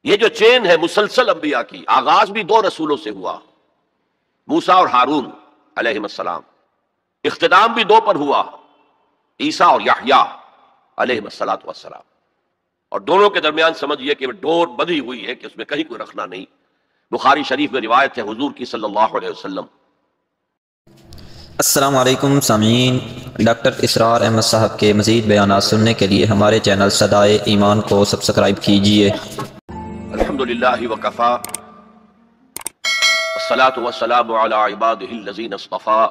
یہ جو چین ہے مسلسل انبیاء کی، آغاز بھی دو رسولوں سے ہوا، موسیٰ اور ہارون علیہ السلام، اختتام بھی دو پر ہوا، عیسیٰ اور یحییٰ علیہ السلام، اور دونوں کے درمیان سمجھیے کہ ڈور بندھی ہوئی ہے کہ اس میں کہیں کوئی رکھنا نہیں۔ بخاری شریف میں روایت ہے حضور کی صلی اللہ علیہ وسلم۔ السلام علیکم سامعین، ڈاکٹر اسرار احمد صاحب کے مزید بیانات سننے کے لیے ہمارے چینل صدائے ایمان کو سبسکرائب کیجیے۔ الحمدللہ وکفا والصلاة والسلام علی عبادہ الذین اصطفیٰ،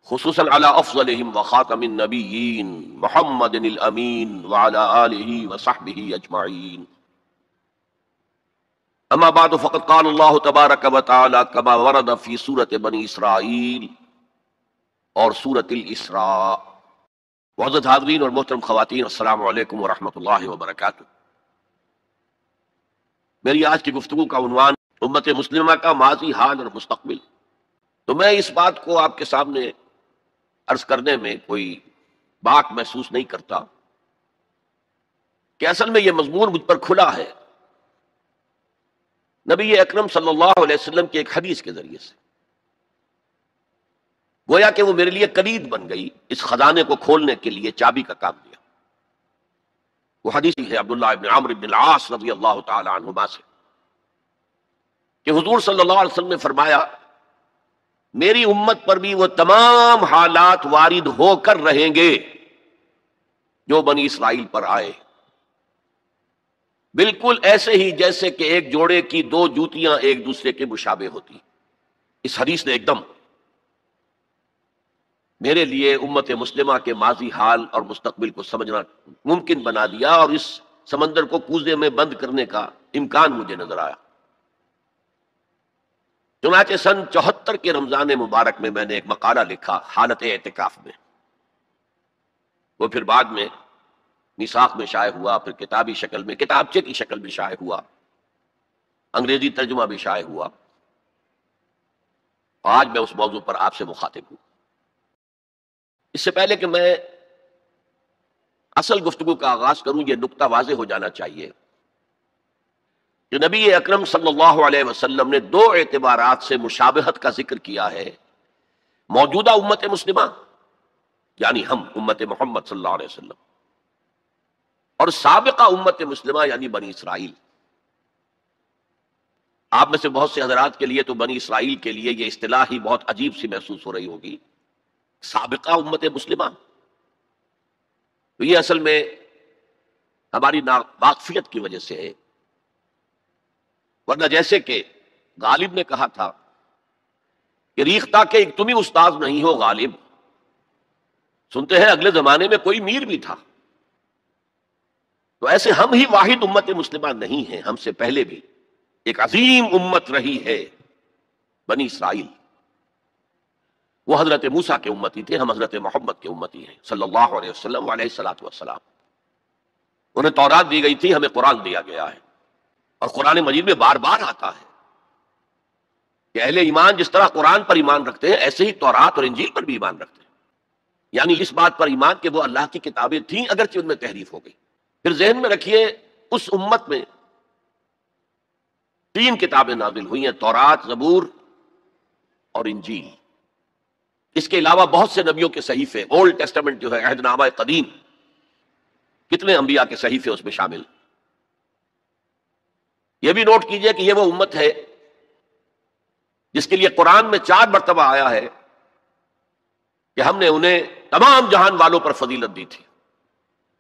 خصوصاً علی افضلہم وخاتم النبیین محمد الامین وعلی آلہ وصحبہ اجمعین۔ اما بعد فقد قال اللہ تبارک و تعالی کما ورد فی سورۃ بنی اسرائیل اور سورۃ الاسراء۔ معزز حاضرین اور محترم خواتین، السلام علیکم ورحمۃ اللہ وبرکاتہ۔ میری آج کی گفتگو کا عنوان امت مسلمہ کا ماضی، حال اور مستقبل۔ تو میں اس بات کو آپ کے سامنے عرض کرنے میں کوئی باک محسوس نہیں کرتا کہ اصل میں یہ مضمون مجھ پر کھلا ہے نبی اکرم صلی اللہ علیہ وسلم کی ایک حدیث کے ذریعے سے، گویا کہ وہ میرے لیے کلید بن گئی، اس خزانے کو کھولنے کے لیے چابی کا کام دیا۔ وہ حدیث ہے عبداللہ ابن عمرو بن العاص رضی اللہ تعالی عنہما سے کہ حضور صلی اللہ علیہ وسلم نے فرمایا، میری امت پر بھی وہ تمام حالات وارد ہو کر رہیں گے جو بنی اسرائیل پر آئے، بالکل ایسے ہی جیسے کہ ایک جوڑے کی دو جوتیاں ایک دوسرے کے مشابہ ہوتی۔ اس حدیث نے ایک دم میرے لیے امت مسلمہ کے ماضی، حال اور مستقبل کو سمجھنا ممکن بنا دیا، اور اس سمندر کو کوزے میں بند کرنے کا امکان مجھے نظر آیا۔ چنانچہ سن 74 کے رمضان مبارک میں نے ایک مقالہ لکھا حالت اعتکاف میں، وہ پھر بعد میں میثاق میں شائع ہوا، پھر کتابی شکل میں، کتابچے کی شکل میں شائع ہوا، انگریزی ترجمہ بھی شائع ہوا۔ آج میں اس موضوع پر آپ سے مخاطب ہوں۔ اس سے پہلے کہ میں اصل گفتگو کا آغاز کروں، یہ نقطہ واضح ہو جانا چاہیے کہ نبی اکرم صلی اللہ علیہ وسلم نے دو اعتبارات سے مشابہت کا ذکر کیا ہے، موجودہ امت مسلمہ یعنی ہم امت محمد صلی اللہ علیہ وسلم، اور سابقہ امت مسلمہ یعنی بنی اسرائیل۔ آپ میں سے بہت سے حضرات کے لیے تو بنی اسرائیل کے لیے یہ اصطلاح ہی بہت عجیب سی محسوس ہو رہی ہوگی، سابقہ امت مسلمہ۔ تو یہ اصل میں ہماری ناواقفیت کی وجہ سے ہے، ورنہ جیسے کہ غالب نے کہا تھا کہ ریختہ کہ تم ہی استاذ نہیں ہو غالب، سنتے ہیں اگلے زمانے میں کوئی میر بھی تھا۔ تو ایسے ہم ہی واحد امت مسلمہ نہیں ہیں، ہم سے پہلے بھی ایک عظیم امت رہی ہے بنی اسرائیل۔ وہ حضرت موسیٰ کے امتی تھے، ہم حضرت محمد کے امتی ہیں صلی اللہ علیہ وسلم علیہ الصلوۃ والسلام۔ انہیں تورات دی گئی تھی، ہمیں قرآن دیا گیا ہے، اور قرآن مجید میں بار بار آتا ہے کہ اہل ایمان جس طرح قرآن پر ایمان رکھتے ہیں، ایسے ہی تورات اور انجیل پر بھی ایمان رکھتے ہیں، یعنی اس بات پر ایمان کہ وہ اللہ کی کتابیں تھیں اگرچہ ان میں تحریف ہو گئی۔ پھر ذہن میں رکھیے اس امت میں 3 کتابیں نازل ہوئی ہیں، تورات، زبور اور انجیل۔ اس کے علاوہ بہت سے نبیوں کے صحیفے، اولڈ ٹیسٹمنٹ جو ہے، عہد نامہ قدیم، کتنے انبیاء کے صحیفے اس میں شامل۔ یہ بھی نوٹ کیجئے کہ یہ وہ امت ہے جس کے لیے قرآن میں 4 مرتبہ آیا ہے کہ ہم نے انہیں تمام جہان والوں پر فضیلت دی تھی۔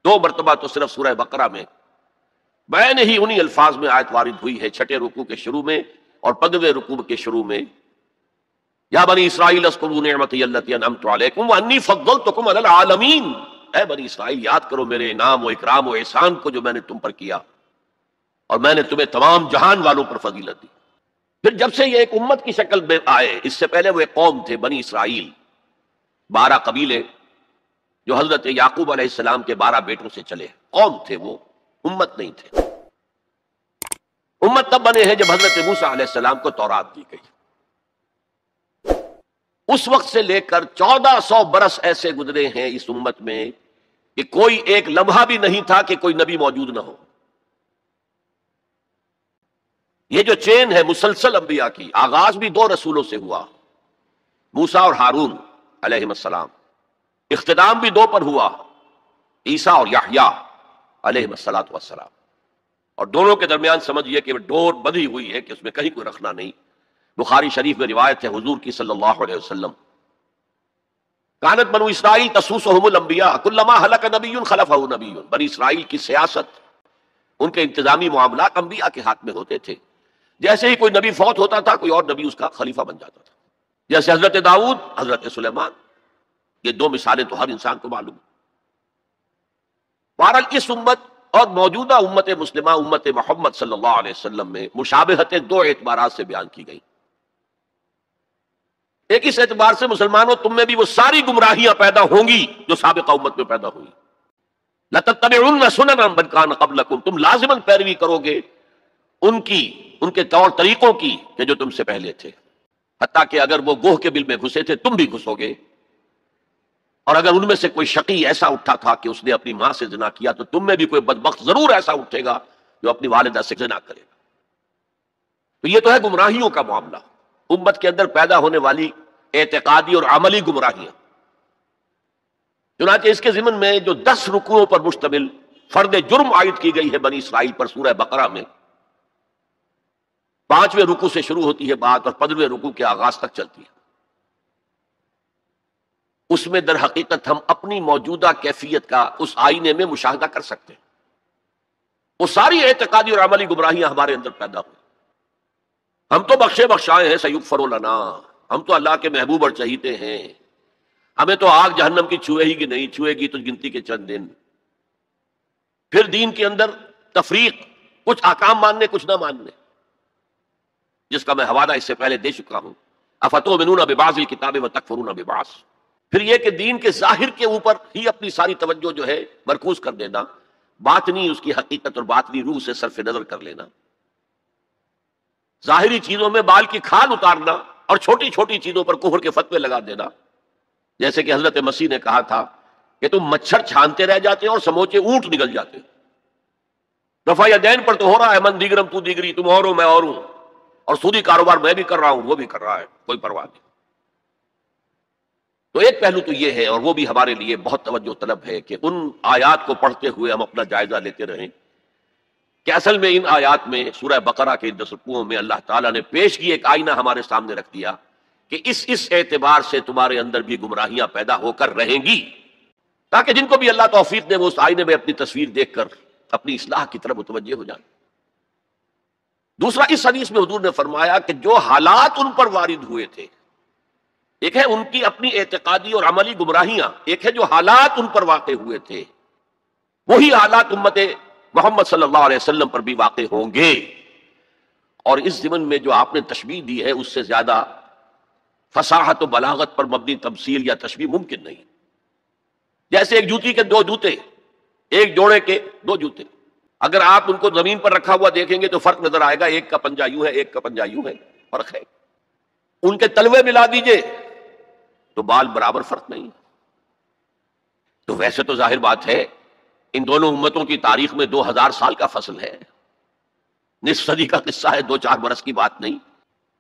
2 مرتبہ تو صرف سورہ بقرہ میں بین ہی انہی الفاظ میں آیت وارد ہوئی ہے، 6 رکوع کے شروع میں اور 15ویں رکوع کے شروع میں، یا بنی اسرائیل اذکروا نعمتی التی انعمت علیکم وانی فضلتکم علی العالمین۔ اے بنی اسرائیل، یاد کرو میرے انعام و اکرام و احسان کو جو میں نے تم پر کیا، اور میں نے تمہیں تمام جہان والوں پر فضیلت دی۔ پھر جب سے یہ ایک امت کی شکل میں آئے، اس سے پہلے وہ ایک قوم تھے بنی اسرائیل، 12 قبیلے جو حضرت یعقوب علیہ السلام کے 12 بیٹوں سے چلے، قوم تھے وہ، امت نہیں تھے۔ امت تب بنے ہیں جب حضرت موسیٰ علیہ السلام کو تورات دی گئی۔ اس وقت سے لے کر 1400 برس ایسے گزرے ہیں اس امت میں کہ کوئی ایک لمحہ بھی نہیں تھا کہ کوئی نبی موجود نہ ہو۔ یہ جو چین ہے مسلسل انبیاء کی، آغاز بھی دو رسولوں سے ہوا، موسیٰ اور ہارون علیہ السلام، اختتام بھی دو پر ہوا، عیسیٰ اور یحییٰ علیہ السلام، اور دونوں کے درمیان سمجھیے کہ ڈور بندھی ہوئی ہے کہ اس میں کہیں کوئی رکھنا نہیں۔ بخاری شریف میں روایت ہے حضور کی صلی اللہ علیہ وسلم، کانت بنو اسرائیل تسوسہم الانبیاء کلما ہلک نبی خلفہ نبی۔ بنی اسرائیل کی سیاست، ان کے انتظامی معاملات انبیاء کے ہاتھ میں ہوتے تھے، جیسے ہی کوئی نبی فوت ہوتا تھا کوئی اور نبی اس کا خلیفہ بن جاتا تھا، جیسے حضرت داؤد، حضرت سلیمان۔ یہ دو مثالیں تو ہر انسان کو معلوم۔ بہرحال اس امت اور موجودہ امت مسلمہ، امت محمد صلی اللہ علیہ وسلم میں مشابہتیں دو اعتبارات سے بیان کی گئی۔ ایک اس اعتبار سے مسلمانوں تم میں بھی وہ ساری گمراہیاں پیدا ہوں گی جو سابقہ امت میں پیدا ہوئی۔ لَتَتَّبِعُنَّ سُنَنَ مَن كَانَ قَبْلَكُمْ، تم لازماً پیروی کرو گے ان کی، ان کے طور طریقوں کی کہ جو تم سے پہلے تھے، حتیٰ کہ اگر وہ گوہ کے بل میں گھسے تھے تم بھی گھسو گے، اور اگر ان میں سے کوئی شقی ایسا اٹھا تھا کہ اس نے اپنی ماں سے زنا کیا تو تم میں بھی کوئی بدبخت ضرور ایسا اٹھے گا جو اپنی والدہ سے زنا کرے گا۔ تو یہ تو ہے گمراہیوں کا معاملہ، امت کے اندر پیدا ہونے والی اعتقادی اور عملی گمراہیاں۔ چنانچہ اس کے ضمن میں جو 10 رکوعوں پر مشتمل فرد جرم عائد کی گئی ہے بنی اسرائیل پر سورہ بقرہ میں، 5ویں رکوع سے شروع ہوتی ہے بات اور 15ویں رکوع کے آغاز تک چلتی ہے، اس میں در حقیقت ہم اپنی موجودہ کیفیت کا اس آئینے میں مشاہدہ کر سکتے ہیں۔ وہ ساری اعتقادی اور عملی گمراہیاں ہمارے اندر پیدا ہوئی۔ ہم تو بخشے بخشائے ہیں، سیغفر لنا، ہم تو اللہ کے محبوب اور چہیتے ہیں، ہمیں تو آگ جہنم کی چھوئے ہی کہ نہیں، چھوئے گی تو گنتی کے چند دن۔ پھر دین کے اندر تفریق، کچھ احکام ماننے کچھ نہ ماننے، جس کا میں حوالہ اس سے پہلے دے چکا ہوں۔ افتؤمنون ببعض الکتاب وتکفرون ببعض۔ پھر یہ کہ دین کے ظاہر کے اوپر ہی اپنی ساری توجہ جو ہے مرکوز کر دینا، باطنی اس کی حقیقت اور باطنی روح سے صرف نظر کر لینا، ظاہری چیزوں میں بال کی کھال اتارنا اور چھوٹی چھوٹی چیزوں پر کفر کے فتوے لگا دینا، جیسے کہ حضرت مسیح نے کہا تھا کہ تم مچھر چھانتے رہ جاتے اور سموچے اونٹ نکل جاتے۔ رفع یدین پر تو ہو رہا ہے، من دیگرم تو دیگری، تم اور ہو میں اور ہوں، اور سودی کاروبار میں بھی کر رہا ہوں وہ بھی کر رہا ہے، کوئی پرواہ نہیں۔ تو ایک پہلو تو یہ ہے، اور وہ بھی ہمارے لیے بہت توجہ طلب ہے کہ ان آیات کو پڑھتے ہوئے ہم اپنا جائزہ لیتے رہیں کہ اصل میں ان آیات میں سورہ بقرہ کے 10 رکوعوں میں اللہ تعالیٰ نے پیش کی ایک آئینہ ہمارے سامنے رکھ دیا کہ اس اعتبار سے تمہارے اندر بھی گمراہیاں پیدا ہو کر رہیں گی، تاکہ جن کو بھی اللہ توفیق دے وہ اس آئینے میں اپنی تصویر دیکھ کر اپنی اصلاح کی طرف متوجہ ہو جائیں۔ دوسرا، اس حدیث میں حضور نے فرمایا کہ جو حالات ان پر وارد ہوئے تھے، ایک ہے ان کی اپنی اعتقادی اور عملی گمراہیاں، ایک ہے جو حالات ان پر واقع ہوئے تھے، وہی حالات امت محمد صلی اللہ علیہ وسلم پر بھی واقع ہوں گے۔ اور اس ضمن میں جو آپ نے تشبیہ دی ہے اس سے زیادہ فصاحت و بلاغت پر مبنی تمثیل یا تشبیہ ممکن نہیں۔ جیسے ایک جوتی کے 2 جوتے، ایک جوڑے کے 2 جوتے، اگر آپ ان کو زمین پر رکھا ہوا دیکھیں گے تو فرق نظر آئے گا، ایک کا پنجہ یوں ہے ایک کا پنجہ یوں ہے، فرق ہے۔ ان کے تلوے ملا دیجئے تو بال برابر فرق نہیں۔ تو ویسے تو ظاہر بات ہے ان دونوں امتوں کی تاریخ میں 2000 سال کا فصل ہے، نصف صدی کا قصہ ہے، 2-4 برس کی بات نہیں۔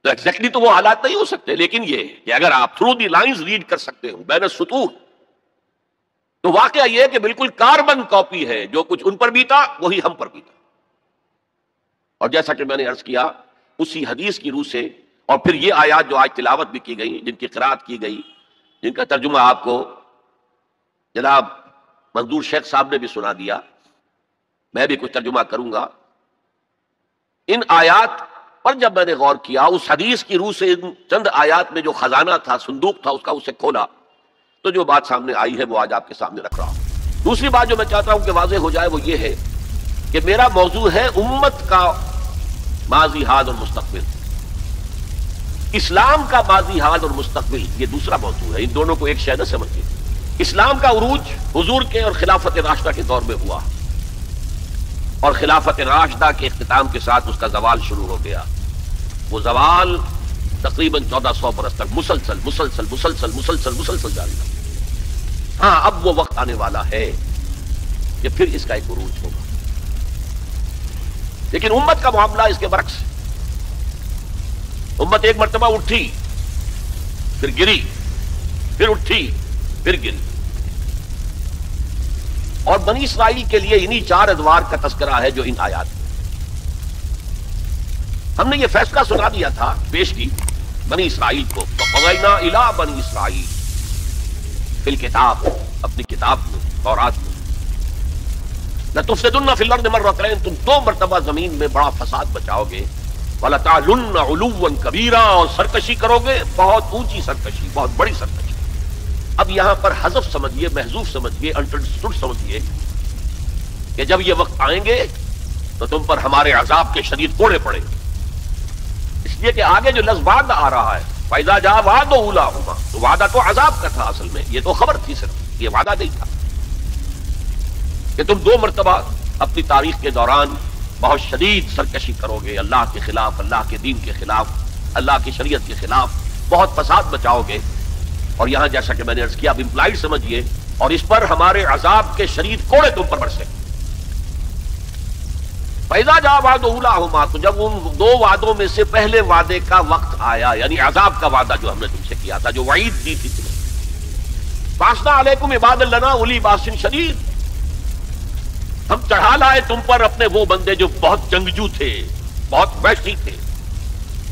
تو ایگزیکٹلی تو وہ حالات نہیں ہو سکتے، لیکن یہ کہ اگر آپ تھرو دی لائنز ریڈ کر سکتے ہو بین السطور، تو واقعہ یہ ہے کہ بالکل کاربن کاپی ہے، جو کچھ ان پر بیتا وہی ہم پر بیتا۔ اور جیسا کہ میں نے عرض کیا، اسی حدیث کی روح سے، اور پھر یہ آیات جو آج تلاوت بھی کی گئی، جن کی قرات کی گئی، جن کا ترجمہ آپ کو جناب منظور شیخ صاحب نے بھی سنا دیا، میں بھی کچھ ترجمہ کروں گا۔ ان آیات پر جب میں نے غور کیا، اس حدیث کی روح سے ان چند آیات میں جو خزانہ تھا، صندوق تھا، اس کا اسے کھولا، تو جو بات سامنے آئی ہے وہ آج آپ کے سامنے رکھ رہا ہوں۔ دوسری بات جو میں چاہتا ہوں کہ واضح ہو جائے وہ یہ ہے کہ میرا موضوع ہے امت کا ماضی، حال اور مستقبل۔ اسلام کا ماضی، حال اور مستقبل یہ دوسرا موضوع ہے، ان دونوں کو ایک شے نہ سمجھیے۔ اسلام کا عروج حضور کے اور خلافت راشدہ کے دور میں ہوا، اور خلافت راشدہ کے اختتام کے ساتھ اس کا زوال شروع ہو گیا۔ وہ زوال تقریباً 1400 برس تک مسلسل مسلسل مسلسل مسلسل مسلسل جاری رہا۔ ہاں، اب وہ وقت آنے والا ہے کہ پھر اس کا ایک عروج ہوگا، لیکن امت کا معاملہ اس کے برعکس ہے۔ امت ایک مرتبہ اٹھی، پھر گری، پھر اٹھی، پھر گری. اور بنی اسرائیل کے لیے انہی 4 ادوار کا تذکرہ ہے جو ان آیات میں. ہم نے یہ فیصلہ سنا دیا تھا، پیش کی بنی اسرائیل کو، فَقَضَيْنَا إِلَىٰ بَنِي إِسْرَائِيلَ فِي الْكِتَابِ، اپنی کتاب میں، تورات میں، لَتُفْسِدُنَّ فِي الْأَرْضِ مَرَّتَيْنِ، تم 2 مرتبہ زمین میں بڑا فساد بچاؤ گے، وَلَتَعْلُنَّ عُلُوًّا كَبِيرًا، اور سرکشی کرو گے، بہت اونچی سرکشی، بہت بڑی سرکشی. اب یہاں پر حذف سمجھیے، محذوف سمجھیے، انڈرسٹوڈ سمجھیے کہ جب یہ وقت آئیں گے تو تم پر ہمارے عذاب کے شدید کوڑے پڑیں گے. اس لیے کہ آگے جو لفظ وعدہ آ رہا ہے، فَإِذَا جَاءَ وَعْدُ أُولَاهُمَا، تو وعدہ تو عذاب کا تھا اصل میں، یہ تو خبر تھی صرف، یہ وعدہ نہیں تھا کہ تم 2 مرتبہ اپنی تاریخ کے دوران بہت شدید سرکشی کرو گے، اللہ کے خلاف، اللہ کے دین کے خلاف، اللہ کی شریعت کے خلاف بہت فساد بچاؤ گے. اور یہاں جیسا کہ میں نے عرض کیا، اب امپلائڈ سمجھیے، اور اس پر ہمارے عذاب کے شدید کوڑے تم پر برسے. فَإِذَا جَاءَ وَعْدُ أُولَاهُمَا، تو جب ان 2 وعدوں میں سے پہلے وعدے کا وقت آیا، یعنی عذاب کا وعدہ جو ہم نے تم سے کیا تھا، جو وعید دی تھی تمہیں، بَعَثْنَا عَلَيْكُمْ عِبَادًا لَنَا أُولِي بَأْسٍ شَدِيدٍ، ہم چڑھا لائے تم پر اپنے وہ بندے جو بہت جنگجو تھے، بہت وحشی تھے،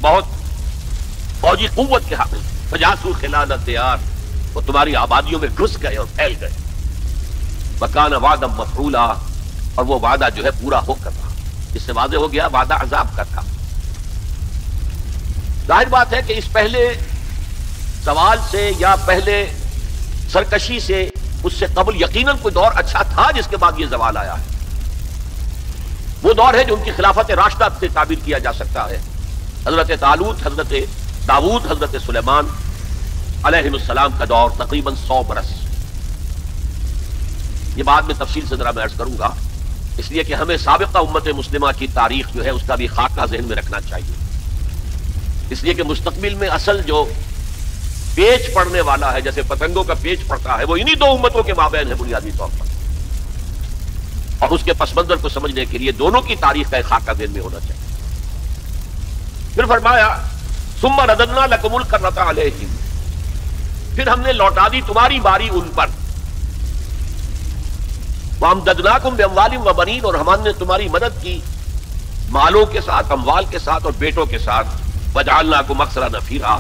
بہت فوجی قوت کے حامل، فجاسوا خلال الدیار، وہ تمہاری آبادیوں میں گھس گئے اور پھیل گئے. وَكَانَ وَعْدًا مَفْعُولًا، اور وہ وعدہ جو ہے پورا ہو کر رہا. اس سے واضح ہو گیا وعدہ عذاب کا تھا. ظاہر بات ہے کہ اس پہلے زوال سے یا پہلے سرکشی سے، اس سے قبل یقیناً کوئی دور اچھا تھا جس کے بعد یہ زوال آیا ہے. وہ دور ہے جو ان کی خلافت راشدہ سے تعبیر کیا جا سکتا ہے. حضرت طالوت، حضرت داؤد، حضرت سلیمان علیہ السلام کا دور، تقریباً 100 برس. یہ بعد میں تفصیل سے ذرا میں عرض کروں گا، اس لیے کہ ہمیں سابقہ امت مسلمہ کی تاریخ جو ہے اس کا بھی خاکہ ذہن میں رکھنا چاہیے. اس لیے کہ مستقبل میں اصل جو پیچ پڑنے والا ہے، جیسے پتنگوں کا پیچ پڑتا ہے، وہ انہی 2 امتوں کے مابین ہے بنیادی طور پر. اور اس کے پس منظر کو سمجھنے کے لیے دونوں کی تاریخ کا ایک خاکہ ذہن میں ہونا چاہیے. پھر فرمایا ثم رددنا لکم الکرۃ علیہم، پھر ہم نے لوٹا دی تمہاری باری ان پر. وامددناکم باموال وبنین، اور ہم نے تمہاری مدد کی مالوں کے ساتھ، اموال کے ساتھ اور بیٹوں کے ساتھ. وجعلناکم اکثر نفیرا،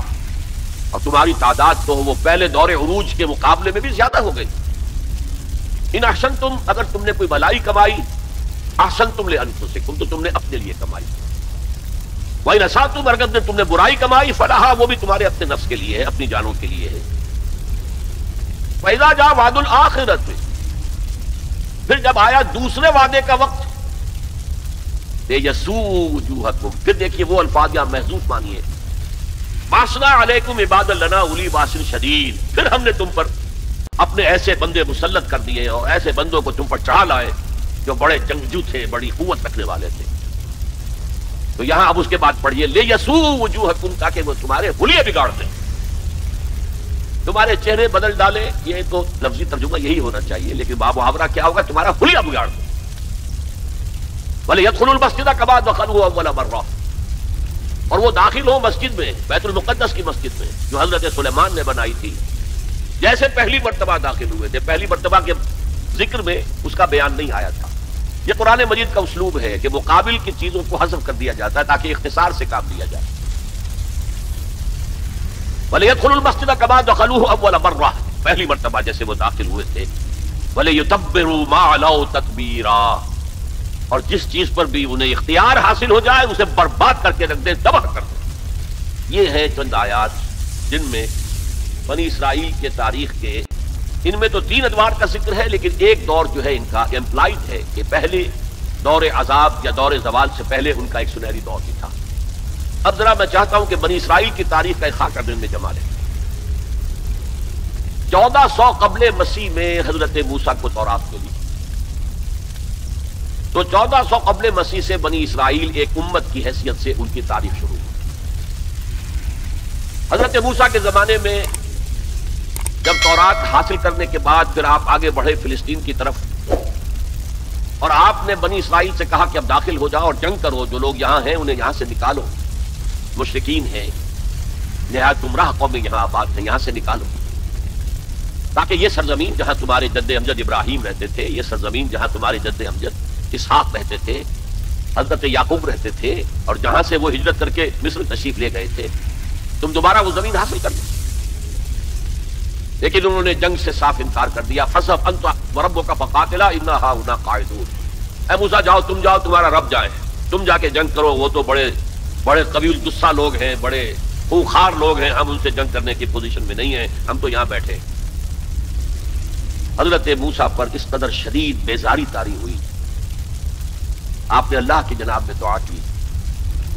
اور تمہاری تعداد تو وہ پہلے دور عروج کے مقابلے میں بھی زیادہ ہو گئی. ان احسنتم، اگر تم نے کوئی بھلائی کمائی، احسنتم لانفسکم، تو تم نے اپنے لیے کمائی. وَإِنْ أَسَأْتُمْ، اگر تم نے برائی کمائی، فَلَهَا، وہ بھی تمہارے اپنے نفس کے لیے ہے، اپنی جانوں کے لیے ہے. فَإِذَا جَاءَ وَعْدُ الْآخِرَةِ، پھر جب آیا دوسرے وعدے کا وقت، لِيَسُوءُ وُجُوهَكُمْ، پھر دیکھیے وہ الفاظ یہاں محذوف مانیے. بَعَثْنَا عَلَيْكُمْ عِبَادًا لَنَا أُولِي بَأْسٍ شَدِيدٍ، پھر ہم نے تم پر اپنے ایسے بندے مسلط کر دیے اور ایسے بندوں کو تم پر چڑھا لائے جو بڑے جنگجو تھے، بڑی قوت رکھنے والے تھے. تو یہاں اب اس کے بعد پڑھیے لِيَسُوءُ وُجُوهَكُمْ، تاکہ وہ تمہارے حلیے بگاڑ دیں، تمہارے چہرے بدل ڈالے. یہ تو لفظی ترجمہ یہی ہونا چاہیے، لیکن باب محاورہ کیا ہوگا؟ تمہارا حلیہ بگاڑ دیں. وَلِيَدْخُلُوا الْمَسْجِدَ كَمَا دَخَلُوهُ أَوَّلَ مَرَّةٍ، اور وہ داخل ہوں مسجد میں، بیت المقدس کی مسجد میں جو حضرت سلیمان نے بنائی تھی، جیسے پہلی مرتبہ داخل ہوئے تھے. پہلی مرتبہ کے ذکر میں اس کا بیان نہیں آیا تھا. یہ قرآن مجید کا اسلوب ہے کہ مقابل کی چیزوں کو حذف کر دیا جاتا ہے تاکہ اختصار سے کام لیا جائے. وَلِيَدْخُلُوا الْمَسْجِدَ كَمَا دَخَلُوهُ أَوَّلَ مَرَّةٍ، پہلی مرتبہ جیسے وہ داخل ہوئے تھے. وَلِيُتَبِّرُوا مَا عَلَوْا تَتْبِيرًا، اور جس چیز پر بھی انہیں اختیار حاصل ہو جائے اسے برباد کر کے رکھ دیں، تباہ کر دیں. یہ ہے چند آیات جن میں بنی اسرائیل کے تاریخ کے، ان میں تو 3 ادوار کا ذکر ہے، لیکن ایک دور جو ہے ان کا امپلائڈ ہے کہ پہلے دور عذاب یا دور زوال سے پہلے ان کا ایک سنہری دور بھی تھا. اب ذرا میں چاہتا ہوں کہ بنی اسرائیل کی تاریخ کا ایک خاکہ دل میں جما لیں. 1400 قبل مسیح میں حضرت موسیٰ کو تورات ملی، تو 1400 قبل مسیح سے بنی اسرائیل ایک امت کی حیثیت سے ان کی تاریخ شروع ہوئی. حضرت موسیٰ کے زمانے میں جب تورات حاصل کرنے کے بعد پھر آپ آگے بڑھے فلسطین کی طرف، اور آپ نے بنی اسرائیل سے کہا کہ اب داخل ہو جاؤ اور جنگ کرو، جو لوگ یہاں ہیں انہیں یہاں سے نکالو. مشرکین ہیں، نہایت گمراہ قومیں یہاں آباد ہیں، یہاں سے نکالو، تاکہ یہ سرزمین جہاں تمہارے جد امجد ابراہیم رہتے تھے، یہ سرزمین جہاں تمہارے جد امجد اسحاق رہتے تھے، حضرت یعقوب رہتے تھے، اور جہاں سے وہ ہجرت کر کے مصر تشریف لے گئے تھے، تم دوبارہ وہ زمین حاصل کر لو۔ لیکن انہوں نے جنگ سے صاف انکار کر دیا۔ فَاذْهَبْ أَنْتَ وَرَبُّكَ فَقَاتِلَا إِنَّا هَاهُنَا قَاعِدُونَ، اے موسیٰ جاؤ، تم جاؤ، تمہارا رب جائے، تم جا کے جنگ کرو، وہ تو بڑے قوی الجثہ لوگ ہیں، بڑے خوخار لوگ ہیں، ہم ان سے جنگ کرنے کی پوزیشن میں نہیں ہیں، ہم تو یہاں بیٹھے۔ حضرت موسیٰ پر اس قدر شدید بیزاری طاری ہوئی، آپ نے اللہ کی جناب میں دعا کی،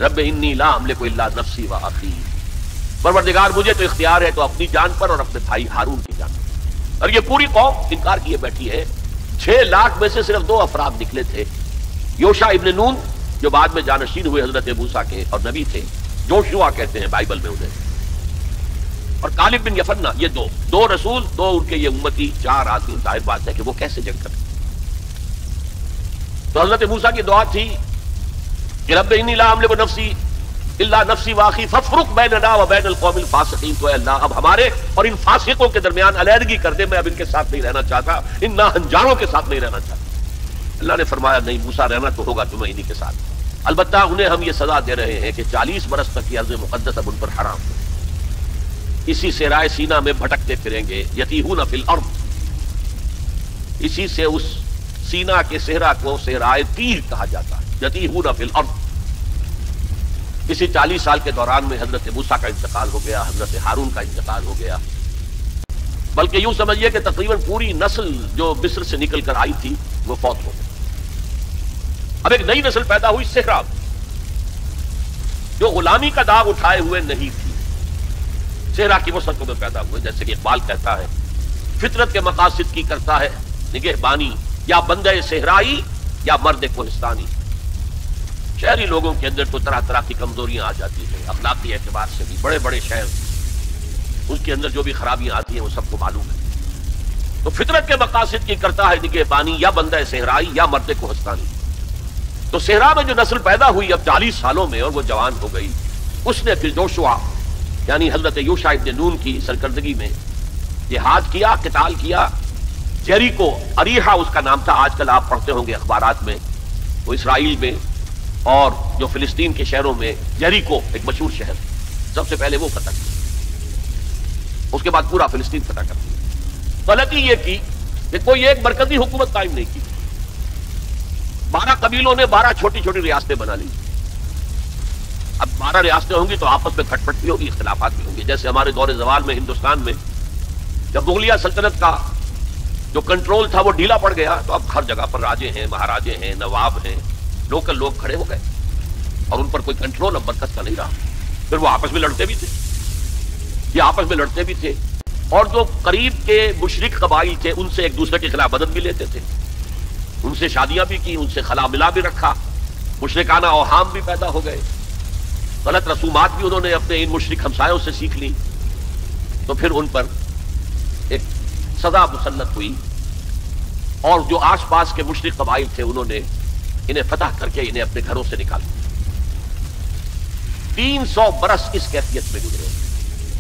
رب انی لا املک الا نفسی و اخی، پروردگار مجھے تو اختیار ہے تو اپنی جان پر اور اپنے بھائی ہارون کی جان پر۔ اور یہ پوری قوم انکار کیے بیٹھی ہے۔ 6 لاکھ میں سے صرف 2 افراد نکلے تھے، یوشع ابن نون جو بعد میں جانشین ہوئے حضرت موسیٰ کے اور نبی تھے، جوشوا کہتے ہیں بائبل میں انہیں، اور کالب بن یفنہ، یہ دو رسول، 2 ان کے یہ امتی، 4 آدمی، ظاہر بات ہے کہ وہ کیسے جنگ کریں۔ تو حضرت موسیٰ کی دعا تھی کہ رب انی لا املک نفسی الا نفسی واخی فافرق بیننا و بین القوم الفاسقین، تو اے اللہ اب ہمارے اور ان فاسقوں کے درمیان علیحدگی کر دے، میں اب ان کے ساتھ نہیں رہنا چاہتا، ان ناہنجاروں کے ساتھ نہیں رہنا چاہتا۔ اللہ نے فرمایا نہیں موسیٰ، رہنا تو ہوگا تمہیں انہی کے ساتھ، البتہ انہیں ہم یہ سزا دے رہے ہیں کہ 40 برس تک کی ارض مقدس اب ان پر حرام ہے، اسی صحرائے سینا میں بھٹکتے پھریں گے، یتیہون فی الارض، اسی سے اس سینا کے صحرا کو صحرائے تیر کہا جاتا ہے، یتیہون فی الارض۔ اسی 40 سال کے دوران میں حضرت موسیٰ کا انتقال ہو گیا، حضرت ہارون کا انتقال ہو گیا، بلکہ یوں سمجھیے کہ تقریباً پوری نسل جو مصر سے نکل کر آئی تھی وہ فوت ہو گئی۔ اب ایک نئی نسل پیدا ہوئی صحرا، جو غلامی کا داغ اٹھائے ہوئے نہیں تھی، صحرا کی وسعتوں میں پیدا ہوئے، جیسے کہ اقبال کہتا ہے فطرت کے مقاصد کی کرتا ہے نگہبانی، یا بندے صحرائی یا مرد کوہستانی۔ شہری لوگوں کے اندر تو طرح طرح کی کمزوریاں آ جاتی ہیں، اخلاقی اعتبار سے بھی، بڑے بڑے شہر اس کے اندر جو بھی خرابیاں آتی ہیں وہ سب کو معلوم ہے۔ تو فطرت کے مقاصد کی کرتا ہے نگہبانی، یا بندہ صحرائی یا مرد کوہستانی۔ تو صحرا میں جو نسل پیدا ہوئی اب 40 سالوں میں، اور وہ جوان ہو گئی، اس نے پھر جوشوا یعنی حضرت یوشع ابن نون کی سرکردگی میں جہاد کیا، قتال کیا۔ جیریکو، اریحا اس کا نام تھا، آج کل آپ پڑھتے ہوں گے اخبارات میں، وہ اسرائیل میں اور جو فلسطین کے شہروں میں جیریکو ایک مشہور شہر، سب سے پہلے وہ فتح کیا، اس کے بعد پورا فلسطین فتح کر دیا۔ غلطی یہ کی کہ کوئی ایک مرکزی حکومت قائم نہیں کی، 12 قبیلوں نے 12 چھوٹی چھوٹی ریاستیں بنا لی۔ اب 12 ریاستیں ہوں گی تو آپس میں کھٹ پٹ بھی ہوگی، اختلافات بھی ہوں گے، جیسے ہمارے دور زوال میں ہندوستان میں جب مغلیہ سلطنت کا جو کنٹرول تھا وہ ڈھیلا پڑ گیا، تو اب ہر جگہ پر راجے ہیں، مہاراجے ہیں، نواب ہیں، لوکل لوگ کھڑے ہو گئے، اور ان پر کوئی کنٹرول اب برکت کا نہیں رہا۔ پھر وہ آپس میں لڑتے بھی تھے، یہ آپس میں لڑتے بھی تھے، اور جو قریب کے مشرک قبائل تھے ان سے ایک دوسرے کے خلاف مدد بھی لیتے تھے، ان سے شادیاں بھی کی، ان سے خلا ملا بھی رکھا، مشرکانہ اوہام بھی پیدا ہو گئے، غلط رسومات بھی انہوں نے اپنے ان مشرک ہمسایوں سے سیکھ لی۔ تو پھر ان پر ایک سزا مسلط ہوئی، اور جو آس پاس کے مشرک قبائل تھے انہوں نے انہیں فتح کر کے انہیں اپنے گھروں سے نکال دیا۔ 300 برس اس کیفیت میں گزرے۔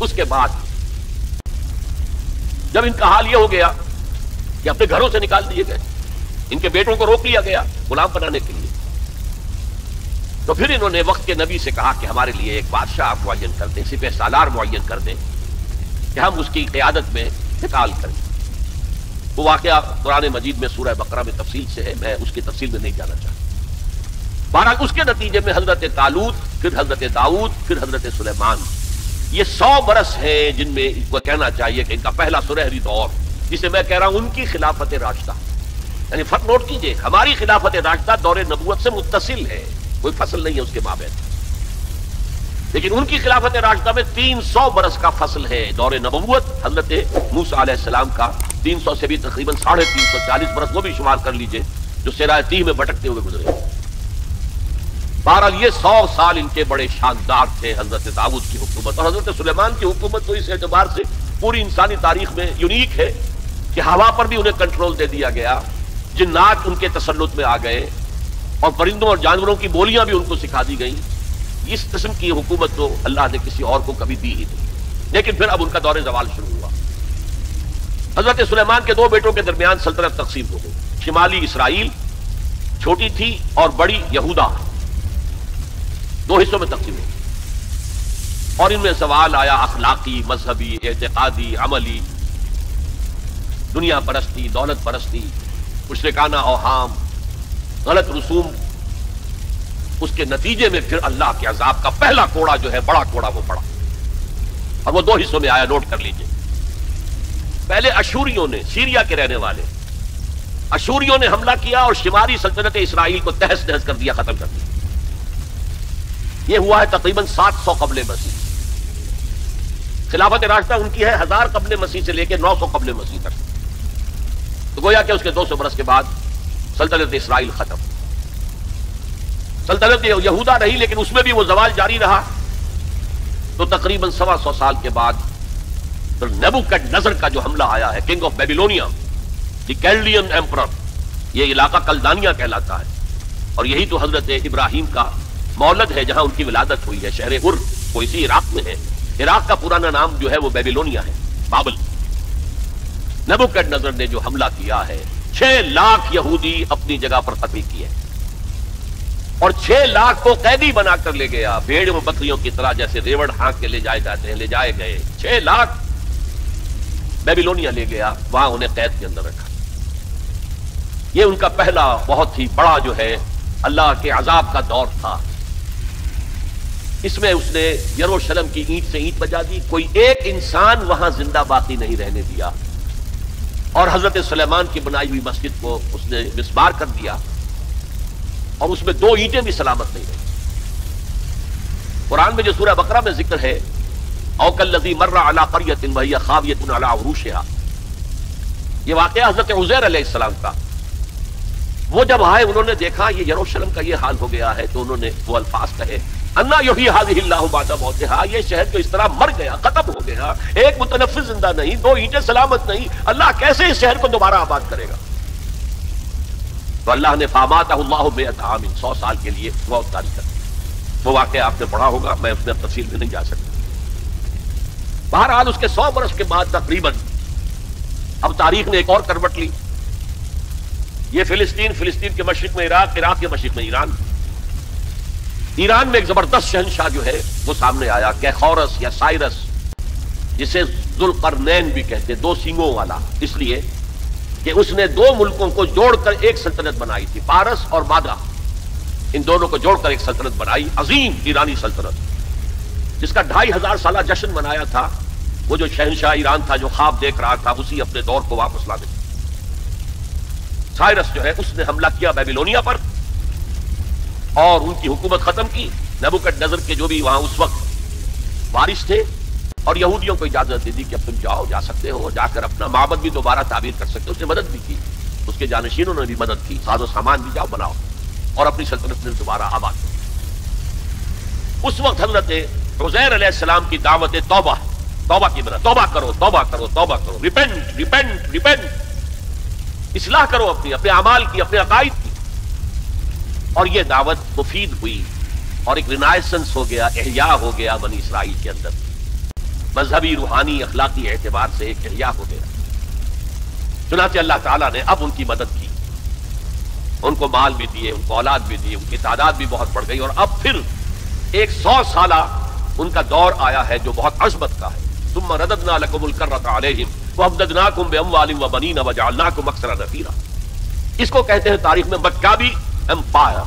اس کے بعد جب ان کا حال یہ ہو گیا کہ اپنے گھروں سے نکال دیے گئے، ان کے بیٹوں کو روک لیا گیا غلام بنانے کے لیے، تو پھر انہوں نے وقت کے نبی سے کہا کہ ہمارے لیے ایک بادشاہ معین کر دیں، سپہ سالار معین کر دیں کہ ہم اس کی قیادت میں قتال کریں۔ وہ واقعہ قرآن مجید میں سورہ بقرہ میں تفصیل سے ہے، میں اس کی تفصیل میں نہیں جانا چاہتا۔ بہرحال اس کے نتیجے میں حضرت طالوت، پھر حضرت داؤد، پھر حضرت سلیمان، یہ 100 برس ہیں جن میں اس کو کہنا چاہیے کہ ان کا پہلا سنہری دور، جسے میں کہہ رہا ہوں ان کی خلافت راشدہ، یعنی فرق نوٹ کیجئے، ہماری خلافت راشدہ دور نبوت سے متصل ہے، کوئی فصل نہیں ہے اس کے مابین، لیکن ان کی خلافت راشدہ میں 300 برس کا فصل ہے۔ دور نبوت حضرت موسیٰ علیہ السلام کا 300 سے بھی تقریباً 350 برس، وہ بھی شمار کر لیجئے جو صحرائے تیہ میں بھٹکتے ہوئے گزرے۔ بہرحال یہ 100 سال ان کے بڑے شاندار تھے، حضرت داؤد کی حکومت اور حضرت سلیمان کی حکومت تو اس اعتبار سے پوری انسانی تاریخ میں یونیک ہے کہ ہوا پر بھی انہیں کنٹرول دے دیا گیا، جنات ان کے تسلط میں آ گئے، اور پرندوں اور جانوروں کی بولیاں بھی ان کو سکھا دی گئیں، اس قسم کی حکومت تو اللہ نے کسی اور کو کبھی دی ہی نہیں. لیکن پھر اب ان کا دور زوال شروع ہوا. حضرت سلیمان کے دو بیٹوں کے درمیان سلطنت تقسیم ہو گئی. شمالی اسرائیل چھوٹی تھی اور بڑی یہودا، دو حصوں میں تقسیم ہوئی. اور ان میں سوال آیا اخلاقی، مذہبی، اعتقادی، عملی، دنیا پرستی، دولت پرستی، مشرکانہ اوہام، غلط رسوم. اس کے نتیجے میں پھر اللہ کے عذاب کا پہلا کوڑا جو ہے، بڑا کوڑا، وہ پڑا. اور وہ دو حصوں میں آیا، نوٹ کر لیجئے. پہلے اشوریوں نے، سیریا کے رہنے والے اشوریوں نے حملہ کیا اور شمالی سلطنت اسرائیل کو تہس نہس کر دیا، ختم کر دیا. یہ ہوا ہے تقریباً 700 قبل مسیح. خلافت راشدہ ان کی ہے 1000 قبل مسیح سے لے کے 900 قبل مسیح تک. تو گویا کہ اس کے 200 برس کے بعد سلطنت اسرائیل ختم. سلطنت یہودا رہی لیکن اس میں بھی وہ زوال جاری رہا. تو تقریباً 125 سال کے بعد نیبوکڈنیزر کا جو حملہ آیا ہے، King of Babylonia, the Chaldean emperor, یہ علاقہ کلدانیہ کہلاتا ہے. اور یہی تو حضرت ابراہیم کا مولد ہے، جہاں ان کی ولادت ہوئی ہے. شہر ار وہ اسی عراق میں ہے. عراق کا پرانا نام جو ہے وہ بیبیلونیا ہے، بابل. نیبوکڈنیزر نے جو حملہ کیا ہے، 6 لاکھ یہودی اپنی جگہ پر قتل کیے اور 6 لاکھ کو قیدی بنا کر لے گیا. بھیڑ و بکریوں کی طرح جیسے ریوڑ ہانک کے لے جائے جاتے ہیں، لے جائے گئے. 6 لاکھ بیبیلونیا لے گیا، وہاں انہیں قید کے اندر رکھا. یہ ان کا پہلا بہت ہی بڑا جو ہے اللہ کے عذاب کا دور تھا. اس میں اس نے یروشلم کی اینٹ سے اینٹ بجا دی. کوئی ایک انسان وہاں زندہ باقی نہیں رہنے دیا. اور حضرت سلیمان کی بنائی ہوئی مسجد کو اس نے مسمار کر دیا اور اس میں 2 اینٹیں بھی سلامت نہیں رہی. قرآن میں جو سورہ بقرہ میں ذکر ہے، او کالذی مر علی قریۃ وہی خاویۃ علی عروشہا، یہ واقعہ حضرت عزیر علیہ السلام کا. وہ جب آئے انہوں نے دیکھا یہ یروشلم کا یہ حال ہو گیا ہے، تو انہوں نے وہ الفاظ کہے، انا یحیی ہذہ اللہ بعد موتہا، یہ شہر تو اس طرح مر گیا، ختم ہو گیا، ایک متنفس زندہ نہیں، 2 اینٹیں سلامت نہیں، اللہ کیسے اس شہر کو دوبارہ آباد کرے گا؟ تو اللہ نے فاماتہ اللہ 100 عام، 100 سال کے لیے موت طاری کر دی. وہ واقعہ آپ نے پڑھا ہوگا، میں اس میں تفصیل میں نہیں جا سکتا. بہرحال اس کے 100 برس کے بعد تقریباً اب تاریخ نے ایک اور کروٹ لی. یہ فلسطین کے مشرق میں عراق، عراق کے مشرق میں ایران. ایران میں ایک زبردست شہنشاہ جو ہے وہ سامنے آیا، کیخورس یا سائرس، جسے ذوالقرنین بھی کہتے، 2 سینگوں والا، اس لیے کہ اس نے 2 ملکوں کو جوڑ کر ایک سلطنت بنائی تھی، پارس اور مادہ. ان دونوں کو جوڑ کر ایک سلطنت بنائی، عظیم ایرانی سلطنت، جس کا 2500 سالہ جشن منایا تھا. وہ جو شہنشاہ ایران تھا جو خواب دیکھ رہا تھا، اسی اپنے دور کو واپس لا دے. سائرس جو ہے اس نے حملہ کیا بیبیلونیا پر اور ان کی حکومت ختم کی. نیبوکڈنیزر کے جو بھی وہاں اس وقت وارث تھے، اور یہودیوں کو اجازت دے دی کہ اب تم جاؤ، جا سکتے ہو، جا کر اپنا معبد بھی دوبارہ تعمیر کر سکتے ہو. اس نے مدد بھی کی، اس کے جانشینوں نے بھی مدد کی، ساز و سامان بھی جاؤ بناؤ اور اپنی سلطنت میں دوبارہ آباد کرو. اس وقت حضرت عزیر علیہ السلام کی دعوت توبہ کی طرح، توبہ کرو، توبہ کرو، توبہ کرو، ریپینٹ ریپینٹ ریپینٹ، اصلاح کرو اپنے اعمال کی، اپنے عقائد کی. اور یہ دعوت مفید ہوئی اور ایک رینائسنس ہو گیا، احیاء ہو گیا بنی اسرائیل کے اندر. مذہبی، روحانی، اخلاقی اعتبار سے ایک احیاء ہو گیا. چنانچہ اللہ تعالیٰ نے اب ان کی مدد کی، ان کو مال بھی دیے، ان کو اولاد بھی دی، ان کی تعداد بھی بہت بڑھ گئی. اور اب پھر ایک 100 سالہ ان کا دور آیا ہے جو بہت عظمت کا ہے. ثم رددنا لكم الكرة عليهم وامددناكم باموال وبنين وجعلناكم اكثر نفيرا. اس کو کہتے ہیں تاریخ میں مکابی امپائر.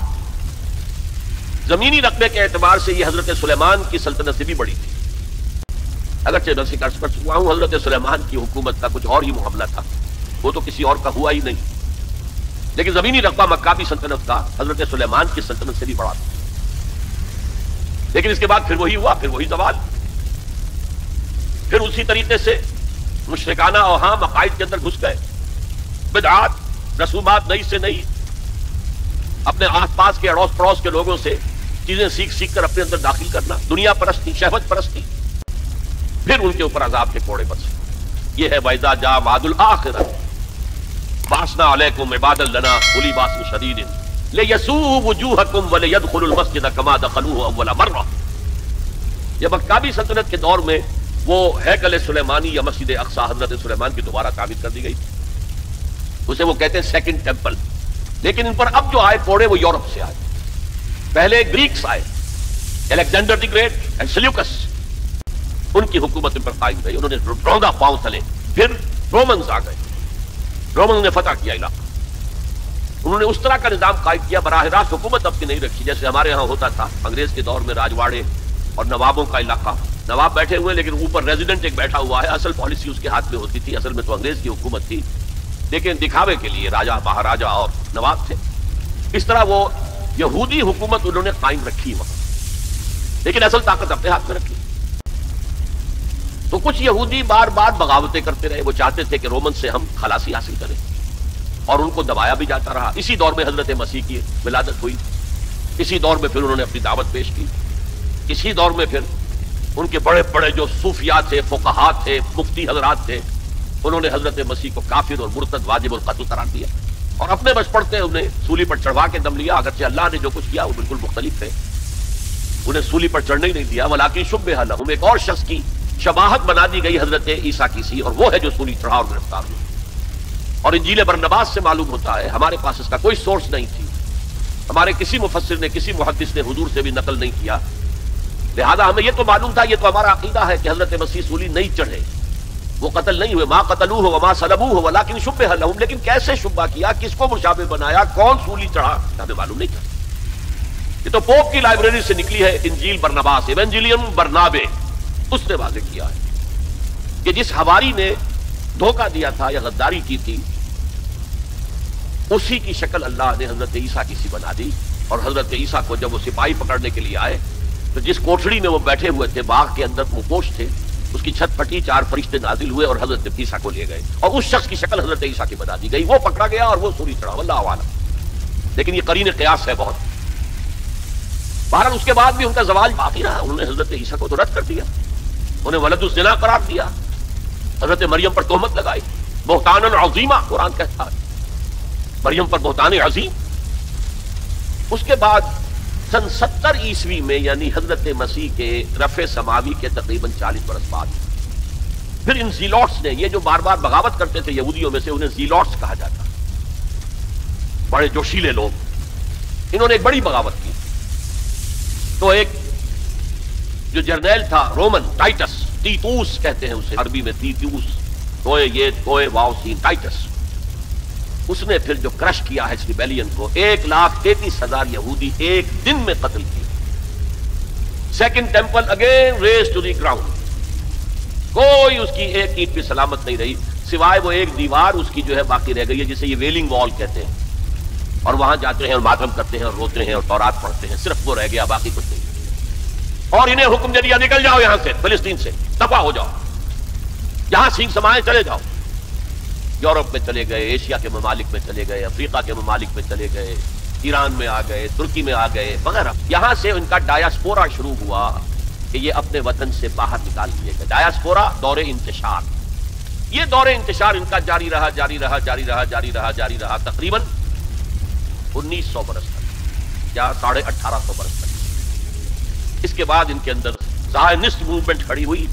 زمینی رقبے کے اعتبار سے یہ حضرت سلیمان کی سلطنت سے بھی بڑی تھی. اگرچہ میں عرض کر چکا ہوں حضرت سلیمان کی حکومت کا کچھ اور ہی معاملہ تھا، وہ تو کسی اور کا ہوا ہی نہیں. لیکن زمینی رقبہ مکابی سلطنت کا حضرت سلیمان کی سلطنت سے بھی بڑا تھا. لیکن اس کے بعد پھر وہی ہوا، پھر وہی زوال. پھر اسی طریقے سے مشرکانہ اوہام عقائد کے اندر گھس گئے، بدعات، رسومات نئی سے نئی، اپنے آس پاس کے اڑوس پڑوس کے لوگوں سے چیزیں سیکھ کر اپنے اندر داخل کرنا، دنیا پرستی، شہوت پرستی. پھر ان کے اوپر عذاب کے کوڑے برسے. یہ ہے وَإِذَا جَاءَ وَعْدُ الْآخِرَةِ بَعَثْنَا عَلَيْكُمْ عِبَادًا لَنَا أُولِي بَأْسٍ شَدِيدٍ لِيَسُوءُوا وُجُوهَكُمْ وَلِيَدْخُلُوا الْمَسْجِدَ كَمَا دَخَلُوهُ أَوَّلَ مَرَّةٍ۔ یہ مکابی سلطنت کے دور میں وہ ہیکل سلیمانی یا مسجد اقصی حضرت سلیمان کی دوبارہ تعمیر کر دی گئی، اسے وہ کہتے ہیں سیکنڈ ٹیمپل۔ لیکن ان پر اب جو آئے کوڑے وہ یورپ سے آئے۔ پہلے گریکس آئے، Alexander the Great and Seleucus, ان کی حکومت ان پر قائم رہی، انہوں نے روندا پاؤں تلے۔ پھر رومنز آ گئے، رومنز نے فتح کیا علاقہ، انہوں نے اس طرح کا نظام قائم کیا، براہ راست حکومت اپنی نہیں رکھی جیسے ہمارے ہاں ہوتا تھا انگریز کے دور میں، راجواڑے اور نوابوں کا علاقہ، نواب بیٹھے ہوئے لیکن اوپر ریزیڈنٹ ایک بیٹھا ہوا ہے، اصل پالیسی اس کے ہاتھ میں ہوتی تھی، اصل میں تو انگریز کی حکومت تھی لیکن دکھاوے کے لیے راجا مہاراجا اور نواب تھے۔ اس طرح وہ یہودی حکومت انہوں نے قائم رکھی وہاں، لیکن اصل طاقت اپنے ہاتھ میں رکھی۔ تو کچھ یہودی بار بار بغاوتیں کرتے رہے، وہ چاہتے تھے کہ رومن سے ہم خلاصی حاصل کریں، اور ان کو دبایا بھی جاتا رہا۔ اسی دور میں حضرت مسیح کی ولادت ہوئی، اسی دور میں پھر انہوں نے اپنی دعوت پیش کی، اسی دور میں پھر ان کے بڑے بڑے جو صوفیاء تھے، فقہاء تھے، مفتی حضرات تھے، انہوں نے حضرت مسیح کو کافر اور مرتد واجب القتل قرار دیا، اور اپنے بس پڑتے انہیں سولی پر چڑھوا کے دم لیا۔ اگرچہ اللہ نے جو کچھ کیا وہ بالکل مختلف تھے، انہیں سولی پر چڑھنے ہی نہیں دیا، ولیکن شبہ لہم، ایک اور شخص کی شباہت بنا دی گئی حضرت عیسیٰ کی سی، اور وہ ہے جو سولی چڑھا اور گرفتار ہوا۔ اور انجیل برنباس سے معلوم ہوتا ہے، ہمارے پاس اس کا کوئی سورس نہیں تھی، ہمارے کسی مفسر نے، کسی محدث نے حضور سے بھی نقل نہیں کیا، لہذا ہمیں یہ تو معلوم تھا، یہ تو ہمارا عقیدہ ہے کہ حضرت مسیح سولی نہیں چڑھے، وہ قتل نہیں ہوئے، ما قتلوہ وما صلبوہ ولکن شبہ لہم، لیکن کیسے شبہ کیا، کس کو مشابہ بنایا، کون سولی چڑھا، ہمیں معلوم نہیں تھا۔ یہ تو پوپ کی لائبریری سے نکلی ہے انجیل برنباس، ایونجیلیم برنابے، اس نے واضح کیا ہے کہ جس حواری نے دھوکہ دیا تھا یا غداری کی تھی، اسی کی شکل اللہ نے حضرت عیسیٰ کی سی بنا دی، اور حضرت عیسیٰ کو جب وہ سپاہی پکڑنے کے لیے آئے تو جس کوٹھڑی میں وہ بیٹھے ہوئے تھے، باغ کے اندر وہ پوش تھے، اس کی چھت پھٹی، 4 فرشتے نازل ہوئے اور حضرت عیسیٰ کو لے گئے، اور اس شخص کی شکل حضرت عیسیٰ کی بنا دی گئی، وہ پکڑا گیا اور وہ سولی چڑھا، واللہ اعلم۔ لیکن یہ قرین قیاس ہے بہت۔ بہرحال اس کے بعد بھی ان کا زوال باقی رہا، انہوں نے حضرت عیسیٰ کو تو رد کر دیا، انہیں ولد الزنا قرار دیا، حضرت مریم پر تہمت لگائی، بہتان عظیمہ قرآن کہتا ہے، مریم پر بہتان عظیم۔ اس کے بعد سن 70 عیسوی میں، یعنی حضرت مسیح کے رفع سماوی کے تقریباً 40 برس بعد، پھر ان زیلوٹس نے، یہ جو بار بار بغاوت کرتے تھے یہودیوں میں سے، انہیں زیلوٹس کہا جاتا، بڑے جوشیلے لوگ، انہوں نے ایک بڑی بغاوت کی۔ تو ایک جو جرنیل تھا رومن، ٹائٹس، تیتوس کہتے ہیں اسے عربی میں، تیتوس، کوئے یہ کوئے واو سین، ٹائٹس، اس نے پھر جو کرش کیا ہے اس ریبیلین کو، 1,33,000 یہودی ایک دن میں قتل کیے۔ Second temple again razed to the ground, کوئی اس کی ایک اینٹ بھی سلامت نہیں رہی، سوائے وہ ایک دیوار اس کی جو ہے باقی رہ گئی ہے، جسے یہ ویلنگ وال کہتے ہیں، اور وہاں جاتے ہیں اور ماتم کرتے ہیں اور روتے ہیں اور تورات پڑھتے ہیں، صرف وہ رہ گیا، باقی کچھ نہیں۔ اور انہیں حکم دے دیا نکل جاؤ یہاں سے، فلسطین سے دفع ہو جاؤ، جہاں سینگ سمائے چلے جاؤ۔ یورپ میں چلے گئے، ایشیا کے ممالک میں چلے گئے، افریقہ کے ممالک میں چلے گئے، ایران میں آ گئے، ترکی میں آ گئے وغیرہ۔ یہاں سے ان کا ڈایاسپورا شروع ہوا کہ یہ اپنے وطن سے باہر نکال دیے گئے۔ ڈایاسپورا، دور انتشار، یہ دور انتشار ان کا جاری رہا جاری رہا جاری رہا جاری رہا جاری رہا تقریباً 1900 برس تک یا 1850 برس تک۔ اس کے بعد ان کے اندر زائنسٹ موومنٹ کھڑی ہوئی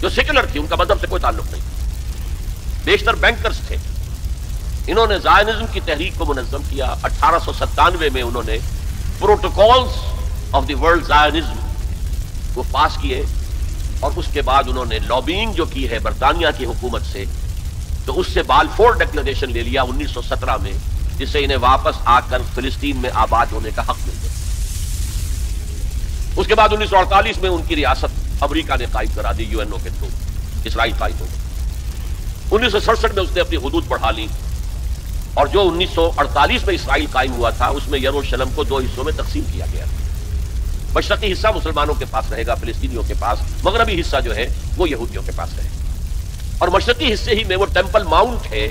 جو سیکولر تھی، ان کا مذہب سے کوئی تعلق نہیں، بیشتر بینکرز تھے۔ انہوں نے زائنزم کی تحریک کو منظم کیا۔ 1897 میں انہوں نے protocols of the world Zionism وہ پاس کیے، اور اس کے بعد انہوں نے لابینگ جو کی ہے برطانیہ کی حکومت سے، تو اس سے بالفور ڈکلریشن لے لیا 1917 میں، جس سے انہیں واپس آ کر فلسطین میں آباد ہونے کا حق مل گیا۔ اس کے بعد 1948 میں ان کی ریاست امریکہ نے قائم کرا دی، UN کے تھرو اسرائیل قائم ہو گیا۔ 1967 میں اس نے اپنی حدود بڑھا لی، اور جو 1948 میں اسرائیل قائم ہوا تھا اس میں یروشلم کو 2 حصوں میں تقسیم کیا گیا۔ مشرقی حصہ مسلمانوں کے پاس رہے گا، فلسطینیوں کے پاس، مغربی حصہ جو ہے وہ یہودیوں کے پاس رہے گا۔ اور مشرقی حصے ہی میں وہ ٹیمپل ماؤنٹ ہے،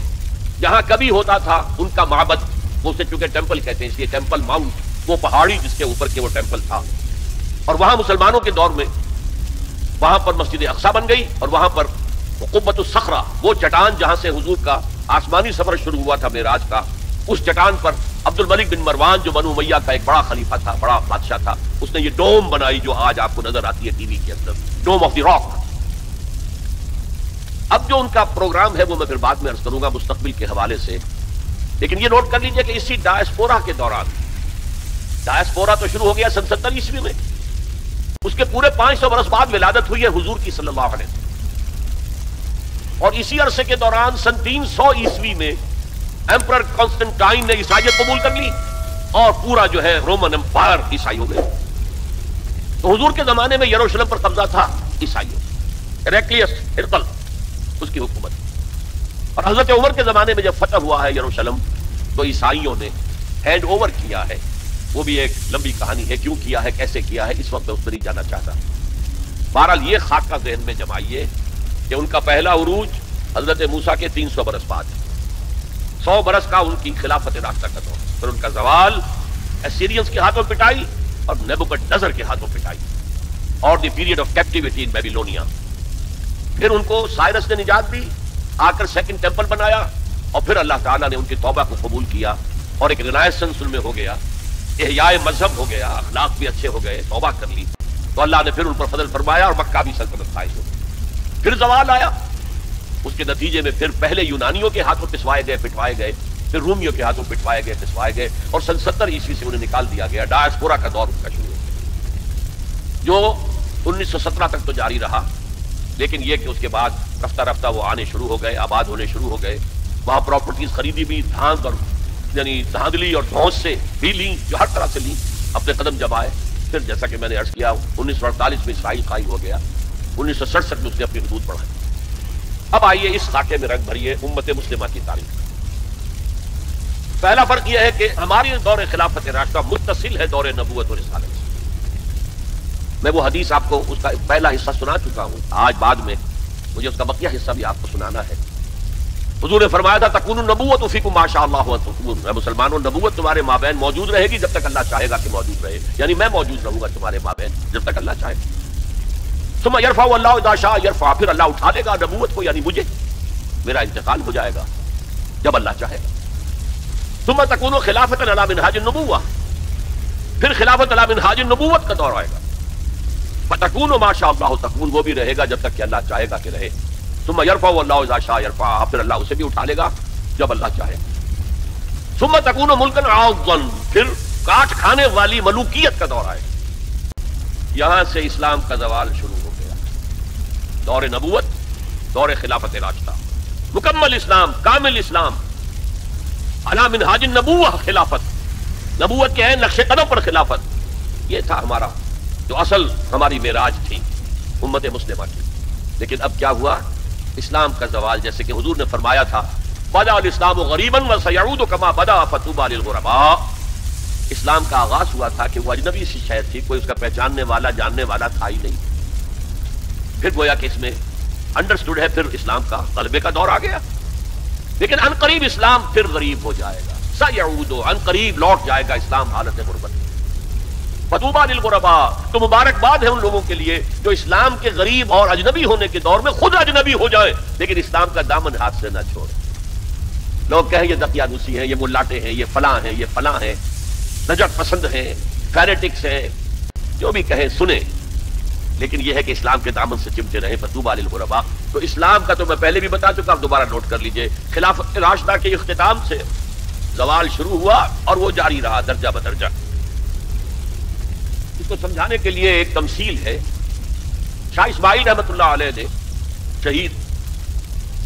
جہاں کبھی ہوتا تھا ان کا معبد، وہ اسے چونکہ ٹیمپل کہتے ہیں اس لیے ٹیمپل ماؤنٹ، وہ پہاڑی جس کے اوپر کے وہ ٹیمپل تھا، اور وہاں مسلمانوں کے دور میں وہاں پر مسجد اقصی بن گئی، اور وہاں پر قبۃ الصخرہ، وہ چٹان جہاں سے حضور کا آسمانی سفر شروع ہوا تھا معراج کا، اس چٹان پر عبد الملک بن مروان جو بنو امیہ کا ایک بڑا خلیفہ تھا، بڑا بادشاہ تھا، اس نے یہ ڈوم بنائی جو آج آپ کو نظر آتی ہے ٹی وی کے اندر، ڈوم آف دی راک۔ اب جو ان کا پروگرام ہے وہ میں پھر بعد میں عرض کروں گا مستقبل کے حوالے سے، لیکن یہ نوٹ کر لیجئے کہ اسی ڈائسپورا کے دوران، ڈائسپورا تو شروع ہو گیا سن 70 عیسوی میں، اس کے پورے 500 برس بعد ولادت ہوئی ہے حضور کی صلی اللہ علیہ وسلم، اور اسی عرصے کے دوران سن 300 عیسوی میں ایمپرر کانسٹنٹائن نے عیسائیت قبول کر لی اور پورا جو ہے رومن امپائر عیسائی ہو گئے۔ تو حضور کے زمانے میں یروشلم پر قبضہ تھا عیسائیوں، ہیراکلیس ہرقل اس کی حکومت، اور حضرت عمر کے زمانے میں جب فتح ہوا ہے یروشلم تو عیسائیوں نے ہینڈ اوور کیا ہے، وہ بھی ایک لمبی کہانی ہے، کیوں کیا ہے، کیسے کیا ہے، اس وقت میں اس پر نہیں جانا چاہتا۔ بہرحال یہ خاکہ ذہن میں جمائیے کہ ان کا پہلا عروج حضرت موسیٰ کے 300 برس بعد، 100 برس کا ان کی خلافت راستہ کا دور، پھر ان کا زوال اسیرینز کے ہاتھوں پٹائی اور نیبوکڈنیزر کے ہاتھوں پٹائی، اور the period of captivity in Babylonia. پھر ان کو سائرس نے نجات دی، آ کر سیکنڈ ٹیمپل بنایا، اور پھر اللہ تعالیٰ نے ان کی توبہ کو قبول کیا اور ایک رینائسنس ان میں ہو گیا، احیاء مذہب ہو گیا، اخلاق بھی اچھے ہو گئے، توبہ کر لی، تو اللہ نے پھر ان پر فضل فرمایا اور مکہ بھی سلطنت قائم ہو گئی۔ پھر زوال آیا، اس کے نتیجے میں پھر پہلے یونانیوں کے ہاتھوں پسوائے گئے، پٹوائے گئے، پھر رومیوں کے ہاتھوں پٹوائے گئے، پسوائے گئے، اور سن 70 عیسوی سے انہیں نکال دیا گیا۔ ڈائسپورا کا دور ان کا شروع ہو گیا جو 1917 تک تو جاری رہا، لیکن یہ کہ اس کے بعد رفتہ رفتہ وہ آنے شروع ہو گئے، آباد ہونے شروع ہو گئے، وہاں پراپرٹیز خریدی بھی، دھاند اور یعنی دھاندلی اور دھونس سے بھی لیں، جو ہر طرح سے لیں، اپنے قدم جمائے۔ پھر جیسا کہ میں نے عرض کیا 1948 میں اسرائیل قائم ہو گیا، 1967 میں اس نے اپنی حدود بڑھائی۔ اب آئیے اس خاکے میں رنگ بھریے امت مسلمہ کی تاریخ۔ پہلا فرق یہ ہے کہ ہماری دور خلافت راشدہ متصل ہے دور نبوت اور رسالت سے۔ میں وہ حدیث آپ کو اس کا پہلا حصہ سنا چکا ہوں، آج بعد میں مجھے اس کا بقیہ حصہ بھی آپ کو سنانا ہے۔ حضور نے فرمایا تھا تکون النبوۃ فیکم ما شاء اللہ ان تکون، اے مسلمانوں نبوت تمہارے مابین موجود رہے گی جب تک اللہ چاہے گا کہ موجود رہے، یعنی میں موجود رہوں گا تمہارے مابین جب تک اللہ چاہے گا۔ ثم یرفع اللہ اذا شاء یرفع، پھر اللہ اٹھا لے گا نبوت کو، یعنی مجھے، میرا انتقال ہو جائے گا جب اللہ چاہے گا۔ ثم تکون خلافۃ علی منہاج النبوہ، پھر خلافت علی منہاج النبوت کا دور آئے گا۔ فتکون ما شاء اللہ تکون، وہ بھی رہے گا جب تک کہ اللہ چاہے گا کہ رہے۔ ثم یرفع اللہ اذا شاء یرفع، پھر اللہ اسے بھی اٹھا لے گا جب اللہ چاہے گا۔ ثم تکون ملکا عاضا، پھر کاٹ کھانے والی ملوکیت کا دور آئے گا۔ یہاں سے اسلام کا زوال شروع ہو گیا، دور نبوت، دور خلافت راشدہ، مکمل اسلام، کامل اسلام، علی منہاج النبوہ خلافت، نبوت کے ہیں نقش قدم پر خلافت، یہ تھا ہمارا جو اصل ہماری معراج تھی امت مسلمہ کی۔ لیکن اب کیا ہوا؟ اسلام کا زوال، جیسے کہ حضور نے فرمایا تھا بدا الاسلام غریبا وسیعود کما بدا فطوبی للغرباء، اسلام کا آغاز ہوا تھا کہ وہ اجنبی سی شہر تھی، کوئی اس کا پہچاننے والا جاننے والا تھا ہی نہیں، پھر گویا کہ اس میں انڈرسٹوڈ ہے، پھر اسلام کا غلبے کا دور آ گیا، لیکن ان قریب اسلام پھر غریب ہو جائے گا، سیعود، ان قریب لوٹ جائے گا اسلام حالت غربت۔ فطوبی للغرباء، تو مبارکباد ہے ان لوگوں کے لیے جو اسلام کے غریب اور اجنبی ہونے کے دور میں خود اجنبی ہو جائے لیکن اسلام کا دامن ہاتھ سے نہ چھوڑے۔ لوگ کہیں یہ دقیانوسی ہیں، یہ ملاٹے ہیں، یہ فلاں ہیں، یہ فلاں ہیں، نجات پسند ہیں، فینیٹکس ہیں، جو بھی کہیں سنیں، لیکن یہ ہے کہ اسلام کے دامن سے چمٹے رہے۔ فطوبی للغرباء، تو اسلام کا تو میں پہلے بھی بتا چکا، آپ دوبارہ نوٹ کر لیجئے، خلافت راشدہ کے اختتام سے زوال شروع ہوا اور وہ جاری رہا درجہ بدرجہ۔ اس کو سمجھانے کے لیے ایک تمثیل ہے، شاہ اسماعیل رحمۃ اللہ علیہ نے شہید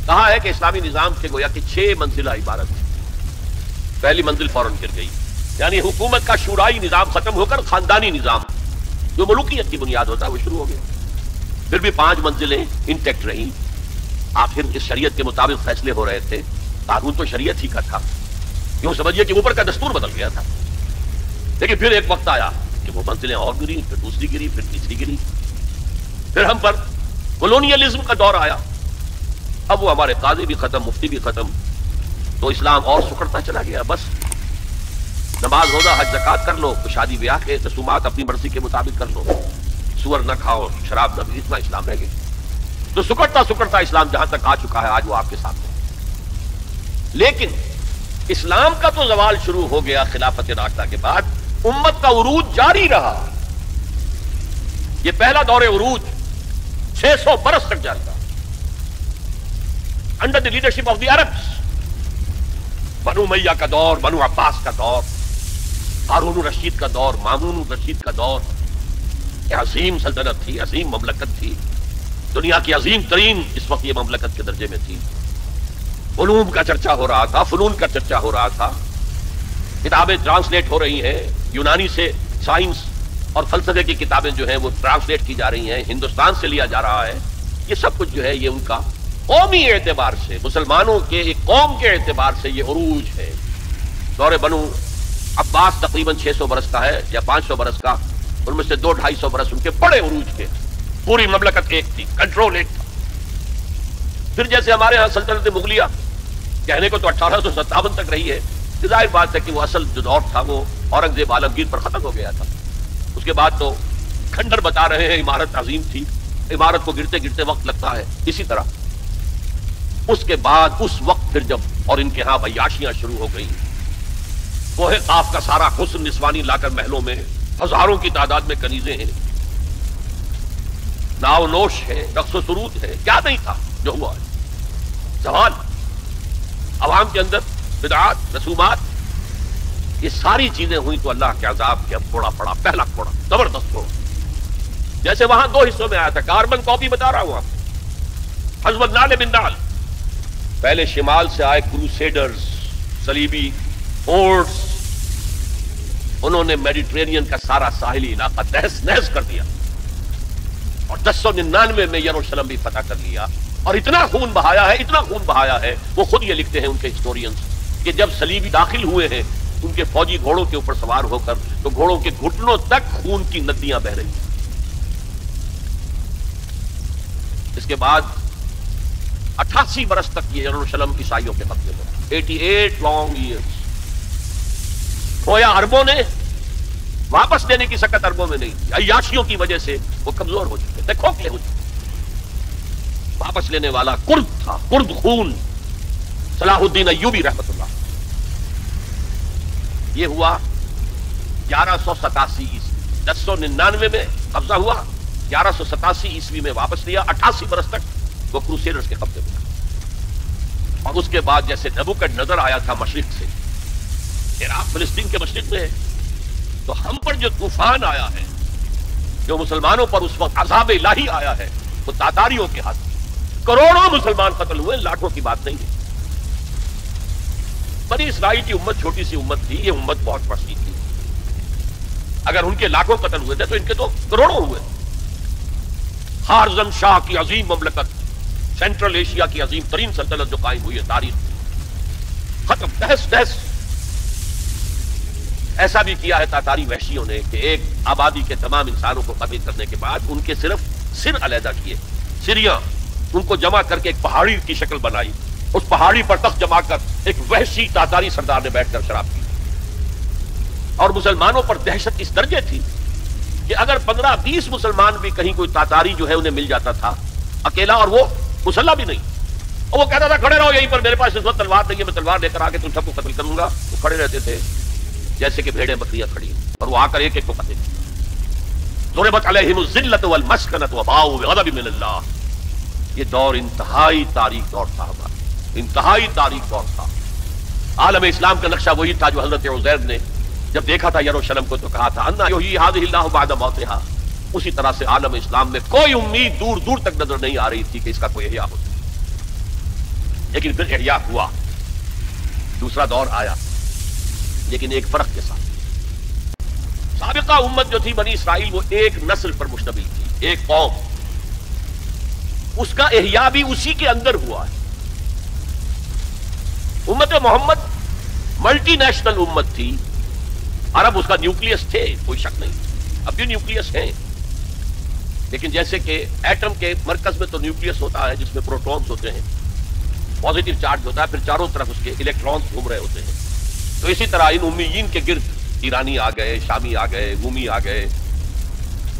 کہا ہے کہ اسلامی نظام کے گویا کہ 6 منزلہ عبارت ہے۔ پہلی منزل فوراً گر گئی، یعنی حکومت کا شورائی نظام ختم ہو کر خاندانی نظام جو ملوکیت کی بنیاد ہوتا ہے وہ شروع ہو گیا۔ پھر بھی 5 منزلیں انٹیکٹ رہیں، آخر اس شریعت کے مطابق فیصلے ہو رہے تھے، قانون تو شریعت ہی کا تھا، یوں سمجھیے کہ اوپر کا دستور بدل گیا تھا۔ لیکن پھر ایک وقت آیا کہ وہ منزلیں اور گری، پھر دوسری گری، پھر تیسری گری، پھر ہم پر کولونیلزم کا دور آیا، اب وہ ہمارے قاضی بھی ختم، مفتی بھی ختم، تو اسلام اور سکڑتا چلا گیا۔ بس نماز روزہ حج زکات کر لو، شادی بیاہ کے رسومات اپنی مرضی کے مطابق کر لو، سور نہ کھاؤ، شراب نہ پی، اتنا اسلام رہ گیا۔ تو سکڑتا سکڑتا اسلام جہاں تک آ چکا ہے آج وہ آپ کے سامنے۔ لیکن اسلام کا تو زوال شروع ہو گیا خلافت راشدہ کے بعد، امت کا عروج جاری رہا. یہ پہلا دور عروج 600 برس تک جاری رہا under the leadership of the Arabs. بنو امیہ کا دور، بنو عباس کا دور، ہارون الرشید کا دور، مامون الرشید کا دور. یہ عظیم سلطنت تھی، عظیم مملکت تھی، دنیا کی عظیم ترین اس وقت یہ مملکت کے درجے میں تھی. علوم کا چرچا ہو رہا تھا، فنون کا چرچا ہو رہا تھا، کتابیں ٹرانسلیٹ ہو رہی ہیں، یونانی سے سائنس اور فلسفے کی کتابیں جو ہیں وہ ٹرانسلیٹ کی جا رہی ہیں، ہندوستان سے لیا جا رہا ہے. یہ سب کچھ جو ہے یہ ان کا قومی اعتبار سے، مسلمانوں کے ایک قوم کے اعتبار سے یہ عروج ہے. دور بنو عباس تقریباً 600 برس کا ہے یا 500 برس کا، ان میں سے 200-250 برس ان کے بڑے عروج کے. پوری مملکت ایک تھی، کنٹرول ایک تھا. پھر جیسے ہمارے ہاں سلطنت مغلیہ کہنے کو تو 1857 تک رہی ہے، ظاہر بات ہے کہ وہ اصل جو دور تھا وہ اورنگزیب عالمگیر پر ختم ہو گیا تھا. اس کے بعد تو کھنڈر بتا رہے ہیں عمارت عظیم تھی، عمارت کو گرتے گرتے وقت لگتا ہے. اسی طرح اس کے بعد اس وقت پھر جب اور ان کے ہاں عیاشیاں شروع ہو گئی، کوہ قاف کا سارا حسن نسوانی لا کر محلوں میں، ہزاروں کی تعداد میں کنیزیں ہیں، ناؤ نوش ہے، رقص و سرود ہے. کیا نہیں تھا جو ہوا ہے. زوال، عوام کے اندر بدعات، رسومات، یہ ساری چیزیں ہوئی تو اللہ کے عذاب کے اب کوڑا پڑا، پہلا کوڑا، زبردست کوڑا. جیسے وہاں 2 حصوں میں آیا تھا، کاربن کاپی بتا رہا ہوں آپ. حزب النال بن نال، پہلے شمال سے آئے کروسیڈرز، صلیبی فورٹس، انہوں نے میڈیٹرینین کا سارا ساحلی علاقہ تہس نہس کر دیا اور 1099 میں یروشلم بھی فتح کر لیا. اور اتنا خون بہایا ہے، اتنا خون بہایا ہے، وہ خود یہ لکھتے ہیں ان کے ہسٹورینز کہ جب صلیبی داخل ہوئے ہیں ان کے فوجی گھوڑوں کے اوپر سوار ہو کر تو گھوڑوں کے گھٹنوں تک خون کی ندیاں بہ رہی ہیں. اس کے بعد 88 برس تک یہ یروشلم عیسائیوں کے قبضے میں، 88 لانگ ایئرز. کھویا اربوں نے، واپس دینے کی سکت اربوں میں نہیں تھی. عیاشیوں کی وجہ سے وہ کمزور ہو چکے تھے، کھوکھلے ہو چکے. واپس لینے والا کرد تھا، کرد خون، صلاح الدین ایوبی رحمت اللہ. یہ ہوا 1187 عیسوی، 1099 میں قبضہ ہوا، 1187 عیسوی میں واپس لیا. 88 برس تک وہ کروسیڈرز کے قبضے میں. اور اس کے بعد جیسے نبوکدنضر آیا تھا مشرق سے، عراق فلسطین کے مشرق میں ہے، تو ہم پر جو طوفان آیا ہے، جو مسلمانوں پر اس وقت عذاب الہی آیا ہے، وہ تاتاریوں کے ہاتھ. کروڑوں مسلمان قتل ہوئے، لاکھوں کی بات نہیں ہے. بنی اسرائیل کی امت چھوٹی سی امت تھی، یہ امت بہت بڑی تھی. اگر ان کے لاکھوں قتل ہوئے تھے تو ان کے تو کروڑوں ہوئے. خارزم شاہ کی عظیم مملکت، سینٹرل ایشیا کی عظیم ترین سلطنت جو قائم ہوئی ہے، تاریخ ختم، تہس نہس. ایسا بھی کیا ہے تاتاری وحشیوں نے کہ ایک آبادی کے تمام انسانوں کو قتل کرنے کے بعد ان کے صرف سر علیحدہ کیے، سریاں، ان کو جمع کر کے ایک پہاڑی کی شکل بنائی. اس پہاڑی پر تخت جما کر ایک وحشی تاتاری سردار نے بیٹھ کر شراب پی. اور مسلمانوں پر دہشت اس درجے تھی کہ اگر 15-20 مسلمان بھی کہیں کوئی تاتاری جو ہے انہیں مل جاتا تھا اکیلا، اور وہ مسلح بھی نہیں، اور وہ کہتا تھا کھڑے رہو یہیں پر، میرے پاس اس وقت تلوار نہیں ہے، میں تلوار لے کر آ کے تم سب کو قتل کروں گا. وہ کھڑے رہتے تھے جیسے کہ بھیڑیں بکریاں کھڑی ہیں، اور وہ آ کر ایک ایک کو قتل. ضربت علیہم الذلۃ والمسکنۃ وباؤوا بغضب من اللہ. یہ دور انتہائی تاریخ دور تھا ہمارا، انتہائی تاریخ دور تھا. عالم اسلام کا نقشہ وہی تھا جو حضرت عزیر نے جب دیکھا تھا یروشلم کو تو کہا تھا انا یحیی ھذہ اللہ بعد موتھا. اسی طرح سے عالم اسلام میں کوئی امید دور دور تک نظر نہیں آ رہی تھی کہ اس کا کوئی احیاء ہو سکے. لیکن پھر احیاء ہوا، دوسرا دور آیا، لیکن ایک فرق کے ساتھ. سابقہ امت جو تھی بنی اسرائیل، وہ ایک نسل پر مشتمل تھی، ایک قوم. اس کا احیاء بھی اسی کے اندر ہوا ہے. امت محمد ملٹی نیشنل امت تھی. عرب اس کا نیوکلیس تھے، کوئی شک نہیں، اب بھی نیوکلیس ہے. لیکن جیسے کہ ایٹم کے مرکز میں تو نیوکلیس ہوتا ہے جس میں پروٹونز ہوتے ہیں، پازیٹیو چارج ہوتا ہے، پھر چاروں طرف اس کے الیکٹرانز گھوم رہے ہوتے ہیں. تو اسی طرح ان امیین کے گرد ایرانی آ گئے، شامی آ گئے، رومی آ گئے،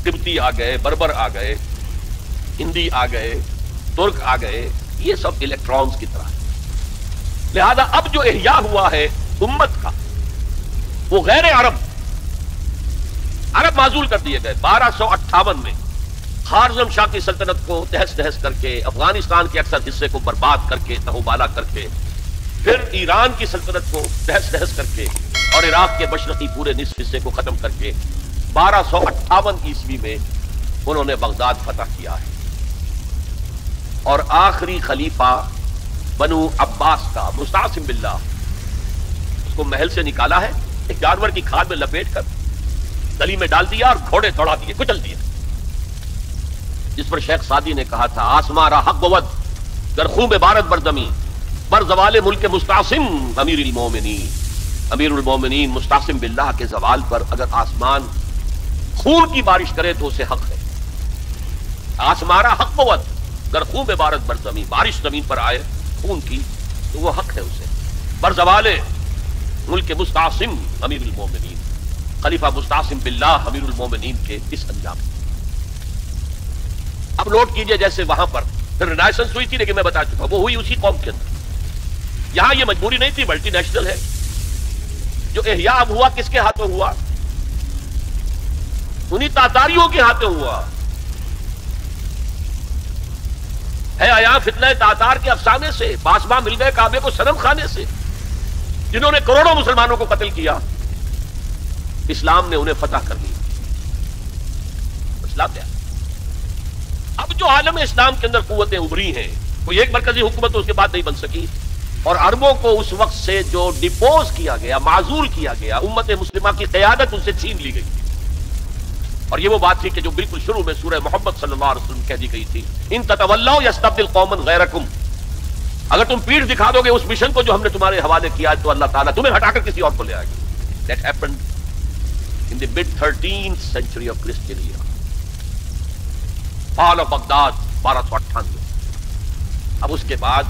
تبتی آ گئے، بربر آ گئے، ہندی آ گئے، ترک آ گئے. یہ سب الیکٹرانز کی طرح. لہذا اب جو احیاء ہوا ہے امت کا وہ غیر عرب معزول کر دیے گئے. 1258 میں خارزم شاہ کی سلطنت کو تہس نہس کر کے، افغانستان کے اکثر حصے کو برباد کر کے، تہوبالا کر کے، پھر ایران کی سلطنت کو تہس نہس کر کے اور عراق کے مشرقی پورے نصف حصے کو ختم کر کے 1258 عیسوی میں انہوں نے بغداد فتح کیا ہے. اور آخری خلیفہ بنو عباس کا مستعصم باللہ، اس کو محل سے نکالا ہے، ایک جانور کی کھال میں لپیٹ کر گلی میں ڈال دیا اور گھوڑے دوڑا دیے، کچل دیے. جس پر شیخ سعدی نے کہا تھا آسماں را حق بود گر خوب بارت بردمی بر زوال ملک مستعصم امیر المومنین. امیر المومنین مستعصم باللہ کے زوال پر اگر آسمان خون کی بارش کرے تو اسے حق ہے. آسماں را حق بود گر خوب بارت بردمی، بارش زمین پر آئے خون کی تو وہ حق ہے اسے. بر زوال ملک مستعصم امیر المومنین، خلیفہ مستعصم باللہ امیر المومنین کے اس انجام. اب نوٹ کیجئے جیسے وہاں پر پھر رینائسنس ہوئی تھی، لیکن میں بتا چکا وہ ہوئی اسی قوم کے اندر. یہاں یہ مجبوری نہیں تھی، ملٹی نیشنل ہے. جو احیاء اب ہوا کس کے ہاتھوں ہوا؟ انہی تاتاریوں کے ہاتھوں ہوا. ہے آیا فتنہ تاتار کے افسانے سے، باسما مل گئے کعبے کو صنم خانے سے، جنہوں نے کروڑوں مسلمانوں کو قتل کیا. اسلام نے انہیں فتح کر لیا. اسلام کیا؟ اب جو عالم اسلام کے اندر قوتیں ابھری ہیں، کوئی ایک مرکزی حکومت اس کے بعد نہیں بن سکی، اور عربوں کو اس وقت سے جو ڈپوز کیا گیا، معزول کیا گیا، امت مسلمہ کی قیادت ان سے چھین لی گئی. اور یہ وہ بات تھی کہ جو بالکل شروع میں سورہ محمد صلی اللہ علیہ وسلم کہہ دی گئی تھی، ان تتولوا یستبدل قوما غیرکم، اگر تم پیٹھ دکھا دو گے اس مشن کو جو ہم نے تمہارے حوالے کیا تو اللہ تعالیٰ تمہیں ہٹا کر کسی اور کو لے آئے گا. That happened in the mid-13th century of Christian era. Fall of Baghdad 1298. اب اس کے بعد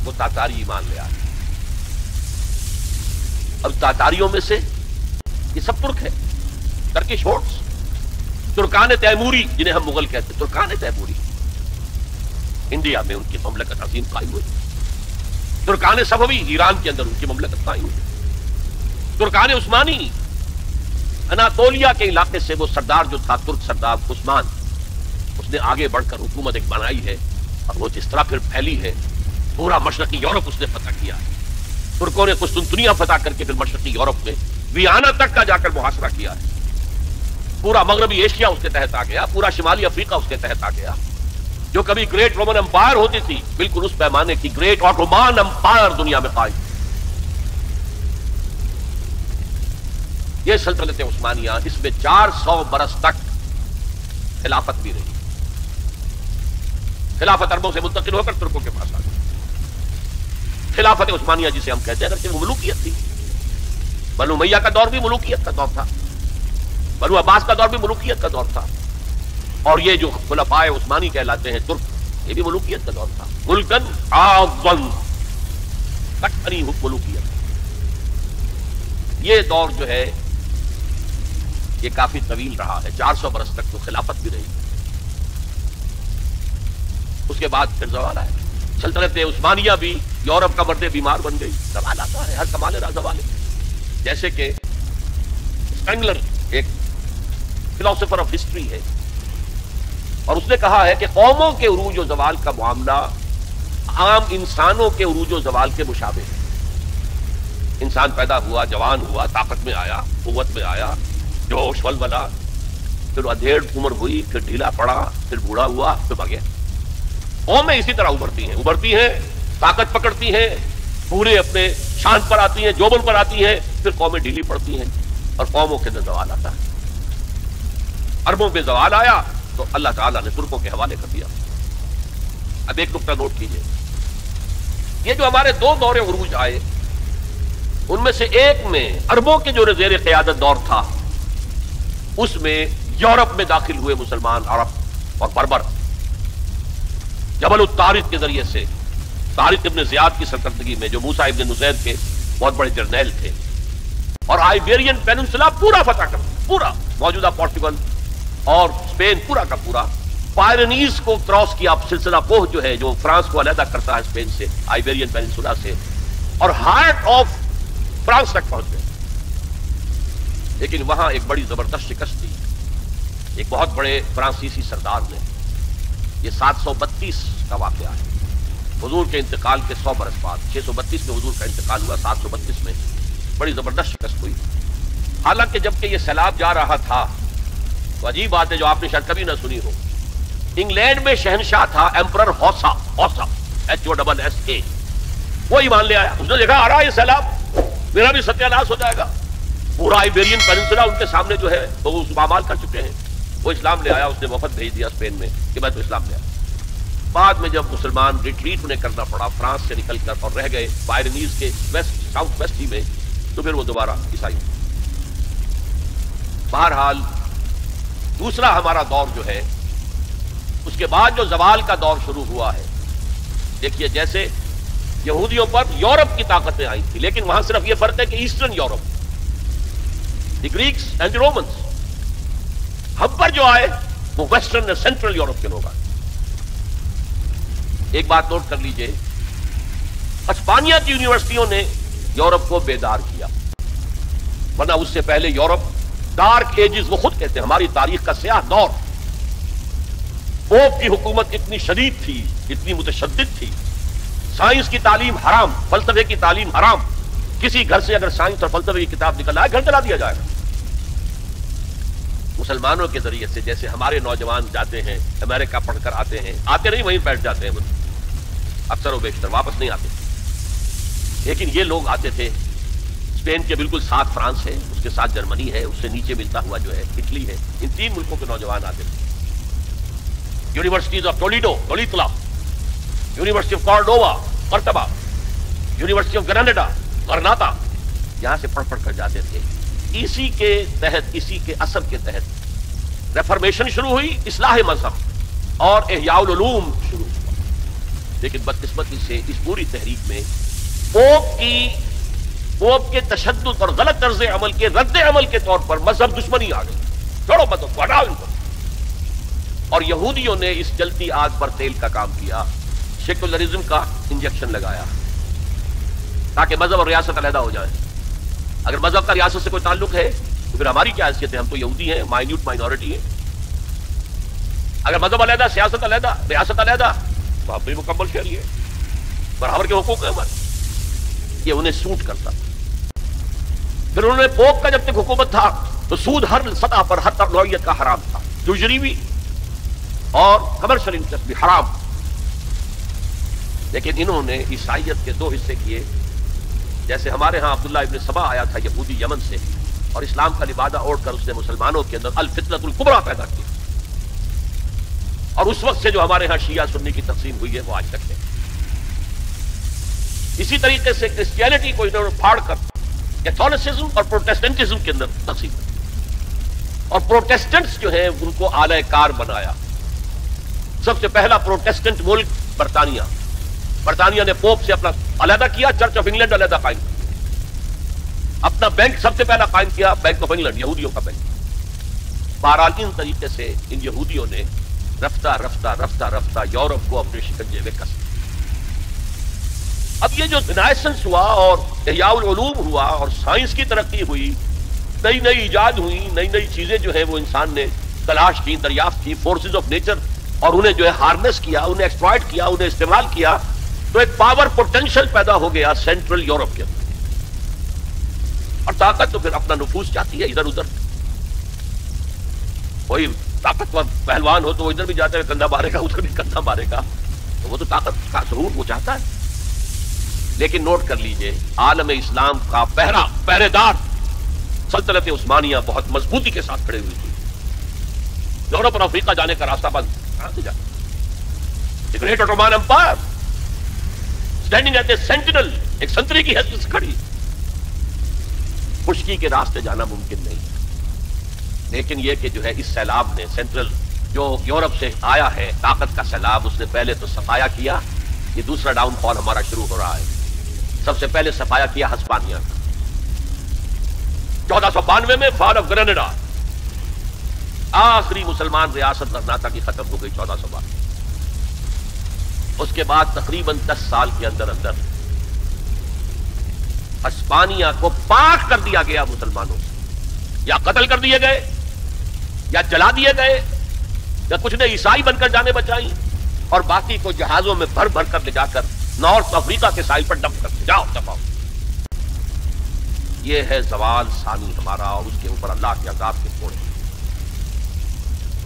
وہ تاتاری ایمان لے آئے. اب تاتاریوں میں سے یہ سب ترک ہے، ترکش ہوٹس، ترکان تیموری جنہیں ہم مغل کہتے ہیں، ترکان تیموری انڈیا میں ان کی مملکت عظیم قائم ہوئی. ترکان صفوی ایران کے اندر ان کی مملکت قائم ہوئی. ترکان عثمانی اناتولیا کے علاقے سے وہ سردار جو تھا ترک سردار عثمان، اس نے آگے بڑھ کر حکومت ایک بنائی ہے، اور وہ جس طرح پھر پھیلی ہے، پورا مشرقی یورپ اس نے فتح کیا ہے. ترکوں نے قسطنطنیہ فتح کر کے پھر مشرقی یورپ میں ویانا تک کا جا کر محاصرہ کیا ہے. پورا مغربی ایشیا اس کے تحت آ گیا، پورا شمالی افریقہ اس کے تحت آ گیا. جو کبھی گریٹ رومن امپائر ہوتی تھی، بالکل اس پیمانے کی گریٹ آٹومان امپائر دنیا میں قائم. یہ سلطنت عثمانیہ، اس میں 400 برس تک خلافت بھی رہی. خلافت عربوں سے منتقل ہو کر ترکوں کے پاس آ گئی. خلافت عثمانیہ جسے ہم کہتے ہیں، اگرچہ وہ ملوکیت تھی. بنو امیہ کا دور بھی ملوکیت کا دور تھا، بنو عباس کا دور بھی ملوکیت کا دور تھا، اور یہ جو خلفائے عثمانی کہلاتے ہیں ترک، یہ بھی ملوکیت کا دور تھا. ملکن اعظم کٹھنی ملوکیت. یہ دور جو ہے یہ کافی طویل رہا ہے، 400 برس تک تو خلافت بھی رہی. اس کے بعد پھر زوال آیا. سلطنت عثمانیہ بھی یورپ کا مرد بیمار بن گئی. زوال آتا ہے، ہر کمال را زوال ہے. جیسے کہ اسپینگلر ایک فلاسفر آف ہسٹری ہے، اور اس نے کہا ہے کہ قوموں کے عروج و زوال کا معاملہ عام انسانوں کے عروج و زوال کے مشابہ ہے. انسان پیدا ہوا، جوان ہوا، طاقت میں آیا، قوت میں آیا، جوش ولولہ، پھر ادھیڑ عمر ہوئی، پھر ڈھیلا پڑا، پھر بوڑھا ہوا، پھر بھگے. قومیں اسی طرح ابھرتی ہیں، طاقت پکڑتی ہیں، پورے اپنے شان پر آتی ہیں، جوبن پر آتی ہیں، پھر قومیں ڈھیلی پڑتی ہیں، اور قوموں کے اندر زوال آتا ہے. عربوں پہ زوال آیا تو اللہ تعالیٰ نے ترکوں کے حوالے کر دیا. اب ایک نقطہ نوٹ کیجئے، یہ جو ہمارے 2 دور عروج آئے، ان میں سے ایک میں عربوں کے جو زیر قیادت دور تھا، اس میں یورپ میں داخل ہوئے مسلمان عرب اور بربر جبل الطارق کے ذریعے سے. طارق ابن زیاد کی سرکردگی میں، جو موسیٰ ابن نصیر کے بہت بڑے جرنیل تھے، اور آئیبیرین پیننسلا پورا فتح کر، پورا موجودہ پورچگل اور اسپین پورا کا پورا، پائرنیز کو کراس کیا. سلسلہ کوہ جو ہے جو فرانس کو علیحدہ کرتا ہے اسپین سے، آئیبیرین پیننسلا سے، اور ہارٹ آف فرانس تک پہنچ گئے. لیکن وہاں ایک بڑی زبردست شکست تھی. ایک بہت بڑے فرانسیسی سردار نے، یہ 732 کا واقعہ ہے، حضور کے انتقال کے 100 برس بعد، 632 میں حضور کا انتقال ہوا، 732 میں بڑی زبردست شکست ہوئی. حالانکہ جبکہ یہ سیلاب جا رہا تھا تو عجیب بات ہے جو آپ نے شاید کبھی نہ سنی ہو، انگلینڈ میں شہنشاہ تھا ایمپرر ہوسا HOSSA، وہ ایمان لے آیا. اس نے دیکھا آ رہا ہے یہ سیلاب، میرا بھی ستیہ ناش ہو جائے گا. پورا آئیبیرین پیننسولا ان کے سامنے جو ہے وہ پامال کر چکے ہیں. وہ اسلام لے آیا، اس نے وفد بھیج دیا اسپین میں کہ میں تو اسلام لے آیا. بعد میں جب مسلمان ریٹریٹ انہیں کرنا پڑا فرانس سے نکل کر اور رہ گئے پائرنیز کے ویسٹ ساؤتھ ویسٹ ہی میں، تو پھر وہ دوبارہ عیسائی. بہرحال دوسرا ہمارا دور جو ہے، اس کے بعد جو زوال کا دور شروع ہوا ہے، دیکھیے جیسے یہودیوں پر یورپ کی طاقتیں آئی تھی، لیکن وہاں صرف یہ فرق ہے کہ eastern Europe, the Greeks and the Romans. ہم پر جو آئے وہ ویسٹرن اور سینٹرل یورپ کے لوگ آئے. ایک بات نوٹ کر لیجئے، اسپانیہ کی یونیورسٹیوں نے یورپ کو بیدار کیا، ورنہ اس سے پہلے یورپ ڈارک ایجز، وہ خود کہتے ہیں ہماری تاریخ کا سیاہ دور. پوپ کی حکومت اتنی شدید تھی، اتنی متشدد تھی. سائنس کی تعلیم حرام، فلسفے کی تعلیم حرام. کسی گھر سے اگر سائنس اور فلسفے کی کتاب نکل آئے گھر جلا دیا جائے گا. مسلمانوں کے ذریعے سے جیسے ہمارے نوجوان جاتے ہیں امریکہ پڑھ کر آتے ہیں، آتے نہیں وہیں بیٹھ جاتے ہیں، اکثر و بیشتر واپس نہیں آتے. لیکن یہ لوگ آتے تھے، اسپین کے بالکل ساتھ فرانس ہے، اس کے ساتھ جرمنی ہے، اس سے نیچے ملتا ہوا جو ہے اٹلی ہے، ان 3 ملکوں کے نوجوان آتے تھے. یونیورسٹیز آف ٹولیڈو، تولیتلا، یونیورسٹی آف کارڈووا، قرطبہ، یونیورسٹی آف گراناڈا، غرناطہ، یہاں سے پڑھ کر جاتے تھے. اسی کے تحت، اسی کے اثر کے تحت ریفارمیشن شروع ہوئی، اصلاح مذہب اور احیاء العلوم شروع ہوا. لیکن بدقسمتی سے اس پوری تحریک میں پوپ کے تشدد اور غلط طرز عمل کے رد عمل کے طور پر مذہب دشمنی آ گئی. چھوڑو مذہب کو، ہٹاؤ ان کو. اور یہودیوں نے اس جلتی آگ پر تیل کا کام کیا، سیکولرزم کا انجیکشن لگایا تاکہ مذہب اور ریاست علیحدہ ہو جائے. اگر مذہب کا ریاست سے کوئی تعلق ہے تو پھر ہماری کیا حیثیت ہے؟ ہم تو یہودی ہیں، مائنیوٹ مائنورٹی ہے. اگر مذہب علیحدہ، سیاست علیحدہ، ریاست علیحدہ، تو ہم بھی مکمل شہری ہے، برابر کے حقوق ہیں ہمارے. یہ انہیں سوٹ کرتا. پھر انہوں نے پوپ کا جب تک حکومت تھا تو سود ہر سطح پر، ہر نوعیت کا حرام تھا، یوزری بھی اور کمرشل انٹرسٹ بھی حرام. لیکن انہوں نے عیسائیت کے 2 حصے کیے. جیسے ہمارے ہاں عبداللہ ابن سبا آیا تھا یہودی یمن سے، اور اسلام کا لبادہ اوڑھ کر اس نے مسلمانوں کے اندر الفتنۃ الکبریٰ پیدا کی. اور اس وقت سے جو ہمارے ہاں شیعہ سنی کی تقسیم ہوئی ہے وہ آج تک ہے. اسی طریقے سے کرسچینٹی کو انہوں نے پھاڑ کر کیتھولسزم اور پروٹیسٹنٹزم کے اندر تقسیم کی، اور پروٹیسٹنٹس جو ہیں ان کو اعلی کار بنایا. سب سے پہلا پروٹیسٹنٹ ملک برطانیہ. برطانیہ نے پوپ سے اپنا علیحدہ کیا، چرچ آف انگلینڈ علیحدہ قائم کیا. اپنا بینک سب سے پہلا قائم کیا، بینک آف انگلینڈ، یہودیوں کا بینک. بہرحال ان طریقے سے ان یہودیوں نے رفتہ رفتہ رفتہ رفتہ یورپ کو اپنے شکنجے میں کس. اب یہ جو رینائسنس ہوا اور احیاء العلوم ہوا اور سائنس کی ترقی ہوئی، نئی نئی ایجاد ہوئی، نئی نئی چیزیں جو ہیں وہ انسان نے تلاش کی، دریافت کی، فورسز آف نیچر، اور انہیں جو ہے ہارنس کیا، انہیں ایکسپلائٹ کیا، انہیں استعمال کیا، تو ایک پاور پوٹینشل پیدا ہو گیا سینٹرل یورپ کے اندر. اور طاقت تو پھر اپنا نفوذ چاہتی ہے ادھر ادھر. کوئی طاقتور پہلوان ہو تو وہ ادھر بھی جاتا ہے کندھا مارے گا، ادھر بھی کندھا مارے گا، تو وہ تو طاقت کا ظہور وہ چاہتا ہے. لیکن نوٹ کر لیجئے، عالم اسلام کا پہرے دار سلطنت عثمانیہ بہت مضبوطی کے ساتھ کھڑے ہوئی تھی. یورپ اور افریقہ جانے کا راستہ بند. کہاں سے جاتا؟ The great Ottoman Empire standing at a sentinel, ایک سنتری کی حیثیت سے کھڑی. خشکی کے راستے جانا ممکن نہیں. لیکن یہ کہ جو ہے اس سیلاب نے سینٹرل جو یورپ سے آیا ہے طاقت کا سیلاب، اس نے پہلے تو صفایا کیا. یہ دوسرا ڈاؤن فال ہمارا شروع ہو رہا ہے. سب سے پہلے صفایا کیا ہسپانیہ کا 1492 میں، فال آف گریناڈا، آخری مسلمان ریاست غرناطہ کی ختم ہو گئی 1492. اس کے بعد تقریباً 10 سال کے اندر اندر ہسپانیہ کو پاک کر دیا گیا مسلمانوں سے، یا قتل کر دیے گئے یا جلا دیے گئے، یا کچھ نے عیسائی بن کر جانے بچائی اور باقی کو جہازوں میں بھر بھر کر لے جا کر نارتھ افریقہ کے ساحل پر ڈمپ کر جاؤ دفاع۔ یہ ہے زوال ثانی ہمارا، اور اس کے اوپر اللہ کے عذاب کے پھوڑے۔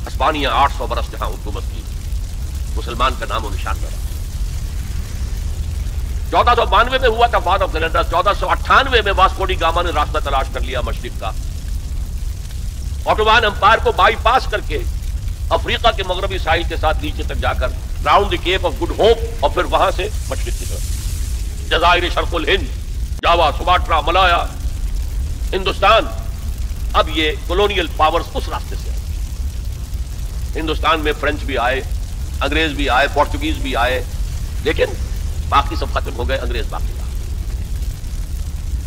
ہسپانیہ 800 برس جہاں حکومت کی، مسلمان کا نام و نشان نہ رہا۔ 1492 میں ہوا تھا فال آف گریناڈا، 1498 میں واسکو ڈی گاما نے راستہ تلاش کر لیا مشرق کا، اوٹومان امپائر کو بائی پاس کر کے افریقہ کے مغربی ساحل کے ساتھ نیچے تک جا کر round the Cape of Good Hope, اور پھر وہاں سے مشرق کی طرف جزائر شرق الہند، جاوا، سماٹرا، ملایا، ہندوستان۔ اب یہ کولونیل پاورز اس راستے سے آئے۔ ہندوستان میں فرینچ بھی آئے، انگریز بھی آئے، پورچوگیز بھی آئے، لیکن باقی سب ختم ہو گئے، انگریز باقی رہا۔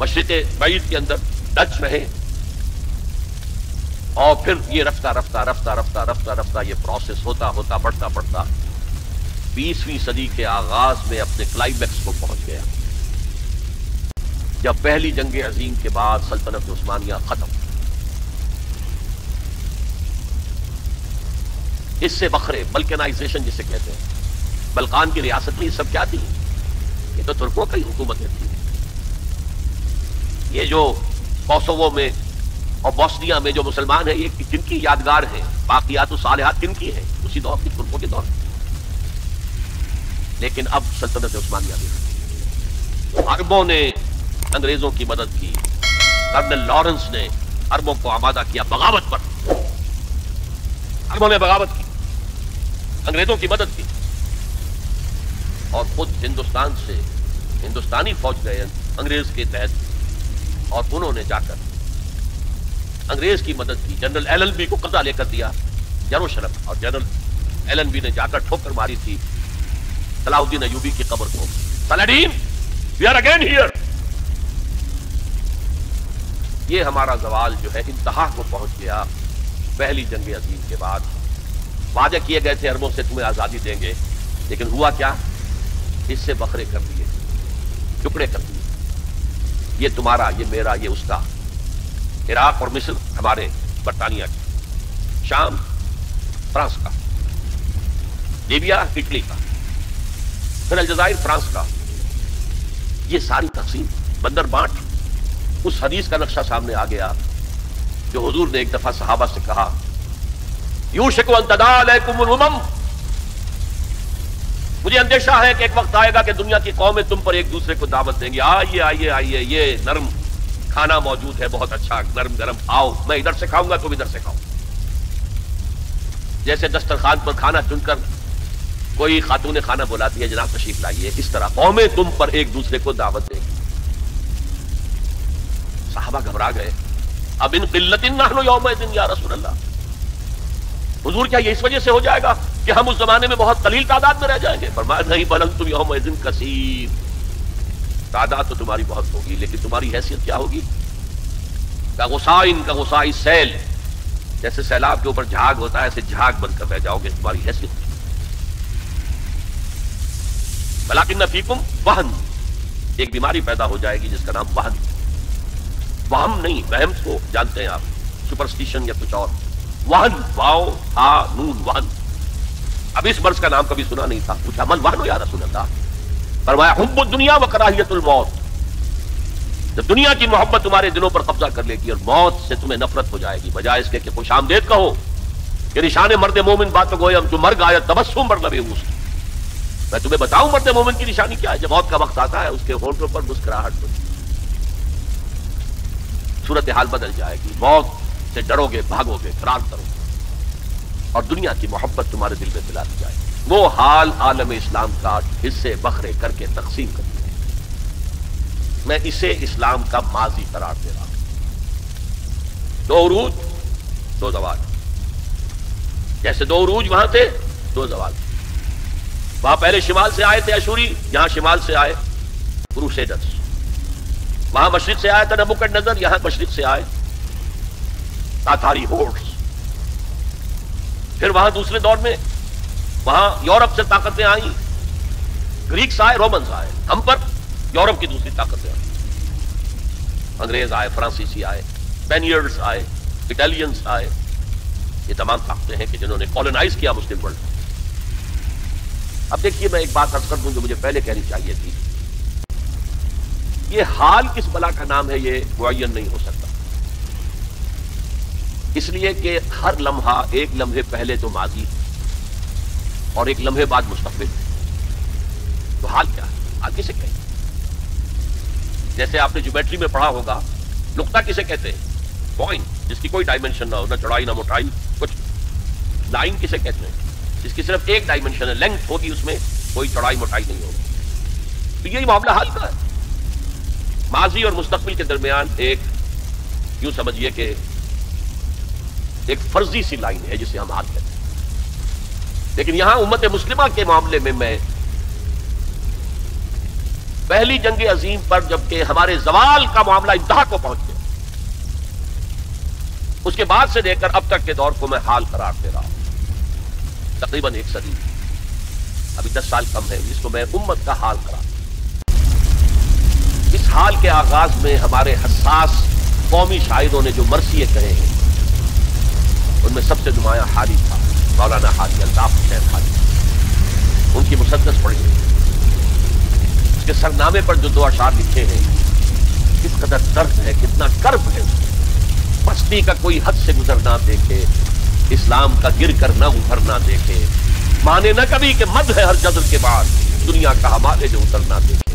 مشرق بعید کے اندر ڈچ رہے، اور پھر یہ رفتہ رفتہ رفتہ رفتہ رفتہ رفتہ یہ پروسیس ہوتا ہوتا بڑھتا بڑھتا 20ویں صدی کے آغاز میں اپنے کلائمیکس کو پہنچ گیا، جب پہلی جنگ عظیم کے بعد سلطنت عثمانیہ ختم۔ اس سے بخرے بلکانائزیشن جسے کہتے ہیں، بلقان کی ریاست میں یہ سب کیا تھی؟ یہ تو ترکوں کی حکومتیں تھی۔ یہ جو کوسوو میں اور بوسنیا میں جو مسلمان ہیں، یہ کن کی یادگار ہیں؟ باقیات الصالحات کن کی ہیں؟ اسی دور کی، ترکوں کے دور۔ لیکن اب سلطنت عثمانیہ بھی، عربوں نے انگریزوں کی مدد کی، کرنل لارنس نے عربوں کو آمادہ کیا بغاوت پر، عربوں نے بغاوت کی، انگریزوں کی مدد کی، اور خود ہندوستان سے ہندوستانی فوج گئے انگریز کے تحت، اور انہوں نے جا کر انگریز کی مدد کی۔ جنرل ایلن بی کو قبضہ لے کر دیا یروشلم، اور جنرل ایلن بی نے جا کر ٹھوکر ماری تھی صلاح الدین ایوبی کی قبر کو۔ سلاڈین، وی آر اگین ہیئر۔ یہ ہمارا زوال جو ہے انتہا کو پہنچ گیا پہلی جنگ عظیم کے بعد۔ وعدے کیے گئے تھے عربوں سے تمہیں آزادی دیں گے، لیکن ہوا کیا؟ اس سے بکھرے کر دیے، ٹکڑے کر دیے۔ یہ تمہارا، یہ میرا، یہ اس کا۔ عراق اور مصر ہمارے برطانیہ کی، شام فرانس کا، لیبیا اٹلی کا، پھر الجزائر فرانس کا۔ یہ ساری تقسیم، بندر بانٹ۔ اس حدیث کا نقشہ سامنے آ گیا جو حضور نے ایک دفعہ صحابہ سے کہا، یوشک ان تداعی علیکم الامم، مجھے اندیشہ ہے کہ ایک وقت آئے گا کہ دنیا کی قومیں تم پر ایک دوسرے کو دعوت دیں گی، آئیے آئیے آئیے، یہ نرم کھانا موجود ہے، بہت اچھا نرم گرم، آؤ، میں ادھر سے کھاؤں گا تم ادھر سے کھاؤ۔ جیسے دسترخوان پر کھانا چن کر کوئی خاتون خانہ بلاتی ہے، جناب تشریف لائیے، اس طرح قومیں تم پر ایک دوسرے کو دعوت دیں گی۔ صحابہ گھبرا گئے، اب ان قلت نحن یومئذ یا رسول اللہ، حضور کیا یہ اس وجہ سے ہو جائے گا کہ ہم اس زمانے میں بہت قلیل تعداد میں رہ جائیں گے؟ فرمایا نہیں، بل انتم یومئذ کثیر، تعداد تو تمہاری بہت ہوگی، لیکن تمہاری حیثیت کیا ہوگی؟ کا غصائی سیل، جیسے سیلاب کے اوپر جھاگ ہوتا ہے، ایسے جھاگ بن کر رہ جاؤ گے، تمہاری حیثیت۔ ولکن فیکم وہن، ایک بیماری پیدا ہو جائے گی جس کا نام وہن، وہم نہیں، وہم کو جانتے ہیں آپ، سپرسٹیشن یا کچھ اور، وہن، واو ہا نون، وہن۔ اب اس مرض کا نام کبھی سنا نہیں تھا، پوچھا من وہن ہو یا رسول اللہ؟ فرمایا حب الدنیا و کراہیت الموت، جب دنیا کی محبت تمہارے دلوں پر قبضہ کر لے گی اور موت سے تمہیں نفرت ہو جائے گی، بجائے اس کے کہ خوش آمدید کہو کہ نشان مرد مومن باتوں گوئے ہم جو مر گایا تبسم بر لبے اس، میں تمہیں بتاؤں مرد مومن کی نشانی کیا ہے؟ جب موت کا وقت آتا ہے اس کے ہونٹوں پر مسکراہٹ ہوتی، صورتحال بدل جائے گی، موت سے ڈرو گے، بھاگو گے، فرار کرو گے، اور دنیا کی محبت تمہارے دل میں دلا دی جائے گی۔ وہ حال عالم اسلام کا حصے بکھرے کر کے تقسیم کر دیا، میں اسے اسلام کا ماضی قرار دے رہا ہوں۔ دو عروج، دو زوال، جیسے دو عروج وہاں تھے، دو زوال۔ وہاں پہلے شمال سے آئے تھے اشوری، یہاں شمال سے آئے کروسیڈرز۔ وہاں مشرق سے آیا تھا نبوکڈنیزر، یہاں مشرق سے آئے تاتاری ہورڈز۔ پھر وہاں دوسرے دور میں وہاں یورپ سے طاقتیں آئیں، گریکس آئے، رومنز آئے، ہم پر یورپ کی دوسری طاقتیں آئیں۔ انگریز آئے، فرانسیسی آئے، اسپینیئرز آئے، اٹالینز آئے، یہ تمام طاقتیں ہیں کہ جنہوں نے کالونائز کیا مسلم ورلڈ۔ اب دیکھیے میں ایک بات عرض کر دوں جو مجھے پہلے کہنی چاہیے تھی، یہ حال کس بلا کا نام ہے یہ معین نہیں ہو سکتا، اس لیے کہ ہر لمحہ ایک لمحے پہلے تو ماضی اور ایک لمحے بعد مستقبل، تو حال کیا ہے؟ حال کسے کہیں؟ جیسے آپ نے جیومیٹری میں پڑھا ہوگا، نقطہ کسے کہتے ہیں؟ پوائنٹ، جس کی کوئی ڈائمنشن نہ ہو، نہ چوڑائی نہ موٹائی کچھ۔ لائن کسے کہتے ہیں؟ جس کی صرف ایک ڈائمنشن ہے، لینتھ ہوگی، اس میں کوئی چوڑائی موٹائی نہیں ہوگی۔ تو یہی معاملہ حال کا ہے، ماضی اور مستقبل کے درمیان ایک یوں سمجھیے کہ ایک فرضی سی لائن ہے جسے ہم حال کہتے ہیں۔ لیکن یہاں امت مسلمہ کے معاملے میں میں پہلی جنگ عظیم پر جبکہ ہمارے زوال کا معاملہ انتہا کو پہنچ گیا، اس کے بعد سے لے کر اب تک کے دور کو میں حال قرار دے رہا ہوں، تقریباً ایک صدی، ابھی 10 سال کم ہے، جس کو میں امت کا حال قرار دوں۔ اس حال کے آغاز میں ہمارے حساس قومی شاعروں نے جو مرثیے کہے ہیں، ان میں سب سے نمایاں حالی تھا مولانا حاجی الطاف حسین حاجی، ان کی مسدس پڑھی ہے، اس کے سرنامے پر جو 2 اشعار لکھے ہیں، کس قدر درد ہے، کتنا کرب ہے، پستی کا کوئی حد سے گزر نہ دیکھے، اسلام کا گر کر نہ ابھر نہ دیکھے، مانے نہ کبھی کہ مد ہے ہر جذر کے بعد، دنیا کا ہمارے جو اتر نہ دیکھے۔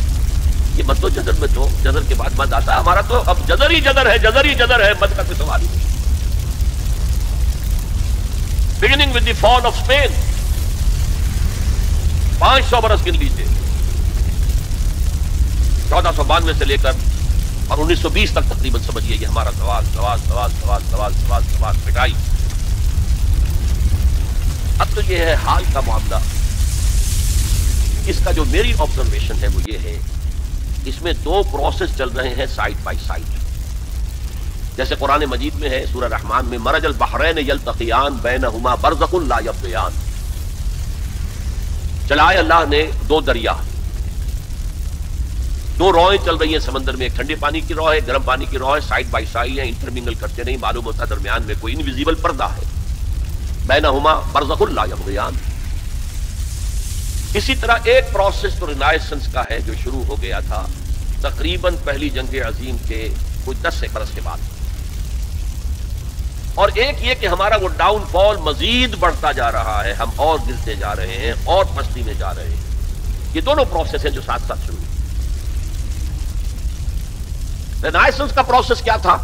یہ مد و جذر میں تو جذر کے بعد مد آتا ہے، ہمارا تو اب جذر ہی جذر ہے، جذر ہی جذر ہے، مد کا کوئی سوال ہی نہیں۔ beginning with the fall of Spain، 500 برس گن لیجیے، 1492 سے لے کر اور 1920 تک تقریباً سمجھیے یہ ہمارا سوال پٹائی۔ اب تو یہ ہے حال کا معاملہ۔ اس کا جو میری آبزرویشن ہے وہ یہ ہے، اس میں 2 پروسیس چل رہے ہیں سائڈ بائی سائڈ، جیسے قرآن مجید میں ہے سورہ رحمان میں، مرج البحرین یلتقیان بینہما برزخ لا یبغیان، چلائے اللہ نے 2 دریا، 2 روئیں چل رہی ہیں سمندر میں، ایک ٹھنڈے پانی کی رو ہے، گرم پانی کی رو ہے، سائڈ بائی سائڈ ہیں، انٹرمنگل کرتے نہیں، معلوم ہوتا درمیان میں کوئی انویزیبل پردہ ہے، بینہما برزخ لا یبغیان۔ اسی طرح ایک پروسیس تو رینائسنس کا ہے جو شروع ہو گیا تھا تقریباً پہلی جنگ عظیم کے کچھ 10 برس کے بعد، اور ایک یہ کہ ہمارا وہ ڈاؤن فال مزید بڑھتا جا رہا ہے، ہم اور گرتے جا رہے ہیں اور پستی میں جا رہے ہیں۔ یہ دونوں پروسیس ہیں جو ساتھ ساتھ شروع ہوئے۔ رینائسنس کا پروسیس کیا تھا؟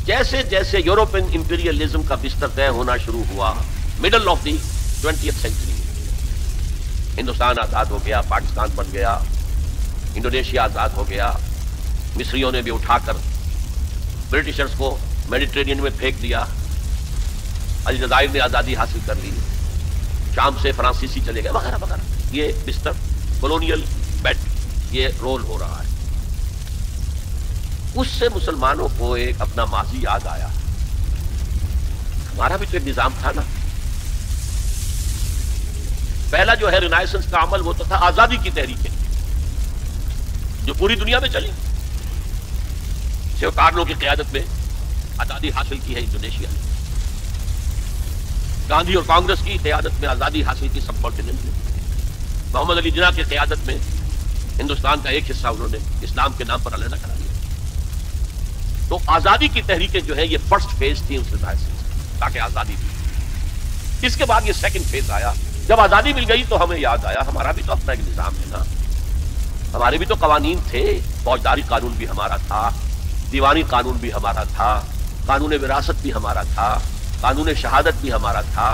جیسے جیسے یورپین امپیریلزم کا بستر طے ہونا شروع ہوا، middle of the 20th century, Hindustan آزاد ہو گیا، پاکستان بن گیا، انڈونیشیا آزاد ہو گیا، مصریوں نے بھی اٹھا کر برٹشرز کو میڈیٹرینین میں پھینک دیا، الجزائر نے آزادی حاصل کر لی، شام سے فرانسیسی چلے گئے، وغیرہ وغیرہ۔ یہ بستر کولونیل بیڈ یہ رول ہو رہا ہے۔ اس سے مسلمانوں کو ایک اپنا ماضی یاد آیا، ہمارا بھی تو ایک نظام تھا نا۔ پہلا جو ہے رینائسنس کا عمل وہ تو تھا آزادی کی تحریکیں جو پوری دنیا میں چلی، کارلو کی قیادت میں آزادی حاصل کی ہے انڈونیشیا، گاندھی اور کانگریس کی قیادت میں آزادی حاصل کی سب کانٹیننٹ نے، محمد علی جناح کی قیادت میں ہندوستان کا ایک حصہ انہوں نے اسلام کے نام پر علیحدہ کرا لیا۔ تو آزادی کی تحریکیں جو ہیں یہ فرسٹ فیز تھی اس رینائسنس، تاکہ آزادی دی۔ اس کے بعد یہ سیکنڈ فیز آیا، جب آزادی مل گئی تو ہمیں یاد آیا ہمارا بھی تو اپنا ایک نظام ہے نا، ہمارے بھی تو قوانین تھے، فوجداری قانون بھی ہمارا تھا، دیوانی قانون بھی ہمارا تھا، قانون وراثت بھی ہمارا تھا، قانون شہادت بھی ہمارا تھا،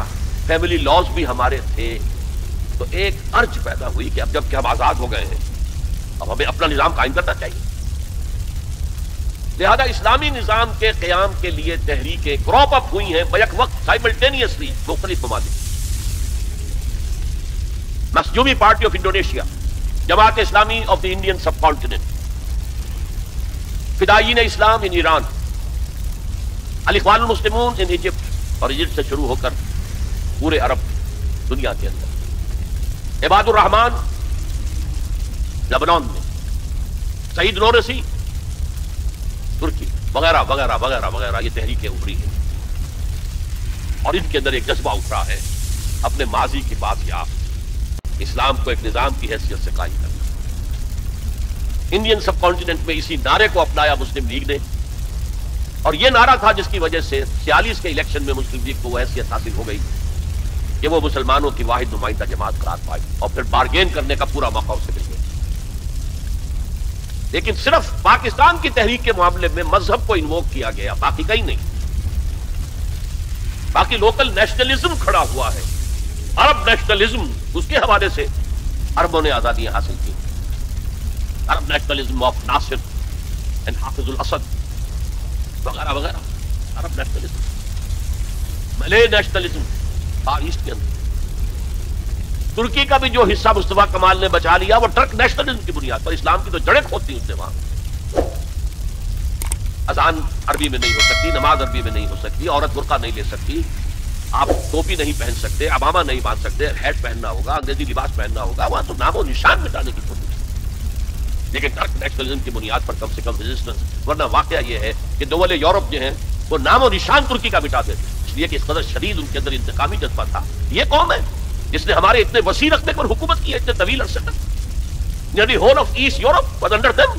فیملی لاز بھی ہمارے تھے۔ تو ایک ارج پیدا ہوئی کہ اب جب کہ ہم آزاد ہو گئے ہیں اب ہمیں اپنا نظام قائم کرنا چاہیے۔ لہذا اسلامی نظام کے قیام کے لیے تحریکیں کراپ اپ ہوئی ہیں بیک وقت سائملٹینیسلی مختلف ممالک۔ مخزومی party of Indonesia, Jamaat Islami of the Indian سب کانٹیننٹ، فدائین اسلام ان ایران، الاخوان المسلمون ان ایجپٹ، اور ایجپٹ سے شروع ہو کر پورے عرب دنیا کے اندر، عباد الرحمان لبنان میں، سعید نورسی ترکی وغیرہ وغیرہ وغیرہ وغیرہ، یہ تحریکیں ابھری ہیں اور ان کے اندر ایک جذبہ اٹھا ہے اپنے ماضی کی بازیافت، اسلام کو ایک نظام کی حیثیت سے قائم کرنا۔ انڈین سب کانٹیننٹ میں اسی نعرے کو اپنایا مسلم لیگ نے، اور یہ نعرہ تھا جس کی وجہ سے 46 کے الیکشن میں مسلم لیگ کو وہ حیثیت حاصل ہو گئی کہ وہ مسلمانوں کی واحد نمائندہ جماعت قرار پائی اور پھر بارگین کرنے کا پورا موقع اسے مل گیا۔ لیکن صرف پاکستان کی تحریک کے معاملے میں مذہب کو انووک کیا گیا، باقی کہیں نہیں۔ باقی لوکل نیشنلزم کھڑا ہوا ہے، عرب نیشنلزم، اس کے حوالے سے عربوں نے آزادیاں حاصل کی۔ عرب نیشنلزم آف ناصر اینڈ حافظ الاسد وغیرہ وغیرہ، عرب نیشنلزم، ملے نیشنلزم فار ایسٹ کے اندر۔ ترکی کا بھی جو حصہ مصطفیٰ کمال نے بچا لیا وہ ٹرک نیشنلزم کی بنیاد پر، اسلام کی تو جڑیں کھودتی اس نے وہاں۔ اذان عربی میں نہیں ہو سکتی، نماز عربی میں نہیں ہو سکتی، عورت برقع نہیں لے سکتی، آپ ٹوپی نہیں پہن سکتے، عمامہ نہیں باندھ سکتے، ہیٹ پہننا ہوگا، انگریزی لباس پہننا ہوگا، وہاں تو نام و نشان مٹانے کی کوشش ہے۔ لیکن ٹرک نیشنلزم کی بنیاد پر کم سے کم ریزسٹنس، ورنہ واقعہ یہ ہے کہ دول یورپ جو ہیں وہ نام و نشان ترکی کا مٹا دیتے، اس لیے کہ اس قدر شدید ان کے اندر انتقامی جذبہ تھا۔ یہ قوم ہے جس نے ہمارے اتنے وسیع رقبے پر حکومت کی ہے اتنے طویل عرصے تک، یعنی whole of east Europe was under them.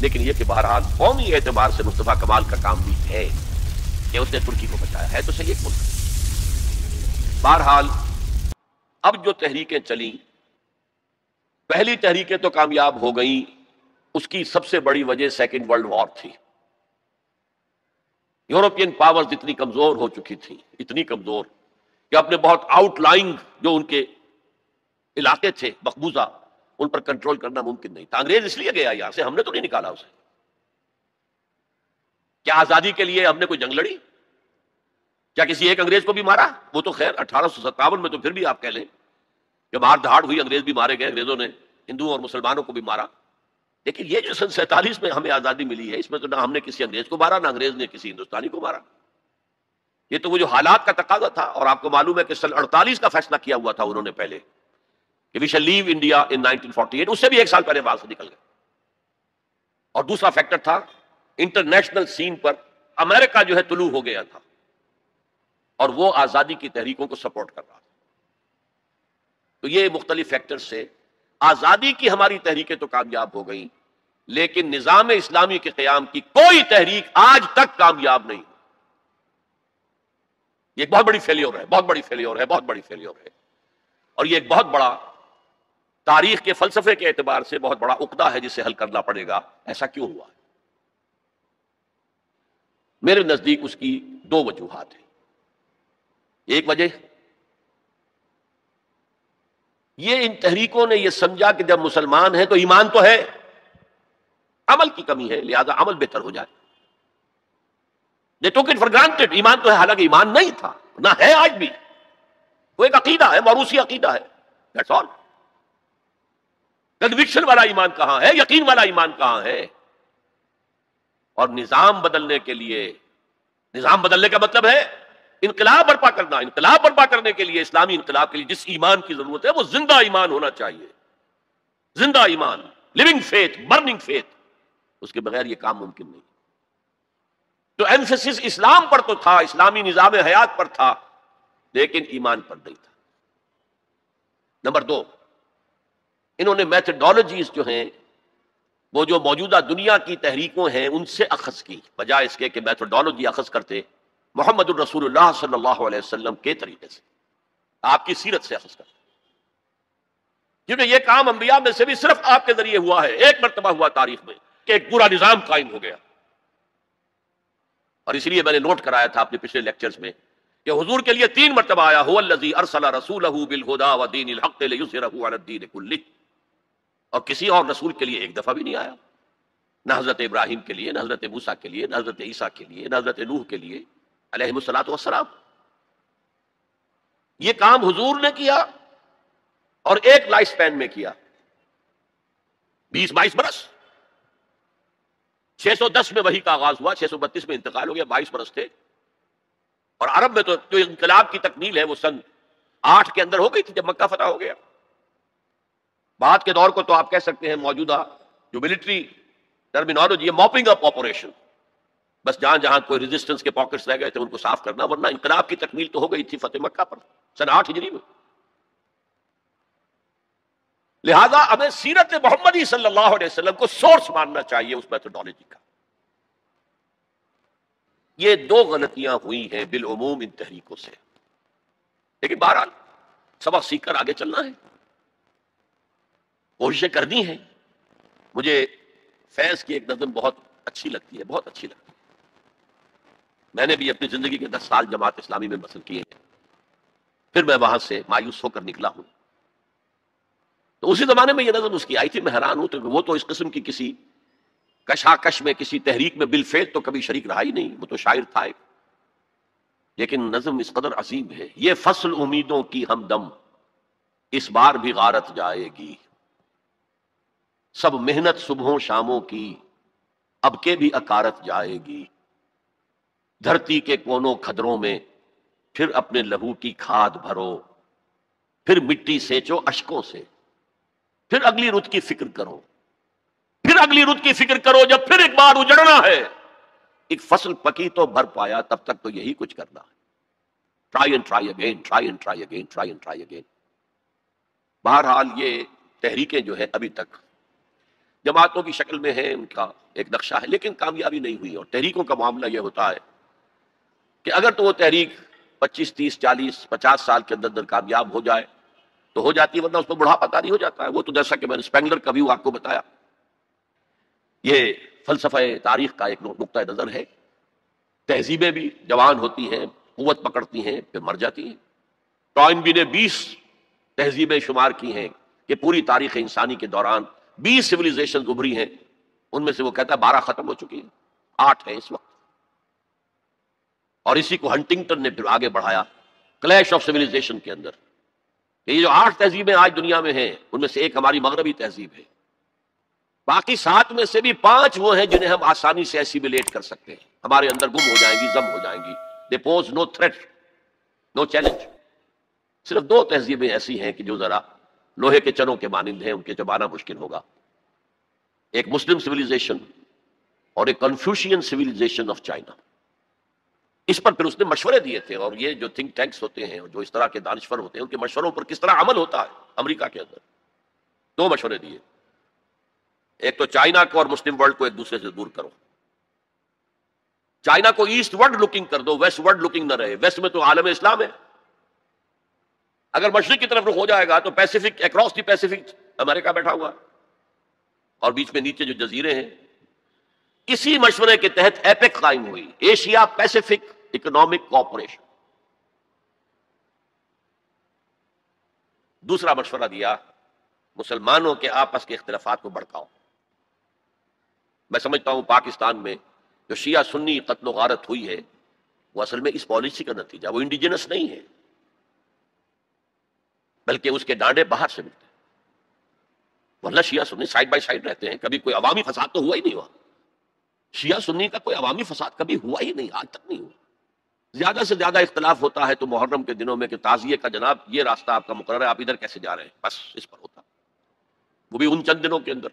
لیکن یہ کہ بہرحال قومی اعتبار سے مصطفیٰ کمال کا کام بھی ہے کہ اس نے ترکی کو بچایا ہے، تو صحیح ایک ملک۔ بہرحال اب جو تحریکیں چلیں، پہلی تحریکیں تو کامیاب ہو گئیں، اس کی سب سے بڑی وجہ سیکنڈ ورلڈ وار تھی۔ یورپین پاورز اتنی کمزور ہو چکی تھی، اتنی کمزور کہ اپنے بہت آؤٹ لائنگ جو ان کے علاقے تھے مقبوضہ، ان پر کنٹرول کرنا ممکن نہیں تھا۔ انگریز اس لیے گیا یہاں سے، ہم نے تو نہیں نکالا اسے۔ کیا آزادی کے لیے ہم نے کوئی جنگ لڑی؟ کیا کسی ایک انگریز کو بھی مارا؟ وہ تو خیر 1857 میں تو پھر بھی آپ کہہ لیں کہ مار دھاڑ ہوئی، انگریز بھی مارے گئے، انگریزوں نے ہندوؤں اور مسلمانوں کو بھی مارا۔ لیکن یہ جو سن 47 میں ہمیں آزادی ملی ہے، اس میں تو نہ ہم نے کسی انگریز کو مارا، نہ انگریز نے کسی ہندوستانی کو مارا۔ یہ تو وہ جو حالات کا تقاضا تھا، اور آپ کو معلوم ہے کہ سن 48 کا فیصلہ کیا ہوا تھا انہوں نے پہلے کہ وی شیل لیو انڈیا ان 1948، اس سے بھی ایک سال پہلے وہاں سے نکل گئے۔ اور دوسرا فیکٹر تھا انٹرنیشنل سین پر امریکہ جو ہے طلوع ہو گیا تھا، اور وہ آزادی کی تحریکوں کو سپورٹ کر رہا تھا۔ تو یہ مختلف فیکٹر سے آزادی کی ہماری تحریکیں تو کامیاب ہو گئیں، لیکن نظام اسلامی کے قیام کی کوئی تحریک آج تک کامیاب نہیں۔ یہ ایک بہت بڑی فیلیور ہے، بہت بڑی فیلیور ہے، بہت بڑی فیلیور ہے، اور یہ ایک بہت بڑا تاریخ کے فلسفے کے اعتبار سے بہت بڑا عقدہ ہے جسے حل کرنا پڑے گا۔ ایسا کیوں ہوا ہے؟ میرے نزدیک اس کی دو وجوہات ہیں۔ ایک وجہ یہ ان تحریکوں نے یہ سمجھا کہ جب مسلمان ہیں تو ایمان تو ہے، عمل کی کمی ہے، لہذا عمل بہتر ہو جائے۔ They took it for granted، ایمان تو ہے، حالانکہ ایمان نہیں تھا، نہ ہے آج بھی۔ وہ ایک عقیدہ ہے، موروثی عقیدہ ہے، that's all۔ کنوکشن والا ایمان کہاں ہے؟ یقین والا ایمان کہاں ہے؟ اور نظام بدلنے کے لیے، نظام بدلنے کا مطلب ہے انقلاب برپا کرنا۔ انقلاب برپا کرنے کے لیے، اسلامی انقلاب کے لیے جس ایمان کی ضرورت ہے وہ زندہ ایمان ہونا چاہیے، زندہ ایمان، لیونگ فیتھ، برننگ فیتھ۔ اس کے بغیر یہ کام ممکن نہیں۔ تو ایمفیسس اسلام پر تو تھا، اسلامی نظام حیات پر تھا، لیکن ایمان پر نہیں تھا۔ نمبر دو، انہوں نے میتھڈالوجیز جو ہیں وہ جو موجودہ دنیا کی تحریکوں ہیں ان سے اخذ کی، بجائے اس کے کہ میتھڈالوجی اخذ کرتے محمد الرسول اللہ صلی اللہ علیہ وسلم کے طریقے سے، آپ کی سیرت سے اخذ کرتے، کیونکہ یہ کام انبیاء میں سے بھی صرف آپ کے ذریعے ہوا ہے، ایک مرتبہ ہوا تاریخ میں کہ ایک پورا نظام قائم ہو گیا۔ اور اس لیے میں نے نوٹ کرایا تھا اپنے پچھلے لیکچرز میں کہ حضور کے لیے 3 مرتبہ آیا هو الذی ارسل رسولہ بالہدی ودین الحق لیظہرہ علی الدین کلہ، اور کسی اور رسول کے لیے ایک دفعہ بھی نہیں آیا، نہ حضرت ابراہیم کے لیے، نہ حضرت موسیٰ کے لیے، نہ حضرت عیسیٰ کے لیے، نہ حضرت نوح کے لیے علیہ الصلوۃ والسلام۔ یہ کام حضور نے کیا اور ایک لائف سپین میں کیا، 20-22 برس۔ 610 میں وحی کا آغاز ہوا، 632 میں انتقال ہو گیا، 22 برس تھے۔ اور عرب میں تو جو انقلاب کی تکمیل ہے وہ سن 8 کے اندر ہو گئی تھی جب مکہ فتح ہو گیا۔ بعد کے دور کو تو آپ کہہ سکتے ہیں موجودہ جو ملٹری ٹرمینالوجی ہے موپنگ اپ آپریشن، بس جہاں جہاں کوئی ریزسٹنس کے پاکٹس رہ گئے تھے ان کو صاف کرنا، ورنہ انقلاب کی تکمیل تو ہو گئی تھی فتح مکہ پر سن 8 ہجری میں۔ لہذا ہمیں سیرت محمدی صلی اللہ علیہ وسلم کو سورس ماننا چاہیے اس میتھڈالوجی کا۔ یہ 2 غلطیاں ہوئی ہیں بالعموم ان تحریکوں سے، لیکن بہرحال سبق سیکھ کر آگے چلنا ہے، کوششیں کرنی ہیں۔ مجھے فیض کی ایک نظم بہت اچھی لگتی ہے، بہت اچھی لگتی ہے۔ میں نے بھی اپنی زندگی کے 10 سال جماعت اسلامی میں بسر کیے ہیں، پھر میں وہاں سے مایوس ہو کر نکلا ہوں۔ تو اسی زمانے میں یہ نظم اس کی آئی تھی، میں حیران ہوں، تو وہ تو اس قسم کی کسی کشاکش میں کسی تحریک میں بالفعل تو کبھی شریک رہا ہی نہیں، وہ تو شاعر تھا ایک، لیکن نظم اس قدر عظیم ہے۔ یہ فصل امیدوں کی ہمدم اس بار بھی غارت جائے گی، سب محنت صبحوں شاموں کی اب کے بھی اکارت جائے گی، دھرتی کے کونوں کھدروں میں پھر اپنے لہو کی کھاد بھرو، پھر مٹی سینچو اشکوں سے، پھر اگلی رت کی فکر کرو، پھر اگلی رت کی فکر کرو، جب پھر ایک بار اجڑنا ہے، ایک فصل پکی تو بھر پایا، تب تک تو یہی کچھ کرنا ہے۔ Try and try again, try and try again, try and try again. بہرحال یہ تحریکیں جو ہے ابھی تک جماعتوں کی شکل میں ہیں، ان کا ایک نقشہ ہے، لیکن کامیابی نہیں ہوئی۔ اور تحریکوں کا معاملہ یہ ہوتا ہے کہ اگر تو وہ تحریک 25 30 40 50 سال کے اندر کامیاب ہو جائے تو ہو جاتی ہے، ورنہ اس کو بڑھاپا طاری ہو جاتا ہے۔ وہ تو جیسا کہ میں نے اسپینگلر کا بھی آپ کو بتایا، یہ فلسفہ تاریخ کا ایک نقطہ نظر ہے۔ تہذیبیں بھی جوان ہوتی ہیں، قوت پکڑتی ہیں، پھر مر جاتی ہیں۔ ٹوائنبی نے 20 تہذیبیں شمار کی ہیں کہ پوری تاریخ انسانی کے دوران 20 سویلائزیشن ابھری ہیں، ان میں سے وہ کہتا ہے 12 ختم ہو چکی ہیں، 8 ہیں اس وقت۔ اور اسی کو ہنٹنگٹن نے پھر آگے بڑھایا کلیش آف سویلائزیشن کے اندر، کہ یہ جو 8 تہذیبیں آج دنیا میں ہیں ان میں سے ایک ہماری مغربی تہذیب ہے، باقی 7 میں سے بھی 5 وہ ہیں جنہیں ہم آسانی سے ایسیمیلیٹ کر سکتے ہیں، ہمارے اندر گم ہو جائیں گی، ضم ہو جائیں گی۔ They pose no threat, no challenge. صرف 2 تہذیبیں ایسی ہیں کہ جو ذرا لوہے کے چنوں کے مانند ہیں، ان کے چبانا مشکل ہوگا، ایک مسلم سویلائزیشن اور ایک کنفیوشین سویلائزیشن آف چائنا۔ اس پر پھر اس نے مشورے دیے تھے، اور یہ جو تھنک ٹینکس ہوتے ہیں، جو اس طرح کے دانشور ہوتے ہیں، ان کے مشوروں پر کس طرح عمل ہوتا ہے امریکہ کے اندر۔ 2 مشورے دیے، ایک تو چائنا کو اور مسلم ورلڈ کو ایک دوسرے سے دور کرو، چائنا کو ایسٹ ورڈ لکنگ کر دو، ویسٹ ورڈ لکنگ نہ رہے۔ ویسٹ میں تو عالم اسلام ہے، اگر مشرق کی طرف رخ ہو جائے گا تو پیسیفک، اکراس دی پیسیفک امریکہ بیٹھا ہوا ہے، اور بیچ میں نیچے جو جزیرے ہیں۔ اسی مشورے کے تحت ایپیک قائم ہوئی، ایشیا پیسیفک اکنامک کوآپریشن۔ دوسرا مشورہ دیا، مسلمانوں کے آپس کے اختلافات کو بھڑکاؤ۔ میں سمجھتا ہوں پاکستان میں جو شیعہ سنی قتل و غارت ہوئی ہے وہ اصل میں اس پالیسی کا نتیجہ، وہ انڈیجنس نہیں ہے، بلکہ اس کے ڈانڈے باہر سے ملتے ہیں۔ ورنہ شیعہ سنی سائڈ بائی سائڈ رہتے ہیں، کبھی کوئی عوامی فساد تو ہوا ہی نہیں ہوا۔ شیعہ سنی کا کوئی عوامی فساد کبھی ہوا ہی نہیں، آج تک نہیں ہوا۔ زیادہ سے زیادہ اختلاف ہوتا ہے تو محرم کے دنوں میں کہ تعزیے کا جناب یہ راستہ آپ کا مقرر ہے، آپ ادھر کیسے جا رہے ہیں، بس اس پر ہوتا، وہ بھی ان چند دنوں کے اندر،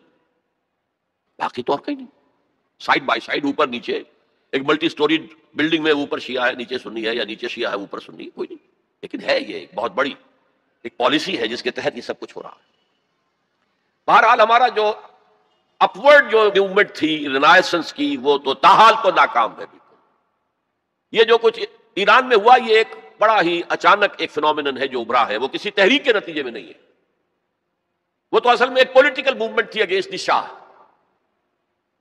باقی تو اور کہیں نہیں۔ سائڈ بائی سائڈ، اوپر نیچے، ایک ملٹی سٹوری بلڈنگ میں اوپر شیعہ ہے نیچے سنی ہے، یا نیچے شیعہ ہے اوپر سنی ہے، کوئی نہیں۔ لیکن ہے یہ ایک بہت بڑی ایک پالیسی ہے جس کے تحت یہ سب کچھ ہو رہا ہے۔ بہرحال ہمارا جو اپورڈ جو موومنٹ تھی رینائسنس کی، وہ تو تاحال تو ناکام ہے بالکل۔ یہ جو کچھ ایران میں ہوا یہ ایک بڑا ہی اچانک ایک فینومینن ہے جو ابھرا ہے، وہ کسی تحریک کے نتیجے میں نہیں ہے، وہ تو اصل میں ایک پولیٹیکل موومنٹ تھی اگینسٹ دی شاہ۔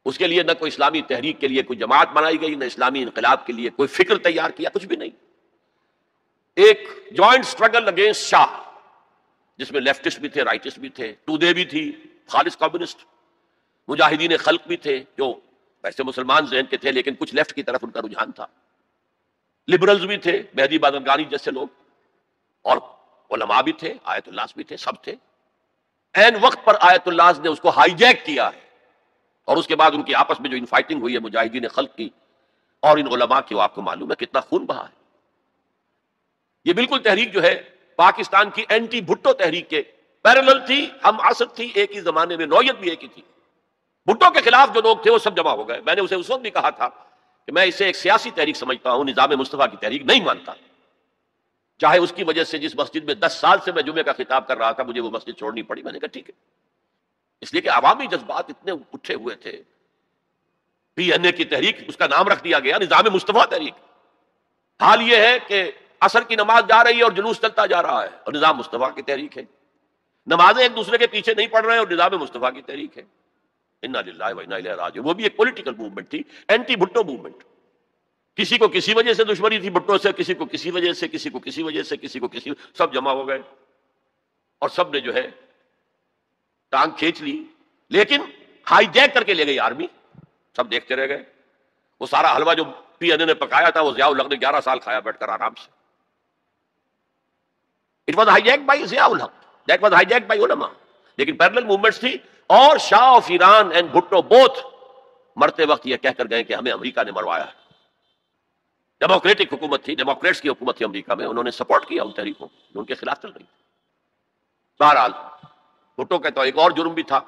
اس کے لیے نہ کوئی اسلامی تحریک کے لیے کوئی جماعت بنائی گئی، نہ اسلامی انقلاب کے لیے کوئی فکر تیار کیا، کچھ بھی نہیں۔ ایک جوائنٹ سٹرگل اگینسٹ شاہ، جس میں لیفٹسٹ بھی تھے، رائٹسٹ بھی تھے، ٹودے بھی تھی، خالص کمیونسٹ، مجاہدین خلق بھی تھے جو ویسے مسلمان ذہن کے تھے لیکن کچھ لیفٹ کی طرف ان کا رجحان تھا، لبرلز بھی تھے، مہدی بادرگانی جیسے لوگ، اور علماء بھی تھے، آیت اللہ بھی تھے، سب تھے۔ این وقت پر آیت اللہ نے اس کو ہائی جیک کیا ہے، اور اس کے بعد ان کی آپس میں جو انفائٹنگ ہوئی ہے مجاہدین خلق کی اور ان علماء کی، وہ آپ کو معلوم ہے کتنا خون بہا ہے۔ یہ بالکل تحریک جو ہے پاکستان کی اینٹی بھٹو تحریک کے پیرالل تھی، ہم عصر تھی، ایک ہی زمانے میں، نوعیت بھی ایک ہی تھی۔ بھٹو کے خلاف جو لوگ تھے وہ سب جمع ہو گئے. میں نے اسے اس وقت بھی کہا تھا کہ میں اسے ایک سیاسی تحریک سمجھتا ہوں, نظام مصطفیٰ کی تحریک نہیں مانتا. چاہے اس کی وجہ سے جس مسجد میں 10 سال سے میں جمعے کا خطاب کر رہا تھا مجھے وہ مسجد چھوڑنی پڑی, میں نے کہا ٹھیک ہے, اس لیے کہ عوامی جذبات اتنے اٹھے ہوئے تھے. پی این اے کی تحریک, اس کا نام رکھ دیا گیا نظام مصطفیٰ تحریک. حال یہ ہے کہ عصر کی نماز جا رہی ہے اور جلوس چلتا جا رہا ہے, اور نظام مصطفیٰ کی تحریک ہے. نمازیں ایک دوسرے کے پیچھے نہیں پڑھ رہے ہیں اور نظام مصطفیٰ کی تحریک ہے. انا للہ و انا الیہ راجعون. وہ بھی ایک پولیٹیکل موومنٹ تھی, اینٹی بھٹو موومنٹ. کسی کو کسی وجہ سے دشمنی تھی بھٹو سے, کسی کو کسی وجہ سے, کسی کو کسی وجہ سے, کسی کو کسی, سب جمع ہو گئے اور سب نے جو ہے ٹانگ کھینچ لی. لیکن ہائی جیک کر کے لے گئی آرمی, سب دیکھتے رہ گئے. وہ سارا حلوہ جو پی این اے نے پکایا تھا وہ ضیاء الحق نے 11 سال کھایا بیٹھ کر آرام سے. It was hijack by Zia ul-Haq, that was hijack by علماء. لیکن پیرلل موومنٹس تھی, اور Shah of Iran and Bhutto both مرتے وقت یہ کہہ کر گئے کہ ہمیں امریکہ نے مروایا ہے. ڈیموکریٹک حکومت تھی, ڈیموکریٹس کی حکومت تھی امریکہ میں, انہوں نے سپورٹ کیا ان تحریکوں جو ان کے خلاف چل رہی تھی. بہرحال بھٹو کا تو ایک اور جرم بھی تھا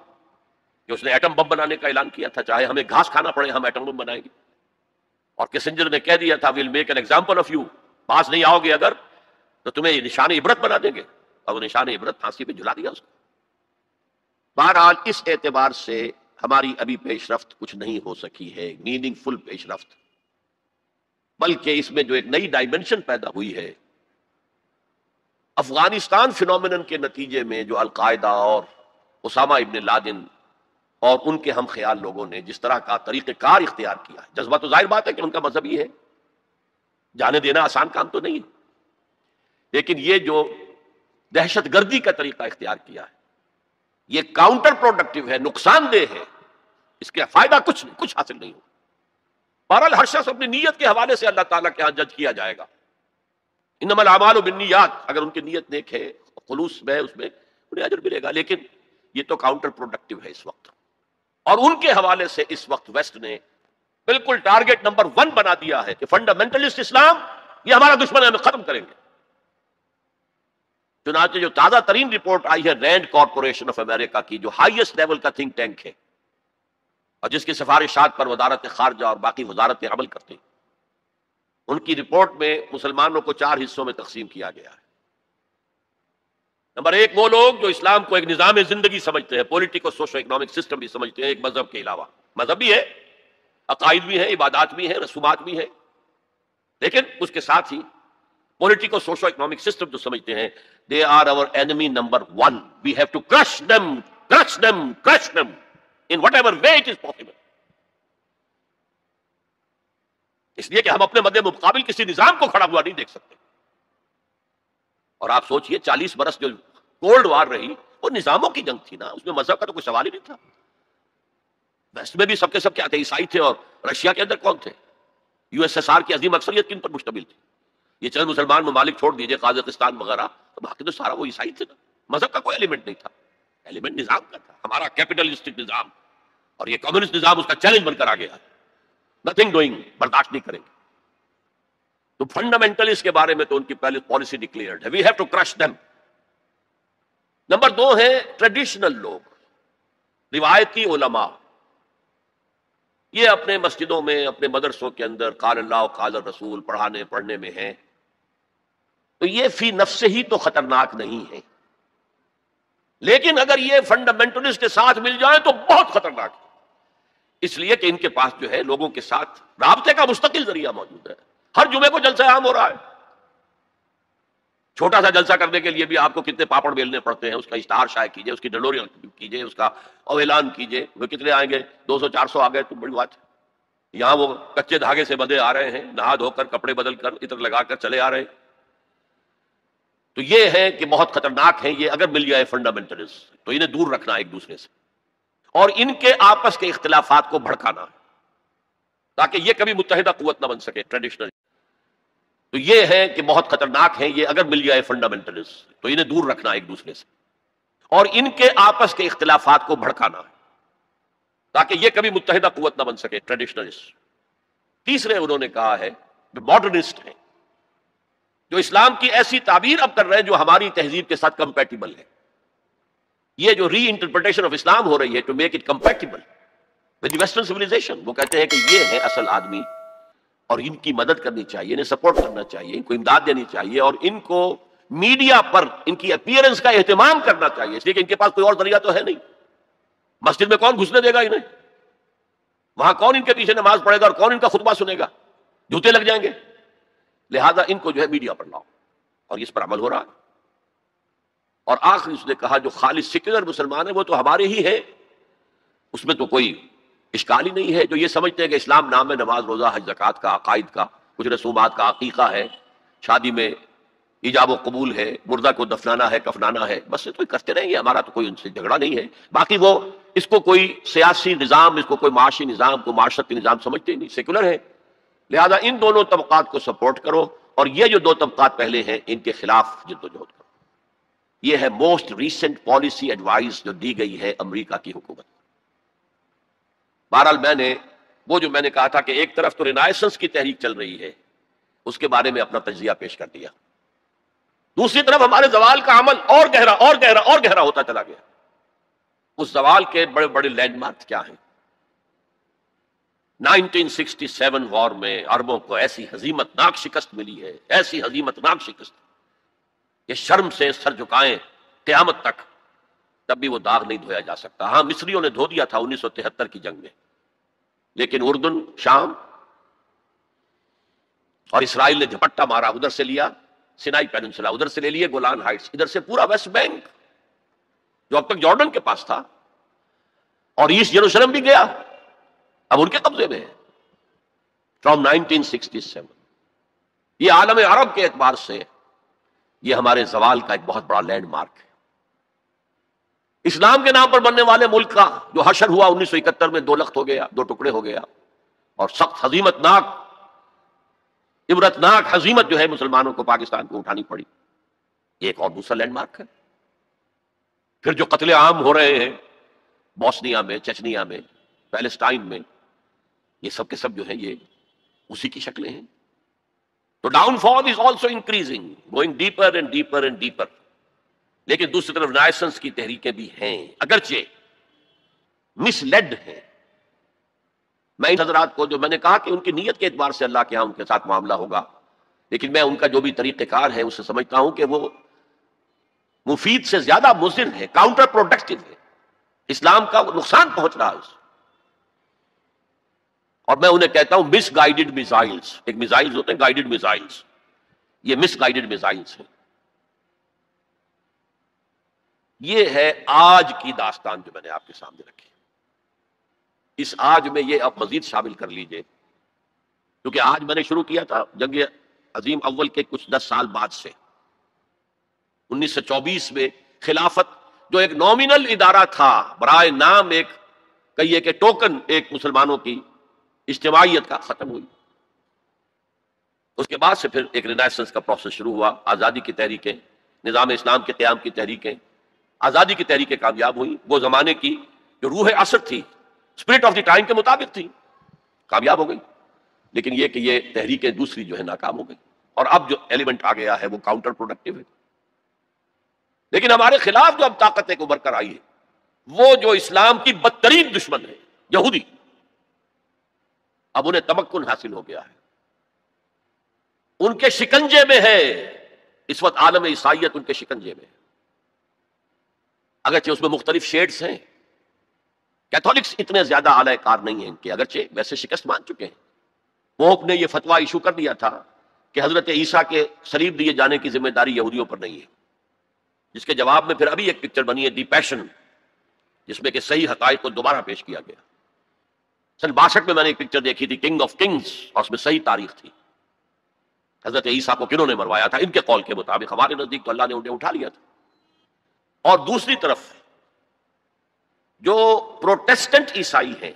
کہ اس نے ایٹم بم بنانے کا اعلان کیا تھا, چاہے ہمیں گھاس کھانا پڑے ہم ایٹم بم بنائیں گے. اور کسنجر نے کہہ دیا تھا will make an example of you, پاس نہیں آؤ گے اگر تو تمہیں نشان عبرت بنا دیں گے, اور وہ نشان عبرت پھانسی پہ جھلا دیا اس کو. بہرحال اس اعتبار سے ہماری ابھی پیش رفت کچھ نہیں ہو سکی ہے, میننگ فل پیش رفت, بلکہ اس میں جو ایک نئی ڈائمنشن پیدا ہوئی ہے افغانستان فینومینن کے نتیجے میں, جو القاعدہ اور اسامہ ابن لادن اور ان کے ہم خیال لوگوں نے جس طرح کا طریقہ کار اختیار کیا ہے. جذبہ تو ظاہر بات ہے کہ ان کا مذہب ہی ہے, جانے دینا آسان کام تو نہیں ہے, لیکن یہ جو دہشت گردی کا طریقہ اختیار کیا ہے یہ کاؤنٹر پروڈکٹیو ہے, نقصان دہ ہے, اس کا فائدہ کچھ نہیں, کچھ حاصل نہیں ہو. بہرحال ہر شخص اپنی نیت کے حوالے سے اللہ تعالیٰ کے ہاں جج کیا جائے گا. انما الاعمال بالنیات, اگر ان کی نیت نیک ہے, خلوص میں, اس میں انہیں اجر ملے گا. لیکن یہ تو کاؤنٹر پروڈکٹیو ہے اس وقت, اور ان کے حوالے سے اس وقت ویسٹ نے بالکل ٹارگٹ نمبر 1 بنا دیا ہے کہ فنڈامنٹلسٹ اسلام یہ ہمارا دشمن ہے, ہمیں ختم کریں گے. چنانچہ جو تازہ ترین رپورٹ آئی ہے رینڈ کارپوریشن آف امریکہ کی, جو ہائیسٹ لیول کا تھنک ٹینک ہے اور جس کی سفارشات پر وزارت خارجہ اور باقی وزارتیں عمل کرتے ہیں, ان کی رپورٹ میں مسلمانوں کو 4 حصوں میں تقسیم کیا گیا ہے. نمبر 1 وہ لوگ جو اسلام کو ایک نظام زندگی سمجھتے ہیں, پولیٹیکو سوشو اکنامک سسٹم بھی سمجھتے ہیں ایک مذہب کے علاوہ. مذہب بھی ہے, عقائد بھی ہیں, عبادات بھی ہیں, رسومات بھی ہیں, لیکن اس کے ساتھ ہی پولیٹیکو سوشو اکنامک سسٹم جو سمجھتے ہیں they are our enemy number 1. We have to crush them in whatever way it is possible. اس لیے کہ ہم اپنے مد مقابل کسی نظام کو کھڑا ہوا نہیں دیکھ سکتے. اور آپ سوچئے 40 برس جو کولڈ وار رہی وہ نظاموں کی جنگ تھی نا, اس میں مذہب کا تو کوئی سوال ہی نہیں تھا. ویسٹ میں بھی سب کے سب کیا تھے, عیسائی تھے, اور رشیا کے اندر کون تھے, یو ایس ایس آر کی عظیم اکثریت کن پر مشتمل تھی. یہ چند مسلمان ممالک چھوڑ دیجئے, قازقستان وغیرہ, تو باقی تو سارا وہ عیسائی تھے نا. مذہب کا کوئی ایلیمنٹ نہیں تھا, ایلیمنٹ نظام کا تھا. ہمارا کیپٹلسٹک نظام اور یہ کمیونسٹ نظام اس کا چیلنج بن کر آ گیا. نتھنگ ڈوئنگ, برداشت نہیں کریں گے. تو فنڈامنٹلسٹ کے بارے میں تو ان کی پہلے پالیسی ڈکلیئرڈ ہے, we have to crush them. Number 2 ہے ٹریڈیشنل لوگ, روایتی علماء. یہ اپنے مسجدوں میں, اپنے مدرسوں کے اندر قال اللہ قال الرسول پڑھنے میں ہیں, تو یہ فی نفس ہی تو خطرناک نہیں ہے, لیکن اگر یہ فنڈامنٹلسٹ کے ساتھ مل جائیں تو بہت خطرناک ہے. اس لیے کہ ان کے پاس جو ہے لوگوں کے ساتھ رابطے کا مستقل ذریعہ موجود ہے. ہر جمعے کو جلسہ عام ہو رہا ہے. چھوٹا سا جلسہ کرنے کے لیے بھی آپ کو کتنے پاپڑ بیلنے پڑتے ہیں, اس کا اشتہار شائع کیجئے, اس کی ڈلوری کیجئے, اس کا اعلان کیجئے. وہ کتنے آئیں گے, 200-400 آ گئے تو بڑی بات ہے. یہاں وہ کچے دھاگے سے بندھے آ رہے ہیں, نہا دھو کر کپڑے بدل کر عطر لگا کر چلے آ رہے ہیں. تو یہ ہے کہ بہت خطرناک ہیں یہ. اگر مل جائے فنڈامنٹلسٹ تو انہیں دور رکھنا ایک دوسرے سے, اور ان کے آپس کے اختلافات کو بھڑکانا تاکہ یہ کبھی متحدہ قوت نہ بن سکے ٹریڈیشنل. تو یہ ہے کہ بہت خطرناک ہیں یہ. اگر مل جائے فنڈامنٹلسٹ تو انہیں دور رکھنا ایک دوسرے سے, اور ان کے آپس کے اختلافات کو بھڑکانا تاکہ یہ کبھی متحدہ قوت نہ بن سکے ٹریڈیشنلسٹ. تیسرے انہوں نے کہا ہے ماڈرنسٹ ہیں, جو اسلام کی ایسی تعبیر اب کر رہے ہیں جو ہماری تہذیب کے ساتھ کمپیٹیبل ہے. یہ جو ری انٹرپریٹیشن آف اسلام ہو رہی ہے to make it compatible, with western civilisation. وہ کہتے ہیں کہ یہ ہے اصل آدمی اور ان کی مدد کرنی چاہیے، انہیں سپورٹ کرنا چاہیے، ان کو امداد دینی چاہیے، اور ان کو میڈیا پر ان کی اپیئرنس کا اہتمام کرنا چاہیے، اس لیے کہ ان کے پاس کوئی اور ذریعہ تو ہے نہیں. مسجد میں کون گھسنے دے گا انہیں؟ وہاں کون ان کے پیچھے نماز پڑھے گا اور کون ان کا خطبہ سنے گا؟ جوتے لگ جائیں گے. لہذا ان کو جو ہے میڈیا پر لاؤ، اور اس پر عمل ہو رہا ہے. اور آخر اس نے کہا جو خالص سیکولر مسلمان ہیں وہ تو ہمارے ہی ہیں، اس میں تو کوئی اشکال ہی نہیں ہے. جو یہ سمجھتے ہیں کہ اسلام نام ہے نماز روزہ حج زکوٰۃ کا، عقائد کا، کچھ رسومات کا، عقیقہ ہے، شادی میں ایجاب و قبول ہے، مردہ کو دفنانا ہے، کفنانا ہے، بس یہ تو کرتے رہیں گے، ہمارا تو کوئی ان سے جھگڑا نہیں ہے. باقی وہ اس کو کوئی سیاسی نظام، اس کو کوئی معاشی نظام، کوئی معاشرتی نظام سمجھتے ہی نہیں، سیکولر ہے. لہذا ان دونوں طبقات کو سپورٹ کرو، اور یہ جو دو طبقات پہلے ہیں ان کے خلاف جدوجہد کرو. یہ ہے موسٹ ریسنٹ پالیسی ایڈوائز جو دی گئی ہے امریکہ کی حکومت. بہرحال میں نے کہا تھا کہ ایک طرف تو رینائسنس کی تحریک چل رہی ہے، اس کے بارے میں اپنا تجزیہ پیش کر دیا. دوسری طرف ہمارے زوال کا عمل اور گہرا اور گہرا اور گہرا ہوتا چلا گیا. اس زوال کے بڑے بڑے لینڈ مارک کیا ہیں؟ 1967 وار میں عربوں کو ایسی ہزیمت ناک شکست ملی ہے، ایسی ہزیمت ناک شکست کہ شرم سے سر جھکائیں قیامت تک، تب بھی وہ داغ نہیں دھویا جا سکتا. ہاں مصریوں نے دھو دیا تھا 1973 کی جنگ میں، لیکن اردن، شام اور اسرائیل نے جھپٹا مارا. ادھر سے لیا سینائی پیننسلا، ادھر سے لے لیے گولان ہائٹس، ادھر سے پورا ویسٹ بینک جو اب تک جارڈن کے پاس تھا، اور ایسٹ یروشلم بھی گیا، اب ان کے قبضے میں ہے فرام 1967. یہ عالم عرب کے اعتبار سے یہ ہمارے زوال کا ایک بہت بڑا لینڈ مارک ہے. اسلام کے نام پر بننے والے ملک کا جو حشر ہوا 1971 میں، 2 لخت ہو گیا، 2 ٹکڑے ہو گیا، اور سخت ہزیمت ناک، عبرت ناک ہزیمت جو ہے مسلمانوں کو پاکستان کو اٹھانی پڑی. یہ ایک اور دوسرا لینڈ مارک ہے. پھر جو قتل عام ہو رہے ہیں بوسنیا میں، چچنیا میں، پیلسٹائن میں، یہ سب کے سب جو ہیں یہ اسی کی شکلیں ہیں. تو down fall is also increasing, going deeper and deeper and deeper. لیکن دوسری طرف رینائسنس کی تحریکیں بھی ہیں، اگرچہ مس لیڈ ہیں. میں ان حضرات کو جو میں نے کہا کہ ان کی نیت کے اعتبار سے اللہ کے یہاں ان کے ساتھ معاملہ ہوگا، لیکن میں ان کا جو بھی طریقہ کار ہے اسے سمجھتا ہوں کہ وہ مفید سے زیادہ مضر ہے، کاؤنٹر پروڈکٹیو ہے، اسلام کا نقصان پہنچ رہا ہے اس. اور میں انہیں کہتا ہوں مس گائیڈڈ میزائلز. ایک میزائلز ہوتے ہیں گائیڈڈ میزائلز، یہ مس گائیڈڈ میزائلز ہیں. یہ ہے آج کی داستان جو میں نے آپ کے سامنے رکھی. اس آج میں یہ آپ مزید شامل کر لیجئے، کیونکہ آج میں نے شروع کیا تھا جنگ عظیم اول کے کچھ 10 سال بعد سے. 1924 میں خلافت جو ایک نومینل ادارہ تھا، برائے نام ایک کہیے کہ ٹوکن ایک مسلمانوں کی اجتماعیت کا، ختم ہوئی. اس کے بعد سے پھر ایک رینائسنس کا پروسیس شروع ہوا. آزادی کی تحریکیں، نظام اسلام کے قیام کی تحریکیں، آزادی کی تحریکیں کامیاب ہوئی. وہ زمانے کی جو روح عصر تھی، اسپرٹ آف دی ٹائم کے مطابق تھی، کامیاب ہو گئی. لیکن یہ کہ یہ تحریکیں دوسری جو ہے ناکام ہو گئی، اور اب جو ایلیمنٹ آ گیا ہے وہ کاؤنٹر پروڈکٹیو ہے. لیکن ہمارے خلاف جو اب طاقت ایک ابھر کر آئی ہے، وہ جو اسلام کی بدترین دشمن ہے، یہودی، اب انہیں تمکن حاصل ہو گیا ہے، ان کے شکنجے میں ہے اس وقت عالم عیسائیت، ان کے شکنجے میں. اگرچہ اس میں مختلف شیڈز ہیں، کیتھولکس اتنے زیادہ اعلی کار نہیں ہیں ان کے، اگرچہ ویسے شکست مان چکے ہیں. پوپ نے یہ فتویٰ ایشو کر دیا تھا کہ حضرت عیسیٰ کے صلیب دیے جانے کی ذمہ داری یہودیوں پر نہیں ہے، جس کے جواب میں پھر ابھی ایک پکچر بنی ہے دی پیشن، جس میں کہ صحیح حقائق کو دوبارہ پیش کیا گیا. سن 62 میں نے ایک پکچر دیکھی تھی کنگ آف کنگز، اور اس میں صحیح تاریخ تھی. حضرت عیسیٰ کو کنہوں نے مروایا تھا ان کے قول کے مطابق. ہمارے نزدیک تو اللہ نے انہیں اٹھا لیا تھا. اور دوسری طرف جو پروٹیسٹنٹ عیسائی ہیں،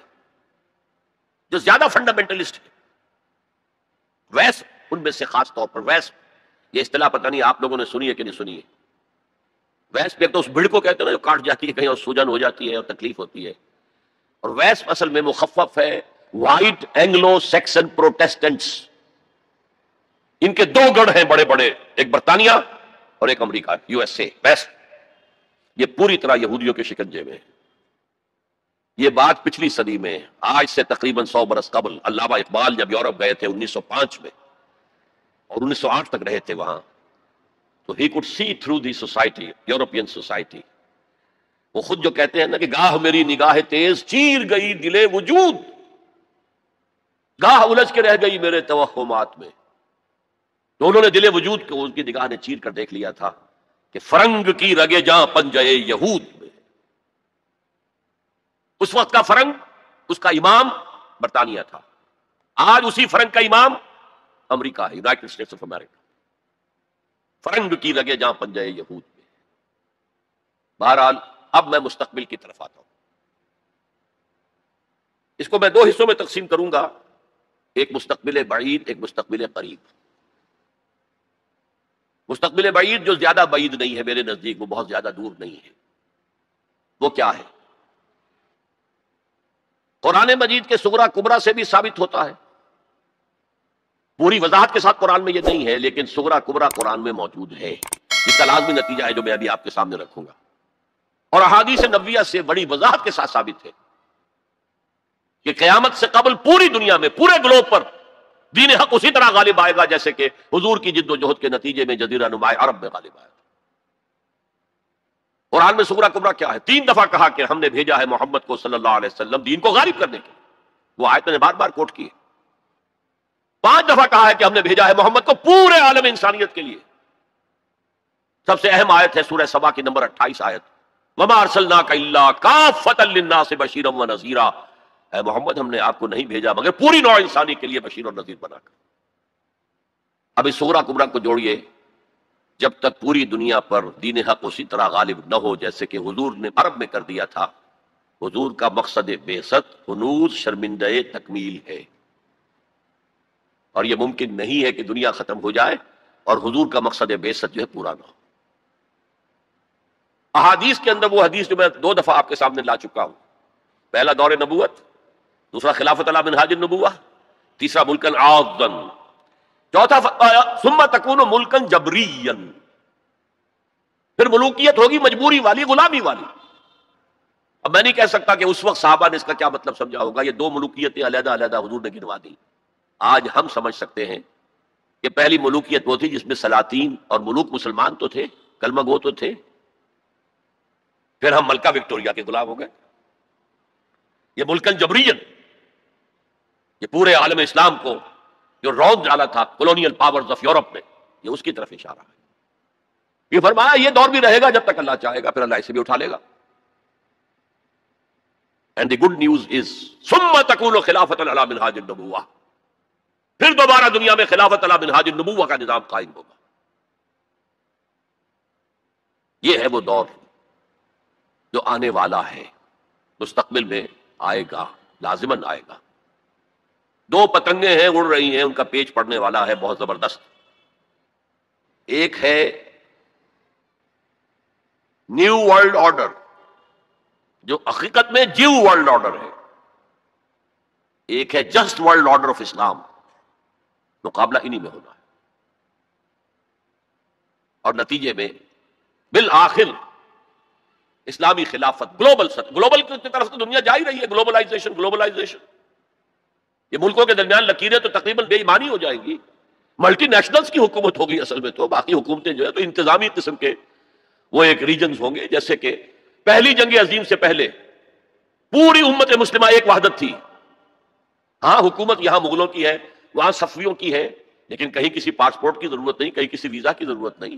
جو زیادہ فنڈامنٹلسٹ ہیں، ویس ان میں سے خاص طور پر ویس، یہ اصطلاح پتہ نہیں آپ لوگوں نے سنی ہے کہ نہیں سنی ہے. ویس پہ ایک تو اس بھیڑ کو کہتے ہیں نا جو کاٹ جاتی ہے کہیں اور سوجن ہو جاتی ہے اور تکلیف ہوتی ہے، اور ویس اصل میں مخفف ہے وائٹ اینگلو سیکسن پروٹیسٹنٹس. ان کے 2 گڑھ ہیں بڑے بڑے، ایک برطانیہ اور ایک امریکہ، USA. ویسٹ یہ پوری طرح یہودیوں کے شکنجے میں ہے. یہ بات پچھلی صدی میں، آج سے تقریباً 100 برس قبل علامہ اقبال جب یورپ گئے تھے 1905 میں اور 1908 تک رہے تھے وہاں، تو ہی could see through the society، European society. وہ خود جو کہتے ہیں نا کہ گاہ میری نگاہ تیز چیر گئی دل وجود، گاہ الجھ کے رہ گئی میرے توہمات میں. تو انہوں نے دل وجود کو ان کی نگاہ نے چیر کر دیکھ لیا تھا کہ فرنگ کی رگے جاں پنجے یہود میں. اس وقت کا فرنگ، اس کا امام برطانیہ تھا، آج اسی فرنگ کا امام امریکہ ہے، یونائٹڈ اسٹیٹس آف امریکہ. فرنگ کی رگے جاں پنجے یہود میں. بہرحال اب میں مستقبل کی طرف آتا ہوں. اس کو میں 2 حصوں میں تقسیم کروں گا، ایک مستقبل بعید، ایک مستقبل قریب. مستقبل بعید جو زیادہ بعید نہیں ہے میرے نزدیک، وہ بہت زیادہ دور نہیں ہے. وہ کیا ہے؟ قرآن مجید کے صغرا کبرا سے بھی ثابت ہوتا ہے. پوری وضاحت کے ساتھ قرآن میں یہ نہیں ہے، لیکن صغرا کبرا قرآن میں موجود ہے. اس کا لازمی نتیجہ ہے جو میں ابھی آپ کے سامنے رکھوں گا، اور احادیث نبویہ سے بڑی وضاحت کے ساتھ ثابت ہے کہ قیامت سے قبل پوری دنیا میں، پورے گلوب پر دین حق اسی طرح غالب آئے گا جیسے کہ حضور کی جد و جہد کے نتیجے میں جزیرہ نما عرب میں غالب آیا. قرآن میں صغرا کبرا کیا ہے؟ 3 دفعہ کہا کہ ہم نے بھیجا ہے محمد کو صلی اللہ علیہ وسلم دین کو غالب کرنے کے لیے، وہ آیت نے بار بار کوٹ کی ہے. 5 دفعہ کہا ہے کہ ہم نے بھیجا ہے محمد کو پورے عالم انسانیت کے لیے. سب سے اہم آیت ہے سورہ سبا کی نمبر 28 آیت، وَمَا أَرْسَلْنَاكَ إِلَّا كَافَّةً لِلنَّاسِ بَشِيرًا وَنَذِيرًا. اے محمد ہم نے آپ کو نہیں بھیجا مگر پوری نوع انسانی کے لیے بشیر اور نذیر بنا کر. اب اس صغرا کبرا کو جوڑیے، جب تک پوری دنیا پر دین حق اسی طرح غالب نہ ہو جیسے کہ حضور نے عرب میں کر دیا تھا. حضور کا مقصد بعثت ہنوز شرمندہ تکمیل ہے، اور یہ ممکن نہیں ہے کہ دنیا ختم ہو جائے اور حضور کا مقصد بعثت جو ہے پورا نہ ہو. احادیث کے اندر وہ حدیث جو میں 2 دفعہ آپ کے سامنے لا چکا ہوں، پہلا دور نبوت، دوسرا خلافت علی منہاج النبوہ، تیسرا ملکن عاضا، چوتھا ثم تکون ملکن جبریا، پھر ملوکیت ہوگی مجبوری والی، غلامی والی. اب میں نہیں کہہ سکتا کہ اس وقت صحابہ نے اس کا کیا مطلب سمجھا ہوگا. یہ 2 ملوکیتیں علیحدہ علیحدہ حضور نے گنوا دی. آج ہم سمجھ سکتے ہیں کہ پہلی ملوکیت وہ تھی جس میں سلاطین اور ملوک مسلمان تو تھے، کلمہ گو تو تھے، پھر ہم ملکہ وکٹوریہ کے غلام ہو گئے. یہ ملکن جبرین، یہ پورے عالم اسلام کو جو رونق ڈالا تھا کولونیل پاورز آف یورپ میں، یہ اس کی طرف اشارہ ہے. یہ فرمایا یہ دور بھی رہے گا جب تک اللہ چاہے گا، پھر اللہ اسے بھی اٹھا لے گا. And the good news is ثم تکون خلافت علی منہاج النبوہ، پھر دوبارہ دنیا میں خلافت علی منہاج النبوہ کا نظام قائم ہوگا. یہ ہے وہ دور جو آنے والا ہے، مستقبل میں آئے گا، لازماً آئے گا. 2 پتنگیں ہیں اڑ رہی ہیں، ان کا پیچ پڑنے والا ہے بہت زبردست. ایک ہے نیو ورلڈ آرڈر جو حقیقت میں جیو ورلڈ آرڈر ہے، ایک ہے جسٹ ورلڈ آرڈر آف اسلام. مقابلہ انہی میں ہونا ہے، اور نتیجے میں بالآخر اسلامی خلافت گلوبل کی طرف تو دنیا جا ہی رہی ہے. گلوبلائزیشن، یہ ملکوں کے درمیان لکیریں تو تقریباً بے ایمانی ہو جائیں گی. ملٹی نیشنلز کی حکومت ہوگی اصل میں، تو باقی حکومتیں جو ہے تو انتظامی قسم کے وہ ایک ریجنز ہوں گے. جیسے کہ پہلی جنگ عظیم سے پہلے پوری امت مسلمہ ایک وحدت تھی. ہاں حکومت یہاں مغلوں کی ہے، وہاں صفویوں کی ہے، لیکن کہیں کسی پاسپورٹ کی ضرورت نہیں، کہیں کسی ویزا کی ضرورت نہیں.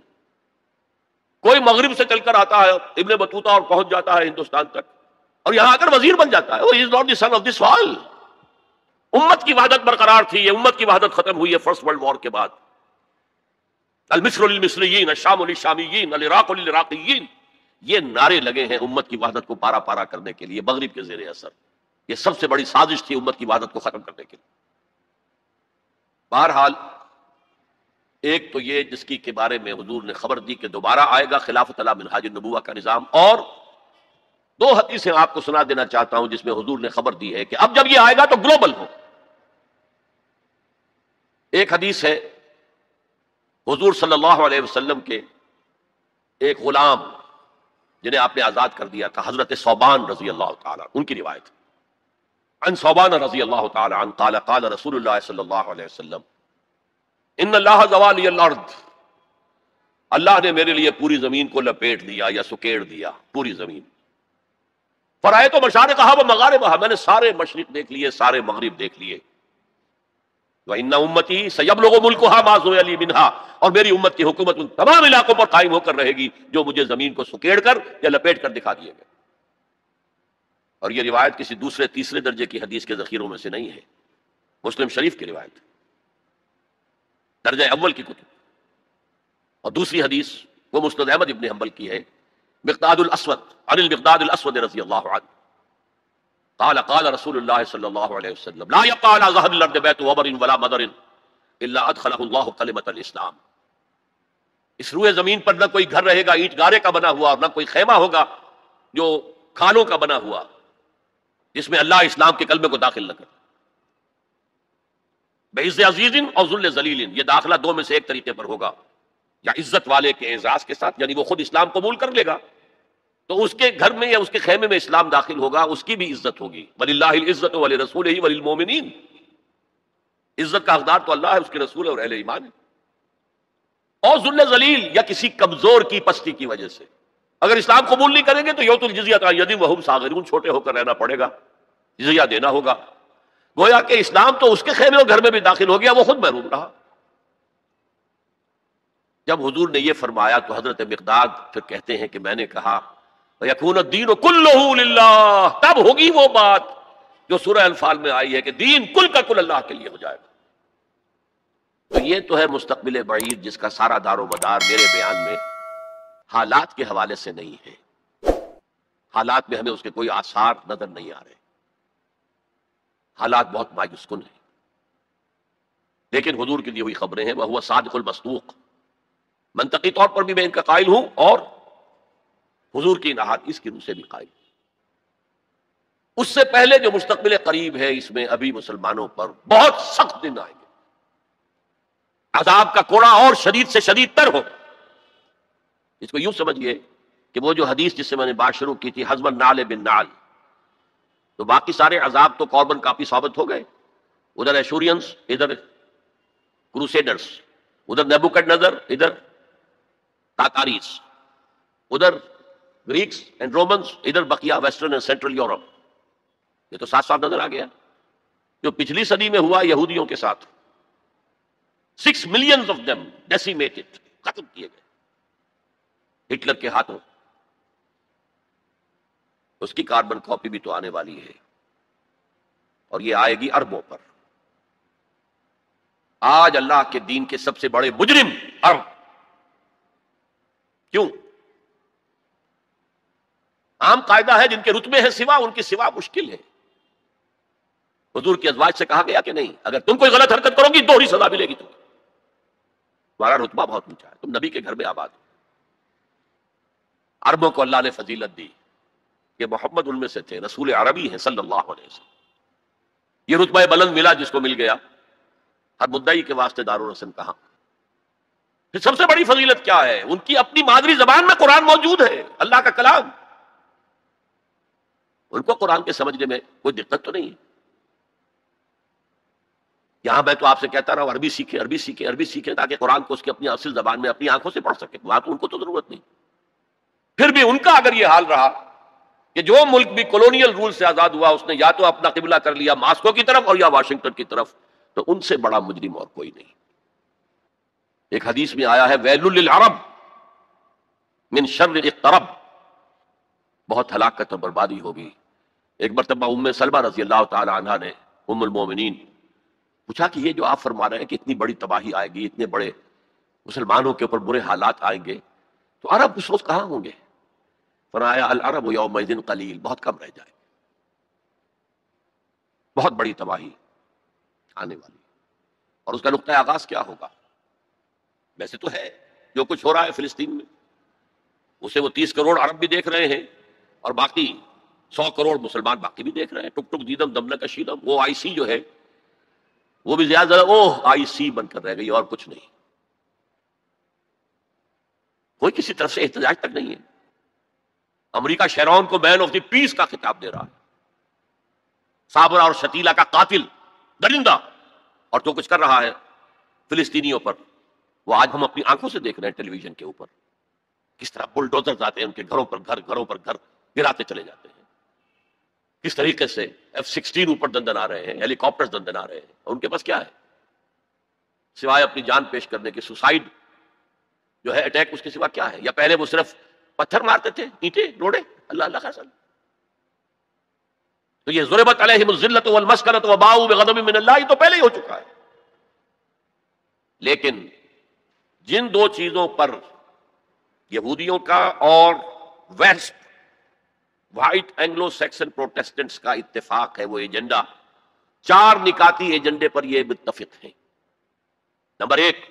کوئی مغرب سے چل کر آتا ہے ابن بطوطہ اور پہنچ جاتا ہے ہندوستان تک، اور یہاں آ کر وزیر بن جاتا ہے. وہ is not the sun of this وال. امت کی وحدت برقرار تھی. یہ امت کی وحدت ختم ہوئی ہے فرسٹ ورلڈ وار کے بعد. المصر للمصریین، الشام للشامیین، العراق للعراقیین، یہ نعرے لگے ہیں امت کی وحدت کو پارا پارا کرنے کے لیے مغرب کے زیر اثر. یہ سب سے بڑی سازش تھی امت کی وحدت کو ختم کرنے کے لیے. بہرحال ایک تو یہ جس کی کے بارے میں حضور نے خبر دی کہ دوبارہ آئے گا خلافت علی منہاج النبوہ کا نظام، اور 2 حدیثیں آپ کو سنا دینا چاہتا ہوں جس میں حضور نے خبر دی ہے کہ اب جب یہ آئے گا تو گلوبل ہو. ایک حدیث ہے حضور صلی اللہ علیہ وسلم کے ایک غلام جنہیں آپ نے آزاد کر دیا تھا، حضرت ثوبان رضی اللہ تعالیٰ، ان کی روایت عن ثوبان رضی اللہ تعالیٰ عنہ قال قال رسول اللہ صلی اللہ علیہ وسلم ان اللہ زوالی الارض، اللہ نے میرے لیے پوری زمین کو لپیٹ دیا یا سکیڑ دیا، پوری زمین. فرائے تو مشارقہا و مغاربہا، میں نے سارے مشرق دیکھ لیے، سارے مغرب دیکھ لیے. وَإِنَّ أُمَّتِي سَيَبْلُغُ مُلْكُهَا مَا زُوِيَ لِي مِنْهَا، اور میری امت کی حکومت ان تمام علاقوں پر قائم ہو کر رہے گی جو مجھے زمین کو سکیڑ کر یا لپیٹ کر دکھا دیے گئے. اور یہ روایت کسی دوسرے تیسرے درجے کی حدیث کے ذخیروں میں سے نہیں ہے، مسلم شریف کی روایت، درجہ اول کی کتب. اور دوسری حدیث وہ مسند احمد ابن حنبل کی ہے، مقداد الاسود عن المقداد الاسود رضی اللہ عنہ قال قال رسول اللہ صلی اللہ علیہ وسلم لا يبقى على ظهر الارض بيت وبر ولا مدر الا ادخله الله كلمة الاسلام. اس روئے زمین پر نہ کوئی گھر رہے گا اینٹ گارے کا بنا ہوا، اور نہ کوئی خیمہ ہوگا جو کھالوں کا بنا ہوا، جس میں اللہ اسلام کے کلمے کو داخل نہ کرے. بعز عزیز اور ذل ذلیل، یہ داخلہ دو میں سے ایک طریقے پر ہوگا، یا عزت والے کے اعزاز کے ساتھ، یعنی وہ خود اسلام قبول کر لے گا تو اس کے گھر میں یا اس کے خیمے میں اسلام داخل ہوگا، اس کی بھی عزت ہوگی. وَلِلَّهِ الْعِزَّةُ وَلِرَسُولِهِ وَلِلْمُؤْمِنِينَ، عزت کا حقدار تو اللہ ہے، اس کے رسول ہے اور اہل ایمان ہے. اور ذل ذلیل یا کسی کمزور کی پستی کی وجہ سے اگر اسلام قبول نہیں کریں گے تو یؤتوا الجزیۃ عن یدٍ وہم صاغرون، چھوٹے ہو کر رہنا پڑے گا، جزیہ دینا ہوگا. گویا کہ اسلام تو اس کے خیمے اور گھر میں بھی داخل ہو گیا، وہ خود محروم رہا. جب حضور نے یہ فرمایا تو حضرت مقداد پھر کہتے ہیں کہ میں نے کہا وَيَكُونَ الدِّينُ كُلُّهُ لِلَّهِ، تب ہوگی وہ بات جو سورہ انفال میں آئی ہے کہ دین کل کا کل اللہ کے لیے ہو جائے گا. تو یہ تو ہے مستقبل بعید جس کا سارا دار و مدار میرے بیان میں حالات کے حوالے سے نہیں ہے. حالات میں ہمیں اس کے کوئی آثار نظر نہیں آ رہے، حالات بہت مایوس کن ہیں، لیکن حضور کی دی ہوئی خبریں ہیں. وَهُوَ صادق المصدوق، منطقی طور پر بھی میں ان کا قائل ہوں اور حضور کی احادیث کی روح سے بھی قائل ہوں. اس سے پہلے جو مستقبل قریب ہے اس میں ابھی مسلمانوں پر بہت سخت دن آئیں گے، عذاب کا کوڑا اور شدید سے شدید تر ہو. اس کو یوں سمجھئے کہ وہ جو حدیث جس سے میں نے بات شروع کی تھی حزم النعل بالنعل، تو باقی سارے عذاب تو کاربن کاپی ثابت ہو گئے. ادھر ایشورینس، ادھر کروسیڈرز، ادھر نیبوکڈ نظر، ادھر تاتاریز، ادھر گریکس اینڈ رومنز، ادھر بقیہ ویسٹرن اینڈ سینٹرل یورپ. یہ تو ساتھ ساتھ نظر آ گیا جو پچھلی صدی میں ہوا یہودیوں کے ساتھ. 6 millions of them decimated، ختم کیے گئے ہٹلر کے ہاتھوں. اس کی کاربن کاپی بھی تو آنے والی ہے، اور یہ آئے گی اربوں پر. آج اللہ کے دین کے سب سے بڑے مجرم عرب. کیوں؟ عام قاعدہ ہے جن کے رتبے ہیں سوا، ان کی سوا مشکل ہے. حضور کی ازواج سے کہا گیا کہ نہیں، اگر تم کوئی غلط حرکت کرو گی دوہری سزا ملے گی تمہیں. تمہارا رتبہ بہت اونچا ہے، تم نبی کے گھر میں آباد ہو. عربوں کو اللہ نے فضیلت دی کہ محمد ان میں سے تھے، رسول عربی ہیں صلی اللہ علیہ وسلم. یہ رتبہ بلند ملا جس کو مل گیا، ہر مدعی کے واسطے دارالرسم کہا. پھر سب سے بڑی فضیلت کیا ہے؟ ان کی اپنی مادری زبان میں قرآن موجود ہے، اللہ کا کلام. ان کو قرآن کے سمجھنے میں کوئی دقت تو نہیں ہے. یہاں میں تو آپ سے کہتا رہا ہوں عربی سیکھیں، عربی سیکھیں، عربی سیکھیں، تاکہ قرآن کو اس کی اپنی اصل زبان میں اپنی آنکھوں سے پڑھ سکے. وہاں تو ان کو تو ضرورت نہیں. پھر بھی ان کا اگر یہ حال رہا کہ جو ملک بھی کولونیل رول سے آزاد ہوا اس نے یا تو اپنا قبلہ کر لیا ماسکو کی طرف اور یا واشنگٹن کی طرف، تو ان سے بڑا مجرم اور کوئی نہیں. ایک حدیث میں آیا ہے ویل للعرب من شر اقترب، بہت ہلاکت اور بربادی ہوگی. ایک مرتبہ ام سلمہ رضی اللہ تعالی عنہا نے، ام المومنین، پوچھا کہ یہ جو آپ فرما رہے ہیں کہ اتنی بڑی تباہی آئے گی، اتنے بڑے مسلمانوں کے اوپر برے حالات آئیں گے، تو عرب اس وقت کہاں ہوں گے؟ فرمایا العرب یومئذ قلیل، بہت کم رہ جائے، بہت بڑی تباہی آنے والی. اور اس کا نقطۂ آغاز کیا ہوگا؟ ویسے تو ہے جو کچھ ہو رہا ہے فلسطین میں، اسے وہ 30 کروڑ عرب بھی دیکھ رہے ہیں اور باقی 100 کروڑ مسلمان باقی بھی دیکھ رہے ہیں. ٹک ٹک دیدم دم نکشیدم، وہ آئی سی جو ہے وہ بھی زیادہ آئی سی بن کر رہ گئی اور کچھ نہیں. کوئی کسی طرف سے احتجاج تک نہیں ہے. امریکہ شیرون کو مین آف دی پیس کا خطاب دے رہا ہے، صابرہ اور شتیلہ کا قاتل، درندہ، اور جو کچھ کر رہا ہے فلسطینیوں پر وہ آج ہم اپنی آنکھوں سے دیکھ رہے ہیں ٹیلی ویژن کے اوپر، کس طرح بلڈوزر آتے ہیں ان کے گھروں پر گھر گراتے چلے جاتے ہیں، کس طریقے سے F-16 اوپر دندن آ رہے ہیں، ہیلی کاپٹر دندن آ رہے ہیں، اور ان کے پاس کیا ہے سوائے اپنی جان پیش کرنے کے؟ سوسائڈ جو ہے اٹیک، اس کے سوا کیا ہے؟ یا پہلے وہ صرف پتھر مارتے تھے، اینٹیں روڑے، اللہ اللہ خاصا. تو یہ ضربت علیہم الذلۃ والمسکنۃ وباؤوا بغضب من اللہ، یہ تو پہلے ہی ہو چکا ہے. لیکن جن دو چیزوں پر یہودیوں کا اور west white Anglo Saxon Protestants کا اتفاق ہے، وہ ایجنڈا، 4 نکاتی ایجنڈے پر یہ متفق ہیں. نمبر 1،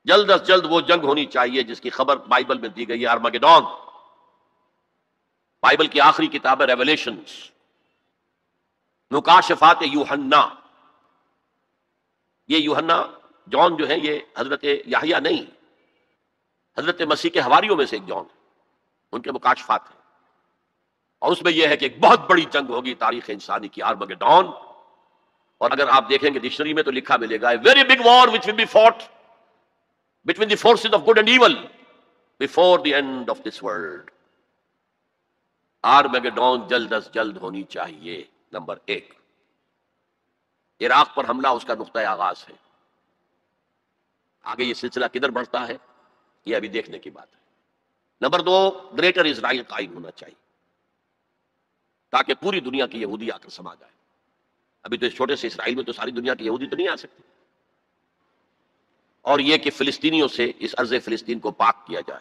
جلد از جلد وہ جنگ ہونی چاہیے جس کی خبر بائبل میں دی گئی ہے، ارمگیڈون. بائبل کی آخری کتاب ہے ریویلیشنز، مکاشفات یوحنا. یہ یوحنا جان جو ہے یہ حضرت یحییٰ نہیں، حضرت مسیح کے حواریوں میں سے ایک جان، ان کے مکاشفات ہیں. اور اس میں یہ ہے کہ ایک بہت بڑی جنگ ہوگی تاریخ انسانی کی، ارمگیڈون. اور اگر آپ دیکھیں گے ڈکشنری میں تو لکھا ملے گا very big war which will be fought between the forces of good and evil before the end of this world. ارمگیڈون جلد از جلد ہونی چاہیے. نمبر 1، عراق پر حملہ اس کا نقطۂ آغاز ہے. آگے یہ سلسلہ کدھر بڑھتا ہے یہ ابھی دیکھنے کی بات ہے. نمبر 2، گریٹر اسرائیل قائم ہونا چاہیے تاکہ پوری دنیا کی یہودی آ کر سما جائے. ابھی تو اس چھوٹے سے اسرائیل میں تو ساری دنیا کی یہودی تو نہیں آ سکتی. اور یہ کہ فلسطینیوں سے اس ارض فلسطین کو پاک کیا جائے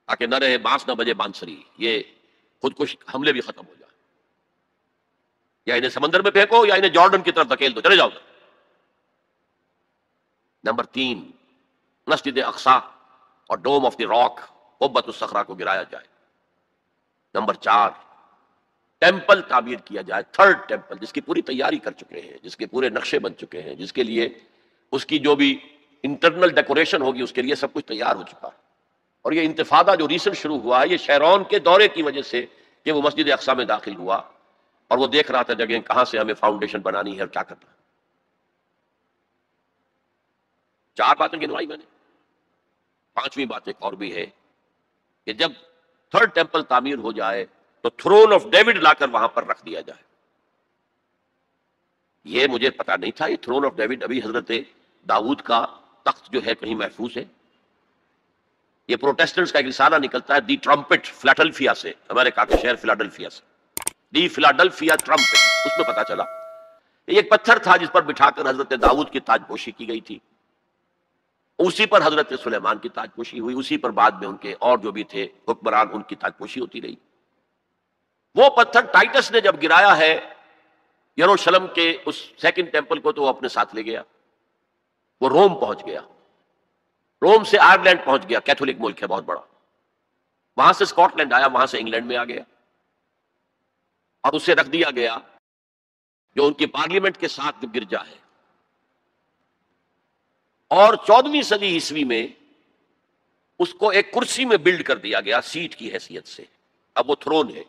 تاکہ نہ رہے بانس نہ بجے بانسری، یہ خودکش حملے بھی ختم ہو جائے. یا انہیں سمندر میں پھینکو یا انہیں جارڈن کی طرف دھکیل دو، چلے جاؤ. نمبر 3، مسجد اقصی اور ڈوم آف دی راک، قبۃ الصخرہ کو گرایا جائے. نمبر 4، ٹیمپل تعمیر کیا جائے، 3rd ٹیمپل، جس کی پوری تیاری کر چکے ہیں، جس کے پورے نقشے بن چکے ہیں، جس کے لیے اس کی جو بھی انٹرنل ڈیکوریشن ہوگی اس کے لیے سب کچھ تیار ہو چکا ہے. اور یہ انتفاضہ جو ریسنٹ شروع ہوا ہے یہ شیرون کے دورے کی وجہ سے کہ وہ مسجد اقصی میں داخل ہوا اور وہ دیکھ رہا تھا جگہ کہاں سے ہمیں فاؤنڈیشن بنانی ہے اور کیا کرنا ہے. 4 باتیں گنوائی میں نے. 5ویں بات ایک اور بھی ہے کہ جب 3rd ٹیمپل تعمیر ہو جائے تو تھرون آف ڈیوڈ لا کر وہاں پر رکھ دیا جائے. یہ مجھے پتا نہیں تھا، یہ تھرون آف ڈیوڈ ابھی حضرت داؤد کا تخت جو ہے کہیں محفوظ ہے. یہ پروٹیسٹنٹس کا ایک رسالہ نکلتا ہے دی ٹرمپٹ، فلاڈلفیا سے، امریکہ کے شہر فلاڈلفیا سے، دی فلاڈلفیا ٹرمپٹ. اس میں پتا چلا یہ ایک پتھر تھا جس پر بٹھا کر حضرت داؤد کی تاج پوشی کی گئی تھی. اسی پر حضرت سلیمان کی تاج پوشی ہوئی، اسی پر بعد میں ان کے اور جو بھی تھے حکمران ان کی تاج پوشی ہوتی رہی. وہ پتھر ٹائٹس نے جب گرایا ہے یروشلم کے اس 2nd ٹیمپل کو تو وہ اپنے ساتھ لے گیا. وہ روم پہنچ گیا، روم سے آئرلینڈ پہنچ گیا، کیتھولک ملک ہے بہت بڑا. وہاں سے اسکاٹ لینڈ آیا، وہاں سے انگلینڈ میں آ گیا اور اسے رکھ دیا گیا جو ان کی پارلیمنٹ کے ساتھ جو گرجا ہے. اور 14ویں صدی عیسوی میں اس کو ایک کرسی میں بلڈ کر دیا گیا سیٹ کی حیثیت سے. اب وہ تھرون ہے،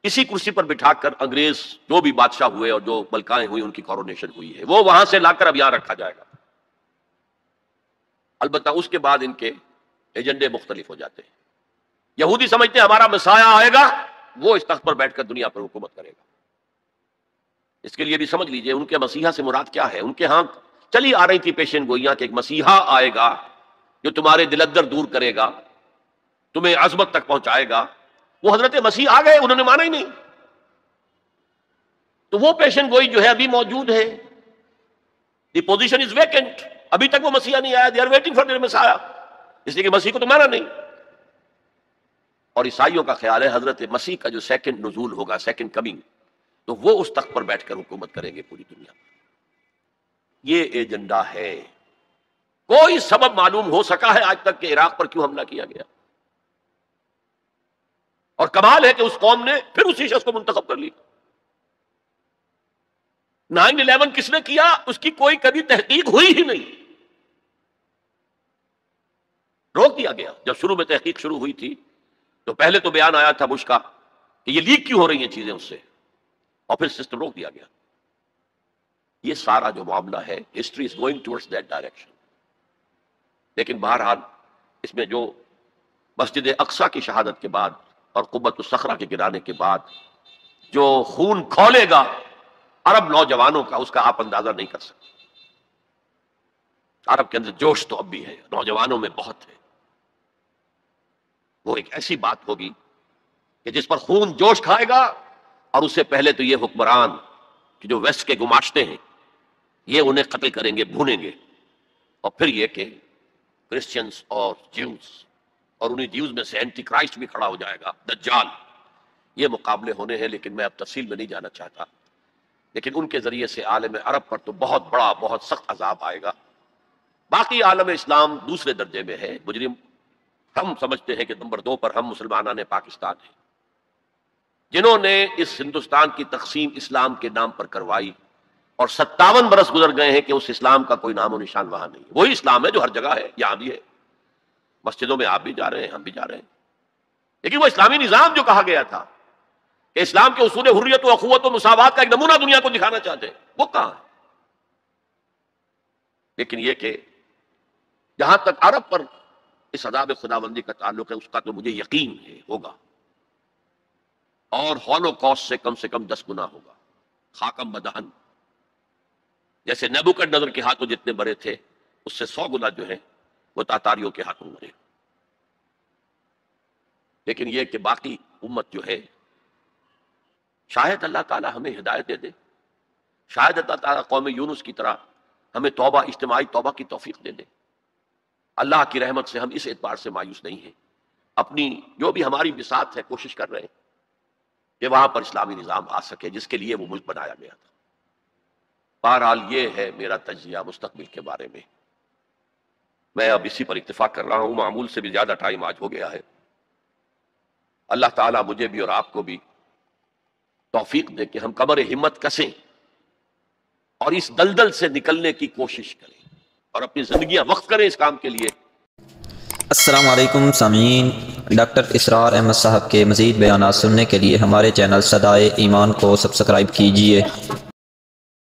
اسی کرسی پر بٹھا کر انگریز جو بھی بادشاہ ہوئے اور جو ملکائیں ہوئی ان کی کورونیشن ہوئی ہے، وہ وہاں سے لا کر اب یہاں رکھا جائے گا. البتہ اس کے بعد ان کے ایجنڈے مختلف ہو جاتے ہیں. یہودی سمجھتے ہیں ہمارا مسیح آئے گا، وہ اس تخت پر بیٹھ کر دنیا پر حکومت کرے گا. اس کے لیے بھی سمجھ لیجئے ان کے مسیحا سے مراد کیا ہے. ان کے ہاں چلی آ رہی تھی پیشن گوئیاں کہ ایک مسیحا آئے گا جو تمہارے دل اندر دور کرے گا، تمہیں عظمت تک پہنچائے گا. وہ حضرت مسیح آ گئے، انہوں نے مانا ہی نہیں. تو وہ پیشن گوئی جو ہے ابھی موجود ہے. The position is vacant. ابھی تک وہ مسیحا نہیں آیا. They are waiting for their مسیحا، اس لیے کہ مسیح کو تو مانا نہیں. اور عیسائیوں کا خیال ہے حضرت مسیح کا جو 2nd نزول ہوگا، 2nd کمنگ، تو وہ اس تخت پر بیٹھ کر حکومت کریں گے پوری دنیا پر. یہ ایجنڈا ہے. کوئی سبب معلوم ہو سکا ہے آج تک کہ عراق پر کیوں حملہ کیا گیا؟ اور کمال ہے کہ اس قوم نے پھر اسی شخص کو منتخب کر لی. 9/11 کس نے کیا اس کی کوئی کبھی تحقیق ہوئی ہی نہیں، روک دیا گیا. جب شروع میں تحقیق شروع ہوئی تھی تو پہلے تو بیان آیا تھا بش کا کہ یہ لیک کیوں ہو رہی ہیں چیزیں اس سے، اور پھر سسٹم روک دیا گیا. یہ سارا جو معاملہ ہے history is going towards that direction. لیکن بہرحال اس میں جو مسجد اقصیٰ کی شہادت کے بعد اور قبۃ الصخرہ کے گرانے کے بعد جو خون کھولے گا عرب نوجوانوں کا، اس کا آپ اندازہ نہیں کر سکتے. عرب کے اندر جوش تو اب بھی ہے، نوجوانوں میں بہت ہے. وہ ایک ایسی بات ہوگی کہ جس پر خون جوش کھائے گا، اور اس سے پہلے تو یہ حکمران کہ جو ویسٹ کے گماشتے ہیں یہ انہیں قتل کریں گے، بھونیں گے. اور پھر یہ کہ کرسچنز اور جیوز، اور انہیں جیوز میں سے اینٹی کرائسٹ بھی کھڑا ہو جائے گا، دجال. یہ مقابلے ہونے ہیں، لیکن میں اب تفصیل میں نہیں جانا چاہتا. لیکن ان کے ذریعے سے عالم عرب پر تو بہت بڑا، بہت سخت عذاب آئے گا. باقی عالم اسلام دوسرے درجے میں ہے، مجرم. ہم سمجھتے ہیں کہ نمبر 2 پر ہم مسلمانان پاکستان ہیں، جنہوں نے اس ہندوستان کی تقسیم اسلام کے نام پر کروائی، اور 57 برس گزر گئے ہیں کہ اس اسلام کا کوئی نام و نشان وہاں نہیں. وہی اسلام ہے جو ہر جگہ ہے، یہاں بھی ہے. مسجدوں میں آپ بھی جا رہے ہیں، ہم بھی جا رہے ہیں. لیکن وہ اسلامی نظام جو کہا گیا تھا کہ اسلام کے اصول حریت و اخوت و مساوات کا ایک نمونہ دنیا کو دکھانا چاہتے ہیں، وہ کہاں ہے؟ لیکن یہ کہ جہاں تک عرب پر اس عذاب خداوندی کا تعلق ہے، اس کا تو مجھے یقین ہے ہوگا، اور ہولوکاسٹ سے کم 10 گنا ہوگا. خاکم بدہن، جیسے نیبوکڈنیزر کے ہاتھوں جتنے مرے تھے، اس سے 100 گنا جو ہے وہ تاتاریوں کے ہاتھوں مرے. لیکن یہ کہ باقی امت جو ہے، شاید اللہ تعالی ہمیں ہدایت دے دے، شاید اللہ تعالی قوم یونس کی طرح ہمیں توبہ، اجتماعی توبہ کی توفیق دے دے. اللہ کی رحمت سے ہم اس اعتبار سے مایوس نہیں ہیں. اپنی جو بھی ہماری بساط ہے کوشش کر رہے ہیں کہ وہاں پر اسلامی نظام آ سکے جس کے لیے وہ ملک بنایا گیا تھا. بہرحال یہ ہے میرا تجزیہ مستقبل کے بارے میں. میں اب اسی پر اتفاق کر رہا ہوں، معمول سے بھی زیادہ ٹائم آج ہو گیا ہے. اللہ تعالیٰ مجھے بھی اور آپ کو بھی توفیق دے کہ ہم کمر ہمت کسیں اور اس دلدل سے نکلنے کی کوشش کریں اور اپنی زندگیاں وقف کریں اس کام کے لیے. السلام علیکم سامعین، ڈاکٹر اسرار احمد صاحب کے مزید بیانات سننے کے لیے ہمارے چینل صدائے ایمان کو سبسکرائب کیجیے.